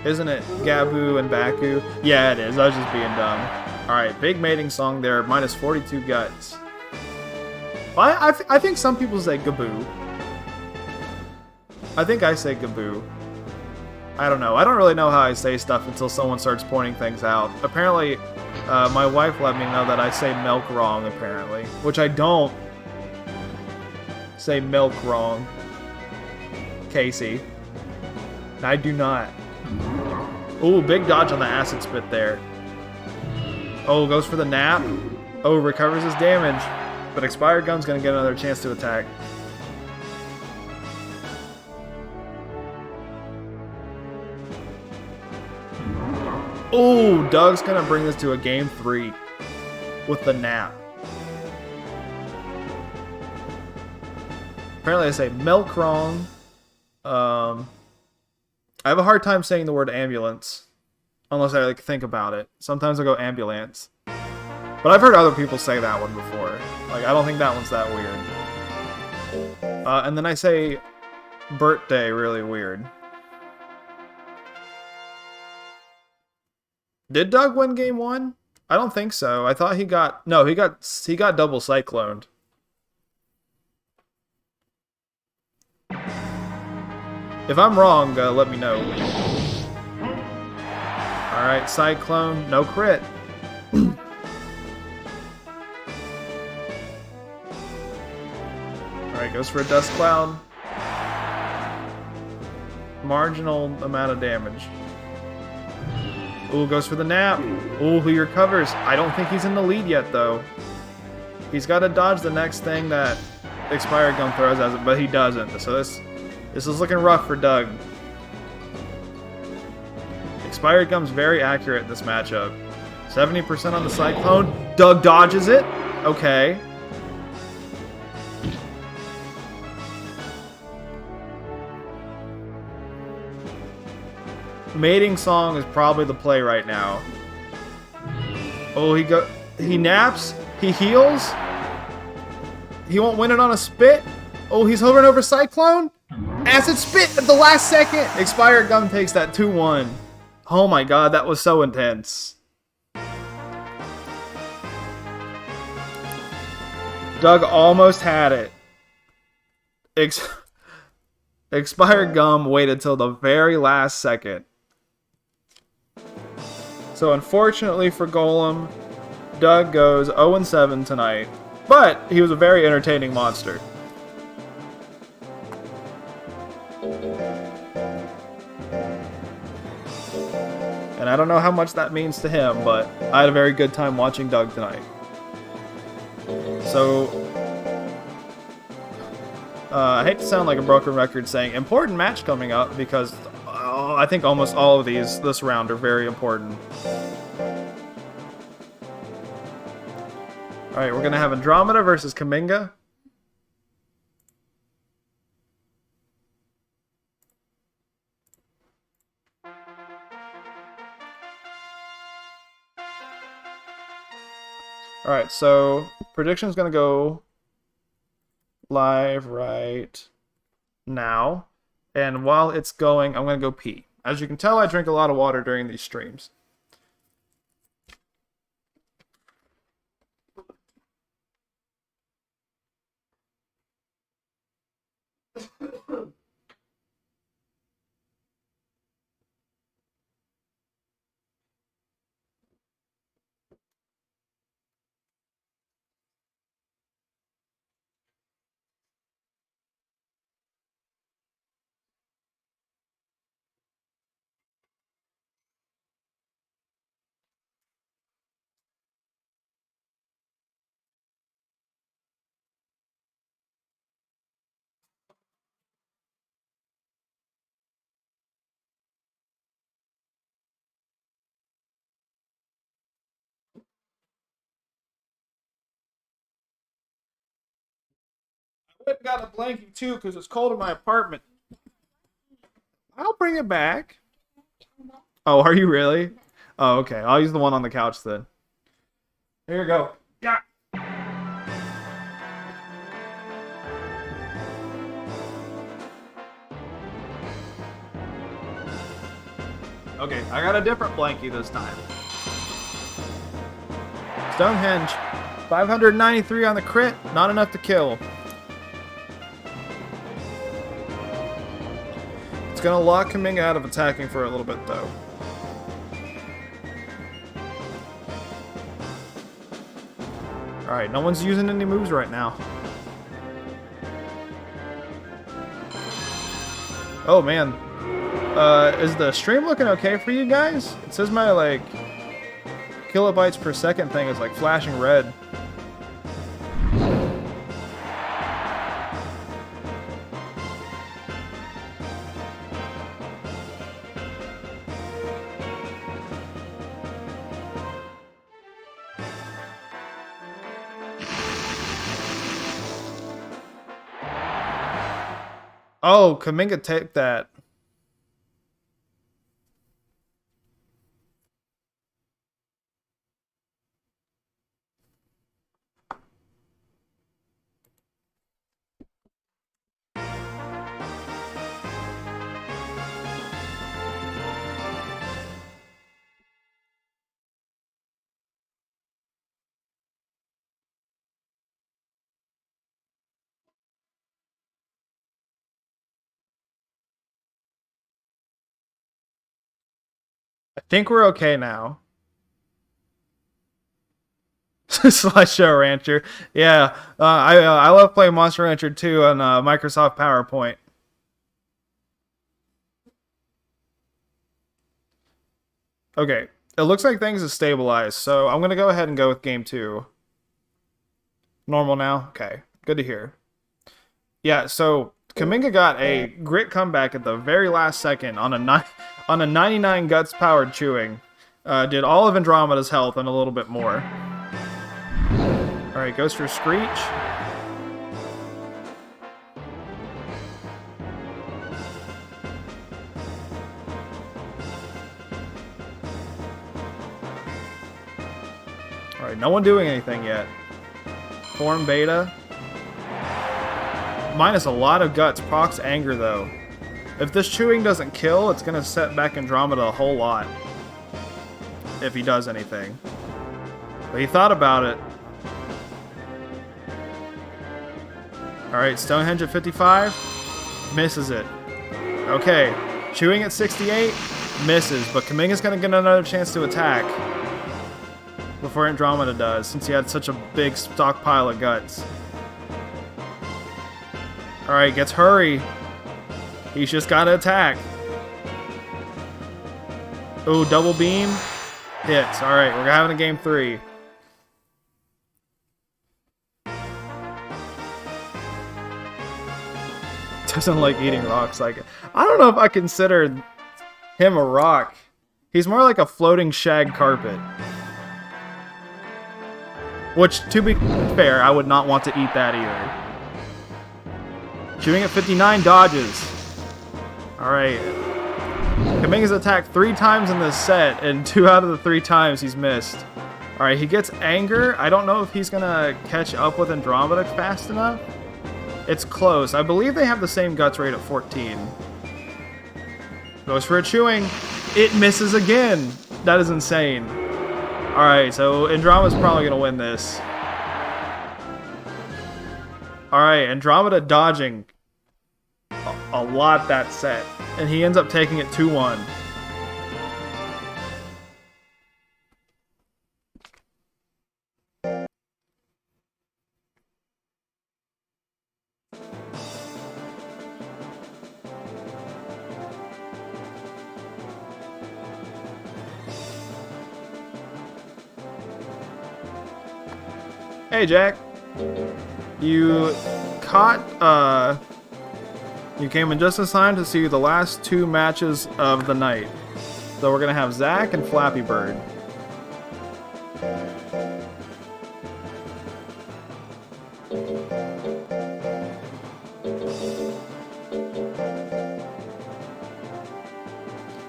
Isn't it Gaboo and Baku? Yeah, it is. I was just being dumb. Alright, big mating song there. Minus 42 guts. I think some people say Gaboo. I think I say Gaboo. I don't know. I don't really know how I say stuff until someone starts pointing things out. Apparently, my wife let me know that I say milk wrong, apparently. Which I don't say milk wrong. Casey. I do not. Ooh, big dodge on the acid spit there. Oh, goes for the nap. Oh, recovers his damage. But expired gun's gonna get another chance to attack. Ooh, Doug's gonna bring this to a game 3 with the nap. Apparently I say milk wrong. I have a hard time saying the word ambulance. Unless I think about it. Sometimes I go ambulance. But I've heard other people say that one before. Like, I don't think that one's that weird. And then I say birthday really weird. Did Doug win game 1? I don't think so. I thought he got... No, he got double cycloned. If I'm wrong, let me know. Alright, cyclone. No crit. Alright, goes for a dust cloud. Marginal amount of damage. Ooh, goes for the nap. Ooh, he recovers. I don't think he's in the lead yet, though. He's got to dodge the next thing that expired gum throws at him, but he doesn't. So this is looking rough for Doug. Expired gum's very accurate in this matchup. 70% on the cyclone. Doug dodges it. Okay. Mating song is probably the play right now. Oh, he naps. He heals. He won't win it on a spit. Oh, he's hovering over cyclone. Acid spit at the last second. Expired gum takes that 2-1. Oh my god, that was so intense. Doug almost had it. Expired gum waited till the very last second. So unfortunately for Golem, Doug goes 0-7 tonight. But he was a very entertaining monster. And I don't know how much that means to him, but I had a very good time watching Doug tonight. So, I hate to sound like a broken record saying important match coming up, because I think almost all of this round are very important. Alright, we're going to have Andromeda versus Kaminga. Alright, so prediction's going to go live right now. And while it's going, I'm going to go pee. As you can tell, I drink a lot of water during these streams. I went and got a blanket too because it's cold in my apartment. I'll bring it back. Oh, are you really? Oh, okay. I'll use the one on the couch then. Here you go. Yeah. Okay, I got a different blankie this time. Stonehenge. 593 on the crit. Not enough to kill. It's gonna lock Kaminga out of attacking for a little bit though. Alright, no one's using any moves right now. Oh man. Is the stream looking okay for you guys? It says my like kilobytes per second thing is like flashing red. Oh, Kaminga take that. I think we're okay now. Slideshow Rancher. Yeah, I love playing Monster Rancher 2 on Microsoft PowerPoint. Okay, it looks like things have stabilized, so I'm going to go ahead and go with game 2. Normal now? Okay, good to hear. Yeah, so Kaminga got a great comeback at the very last second on a 99 guts powered chewing. Did all of Andromeda's health and a little bit more. Alright, goes for Screech. Alright, no one doing anything yet. Form Beta. Minus a lot of guts. Procs Anger, though. If this chewing doesn't kill, it's going to set back Andromeda a whole lot. If he does anything. But he thought about it. Alright, Stonehenge at 55. Misses it. Okay. Chewing at 68. Misses, but Kaminga's gonna get another chance to attack before Andromeda does, since he had such a big stockpile of guts. Alright, gets hurry. He's just gotta attack. Ooh, double beam. Hits. Alright, we're having a game 3. Doesn't like eating rocks like it. I don't know if I consider him a rock. He's more like a floating shag carpet. Which, to be fair, I would not want to eat that either. Shooting at 59, dodges. Alright. Kaminga's attacked 3 times in this set, and 2 out of the 3 times he's missed. Alright, he gets anger. I don't know if he's gonna catch up with Andromeda fast enough. It's close. I believe they have the same guts rate at 14. Goes for a chewing. It misses again. That is insane. Alright, so Andromeda's probably going to win this. Alright, Andromeda dodging a lot that set. And he ends up taking it 2-1. Hey, Jack. You came in just in time to see the last 2 matches of the night. So we're gonna have Zach and Flappy Bird.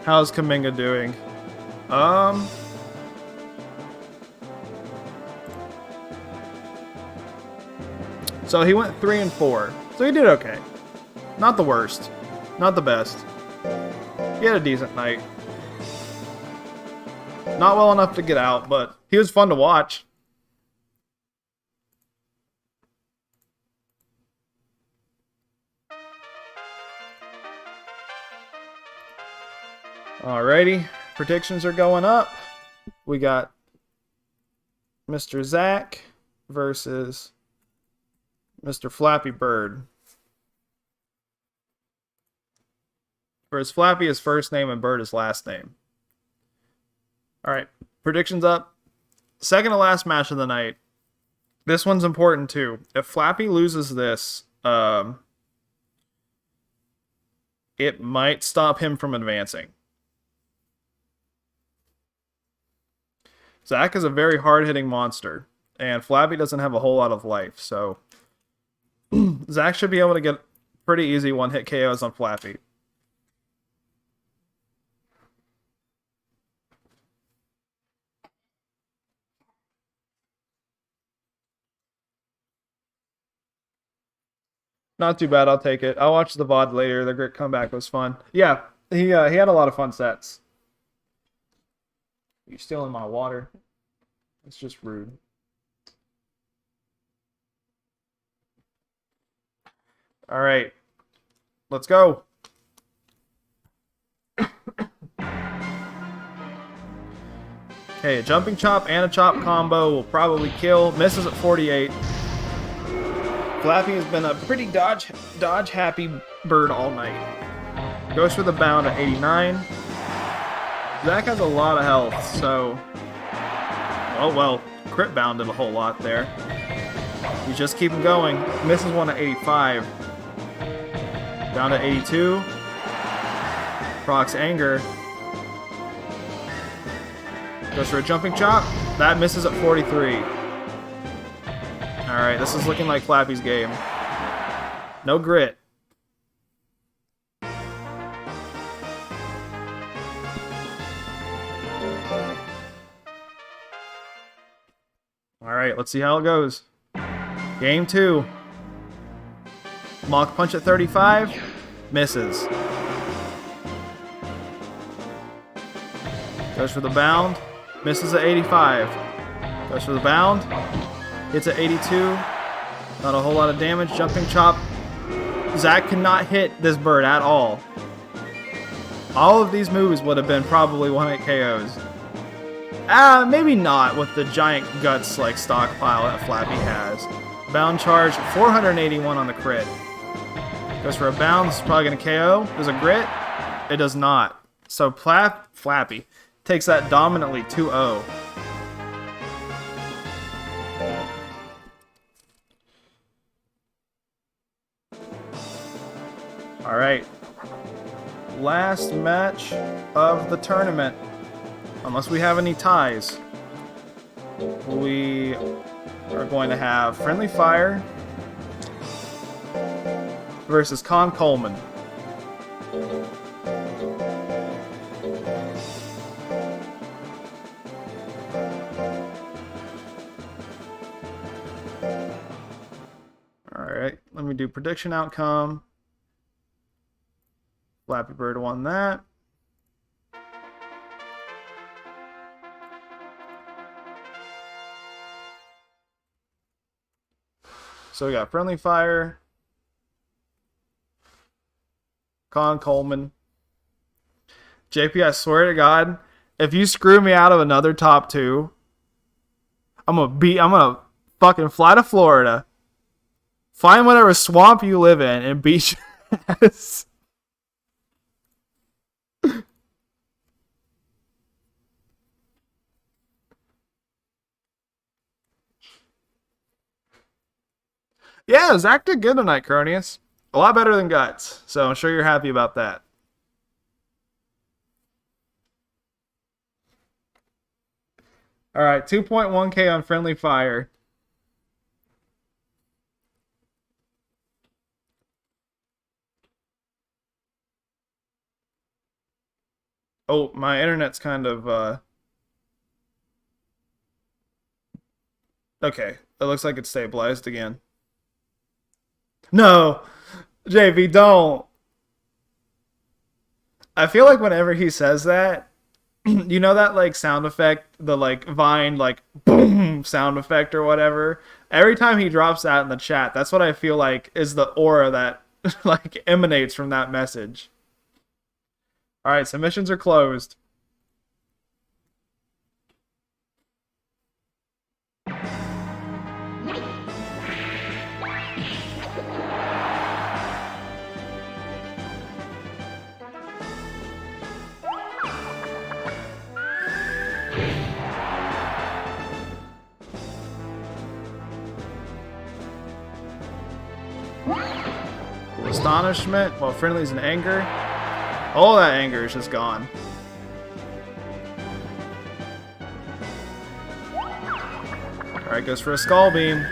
How's Kaminga doing? So he went 3 and 4. So he did okay. Not the worst. Not the best. He had a decent night. Not well enough to get out, but he was fun to watch. Alrighty. Predictions are going up. We got Mr. Zach versus Mr. Flappy Bird. Or is Flappy his first name and Bird his last name? Alright, predictions up. Second to last match of the night. This one's important too. If Flappy loses this, it might stop him from advancing. Zach is a very hard-hitting monster, and Flappy doesn't have a whole lot of life, so Zach should be able to get pretty easy one-hit KOs on Flappy. Not too bad, I'll take it. I'll watch the VOD later. The Grit comeback was fun. Yeah, he had a lot of fun sets. You're stealing my water. It's just rude. Alright. Let's go. Okay, a jumping chop and a chop combo will probably kill. Misses at 48. Flappy has been a pretty dodge happy bird all night. Goes for the bound at 89. Zach has a lot of health, so... Oh well, crit bounded a whole lot there. He's just keeping going. Misses one at 85. Down to 82. Procs anger. Goes for a jumping chop. That misses at 43. Alright, this is looking like Flappy's game. No grit. Alright, let's see how it goes. Game 2. Mach punch at 35. Misses. Goes for the bound. Misses at 85. Goes for the bound. Hits at 82. Not a whole lot of damage. Jumping chop. Zach cannot hit this bird at all. All of these moves would have been probably 1-hit KOs. Maybe not with the giant guts like stockpile that Flappy has. Bound charge, 481 on the crit. Goes for a bound, this is probably going to KO. Does a grit? It does not. So Flappy takes that dominantly 2-0. Alright. Last match of the tournament. Unless we have any ties. We are going to have Friendly Fire versus Coleman. Alright, let me do prediction outcome. Flappy Bird won that. So we got Friendly Fire, Coleman. JP, I swear to God, if you screw me out of another top 2, I'm gonna fucking fly to Florida, find whatever swamp you live in, and beat your ass. Yeah, Zach did good tonight, Cronius. A lot better than Guts, so I'm sure you're happy about that. Alright, 2.1k on Friendly Fire. Oh, my internet's kind of, okay, it looks like it's stabilized again. No! JV, don't! I feel like whenever he says that, you know that, like, sound effect, the, like, Vine, like, boom sound effect or whatever? Every time he drops that in the chat, that's what I feel like is the aura that, like, emanates from that message. Alright, submissions are closed. Astonishment, while Friendly's in anger. All that anger is just gone. Alright, goes for a Skull Beam.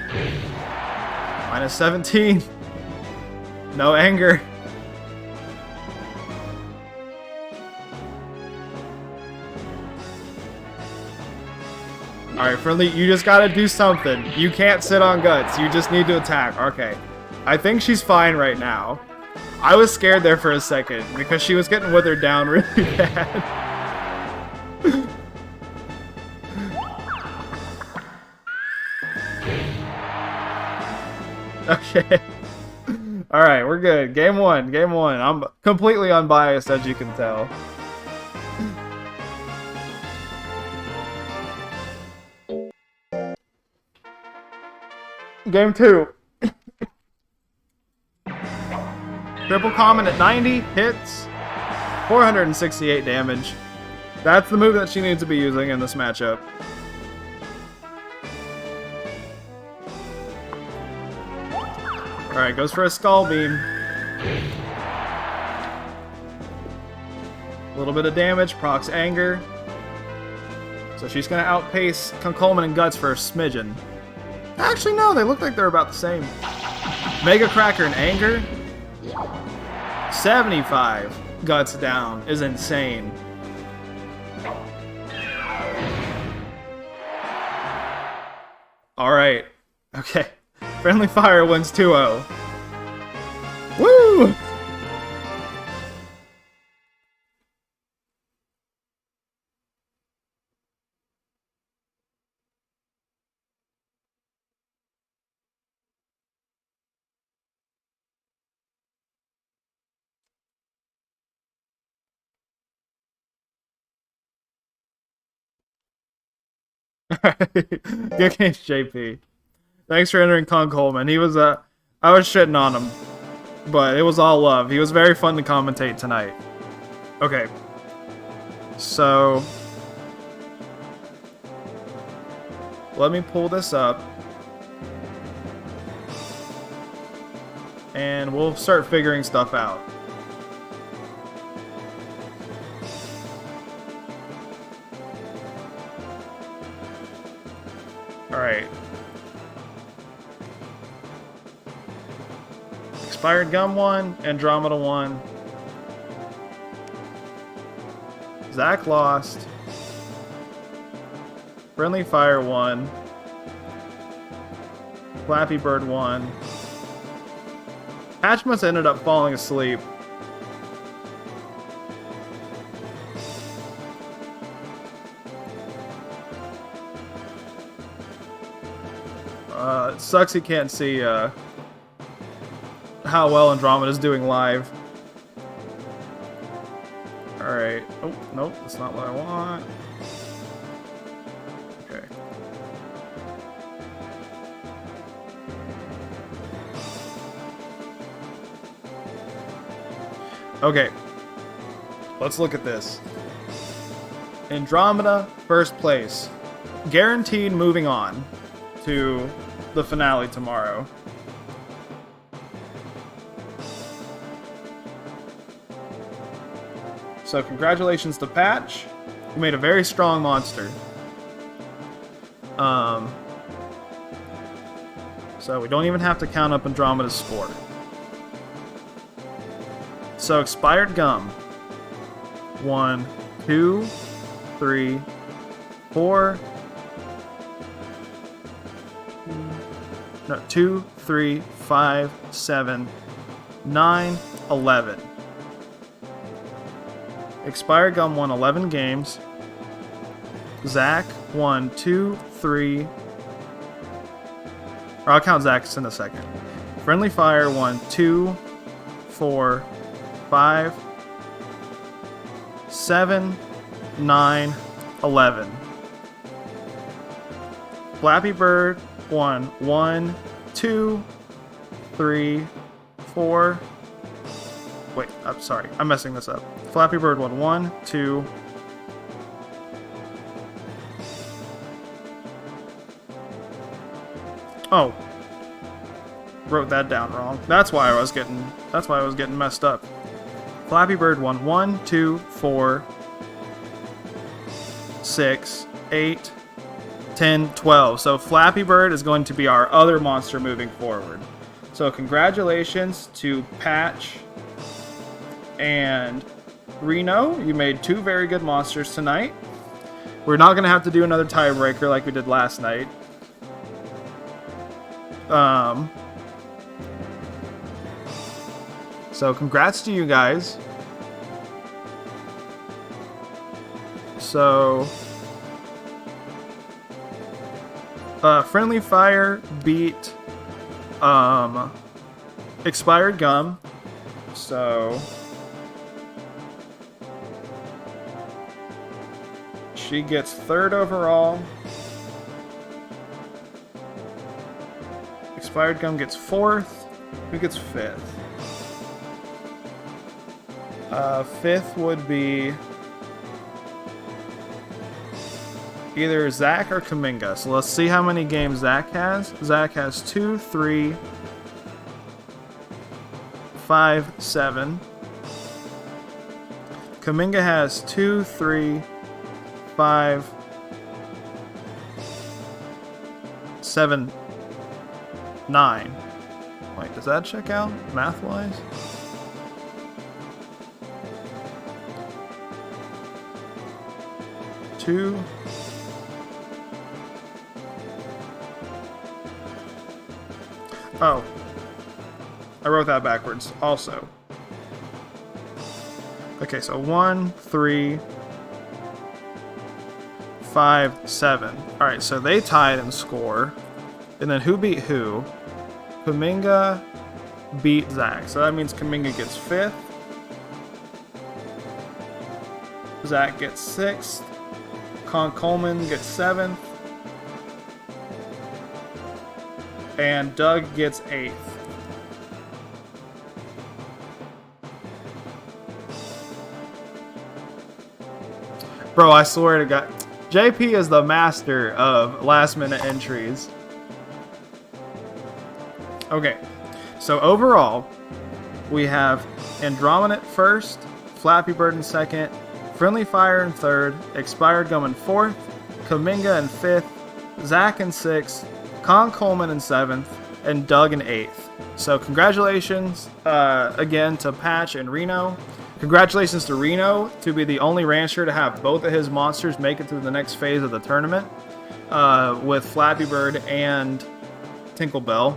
Minus 17. No anger. Alright, Friendly, you just gotta do something. You can't sit on Guts. You just need to attack. Okay. I think she's fine right now. I was scared there for a second because she was getting withered down really bad. Okay. Alright, we're good. Game one. Game one. I'm completely unbiased, as you can tell. Game two. Triple common at 90, hits, 468 damage. That's the move that she needs to be using in this matchup. Alright, goes for a Skull Beam. A little bit of damage, procs anger. So she's going to outpace Coleman and Guts for a smidgen. Actually, no, they look like they're about the same. Mega Cracker and anger. 75 Guts down is insane. Alright. Okay. Friendly Fire wins 2-0. Woo! Good games, JP. Thanks for entering Coleman. He was I was shitting on him, but it was all love. He was very fun to commentate tonight. Okay. So let me pull this up. And we'll start figuring stuff out. Alright. Expired Gum 1, Andromeda 1. Zach lost. Friendly Fire 1. Flappy Bird 1. Patch must ended up falling asleep. It sucks he can't see how well Andromeda's doing live. Alright. Oh, nope, that's not what I want. Okay. Okay. Let's look at this. Andromeda, first place. Guaranteed moving on to the finale tomorrow. So congratulations to Patch. You made a very strong monster. So we don't even have to count up Andromeda's score. So Expired Gum. 1, 2, 3, 4. No, 2, 3, 5, 7, 9, 11. Expired Gum won 11 games. Zach won 2, 3. Or I'll count Zach's in a second. Friendly Fire won 2, 4, 5, 7, 9, 11. Flappy Bird won 1, 2, 3, 4. Wait, I'm sorry. I'm messing this up. Flappy Bird won 1, 2. Oh. Wrote that down wrong. That's why I was getting messed up. Flappy Bird won 1, 2, 4, 6, 8, 10, 12. So Flappy Bird is going to be our other monster moving forward. So congratulations to Patch and Reno. You made 2 very good monsters tonight. We're not going to have to do another tiebreaker like we did last night. So congrats to you guys. So Friendly Fire beat Expired Gum. So she gets 3rd overall. Expired Gum gets 4th. Who gets 5th? 5th would be either Zach or Kaminga. So let's see how many games Zach has. Zach has 2, 3, 5, 7. Kaminga has 2, 3, 5, 7, 9. Wait, does that check out math-wise? Two. Oh. I wrote that backwards also. Okay, so 1, 3, 5, 7. Alright, so they tied in score. And then who beat who? Kaminga beat Zach. So that means Kaminga gets 5th. Zach gets 6th. Coleman gets 7th. and Doug gets 8th. Bro, I swear to God, JP is the master of last-minute entries. Okay, so overall, we have Andromeda first, Flappy Bird in second, Friendly Fire in third, Expired Gum in fourth, Kaminga in fifth, Zach in sixth, Coleman in seventh, and Doug in eighth. So congratulations again to Patch and Reno. Congratulations to Reno to be the only rancher to have both of his monsters make it through the next phase of the tournament with Flappy Bird and Tinklebell.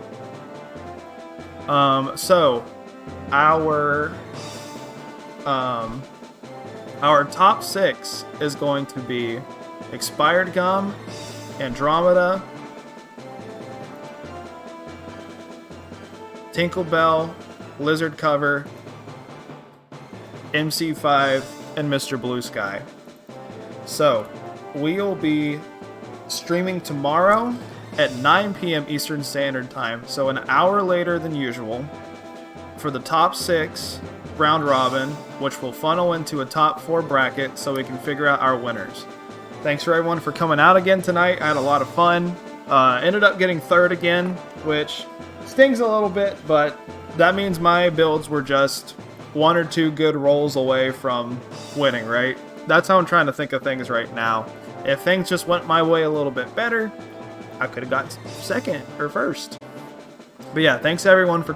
So our top 6 is going to be Expired Gum, Andromeda, Tinklebell, Lizard Cover, MC5, and Mr. Blue Sky. So, we'll be streaming tomorrow at 9 p.m. Eastern Standard Time, so an hour later than usual, for the top 6 round robin, which will funnel into a top 4 bracket so we can figure out our winners. Thanks for everyone for coming out again tonight. I had a lot of fun. Ended up getting 3rd again, which stings a little bit, but that means my builds were just 1 or 2 good rolls away from winning, right? That's how I'm trying to think of things right now. If things just went my way a little bit better, I could have got 2nd or 1st. But yeah, thanks everyone for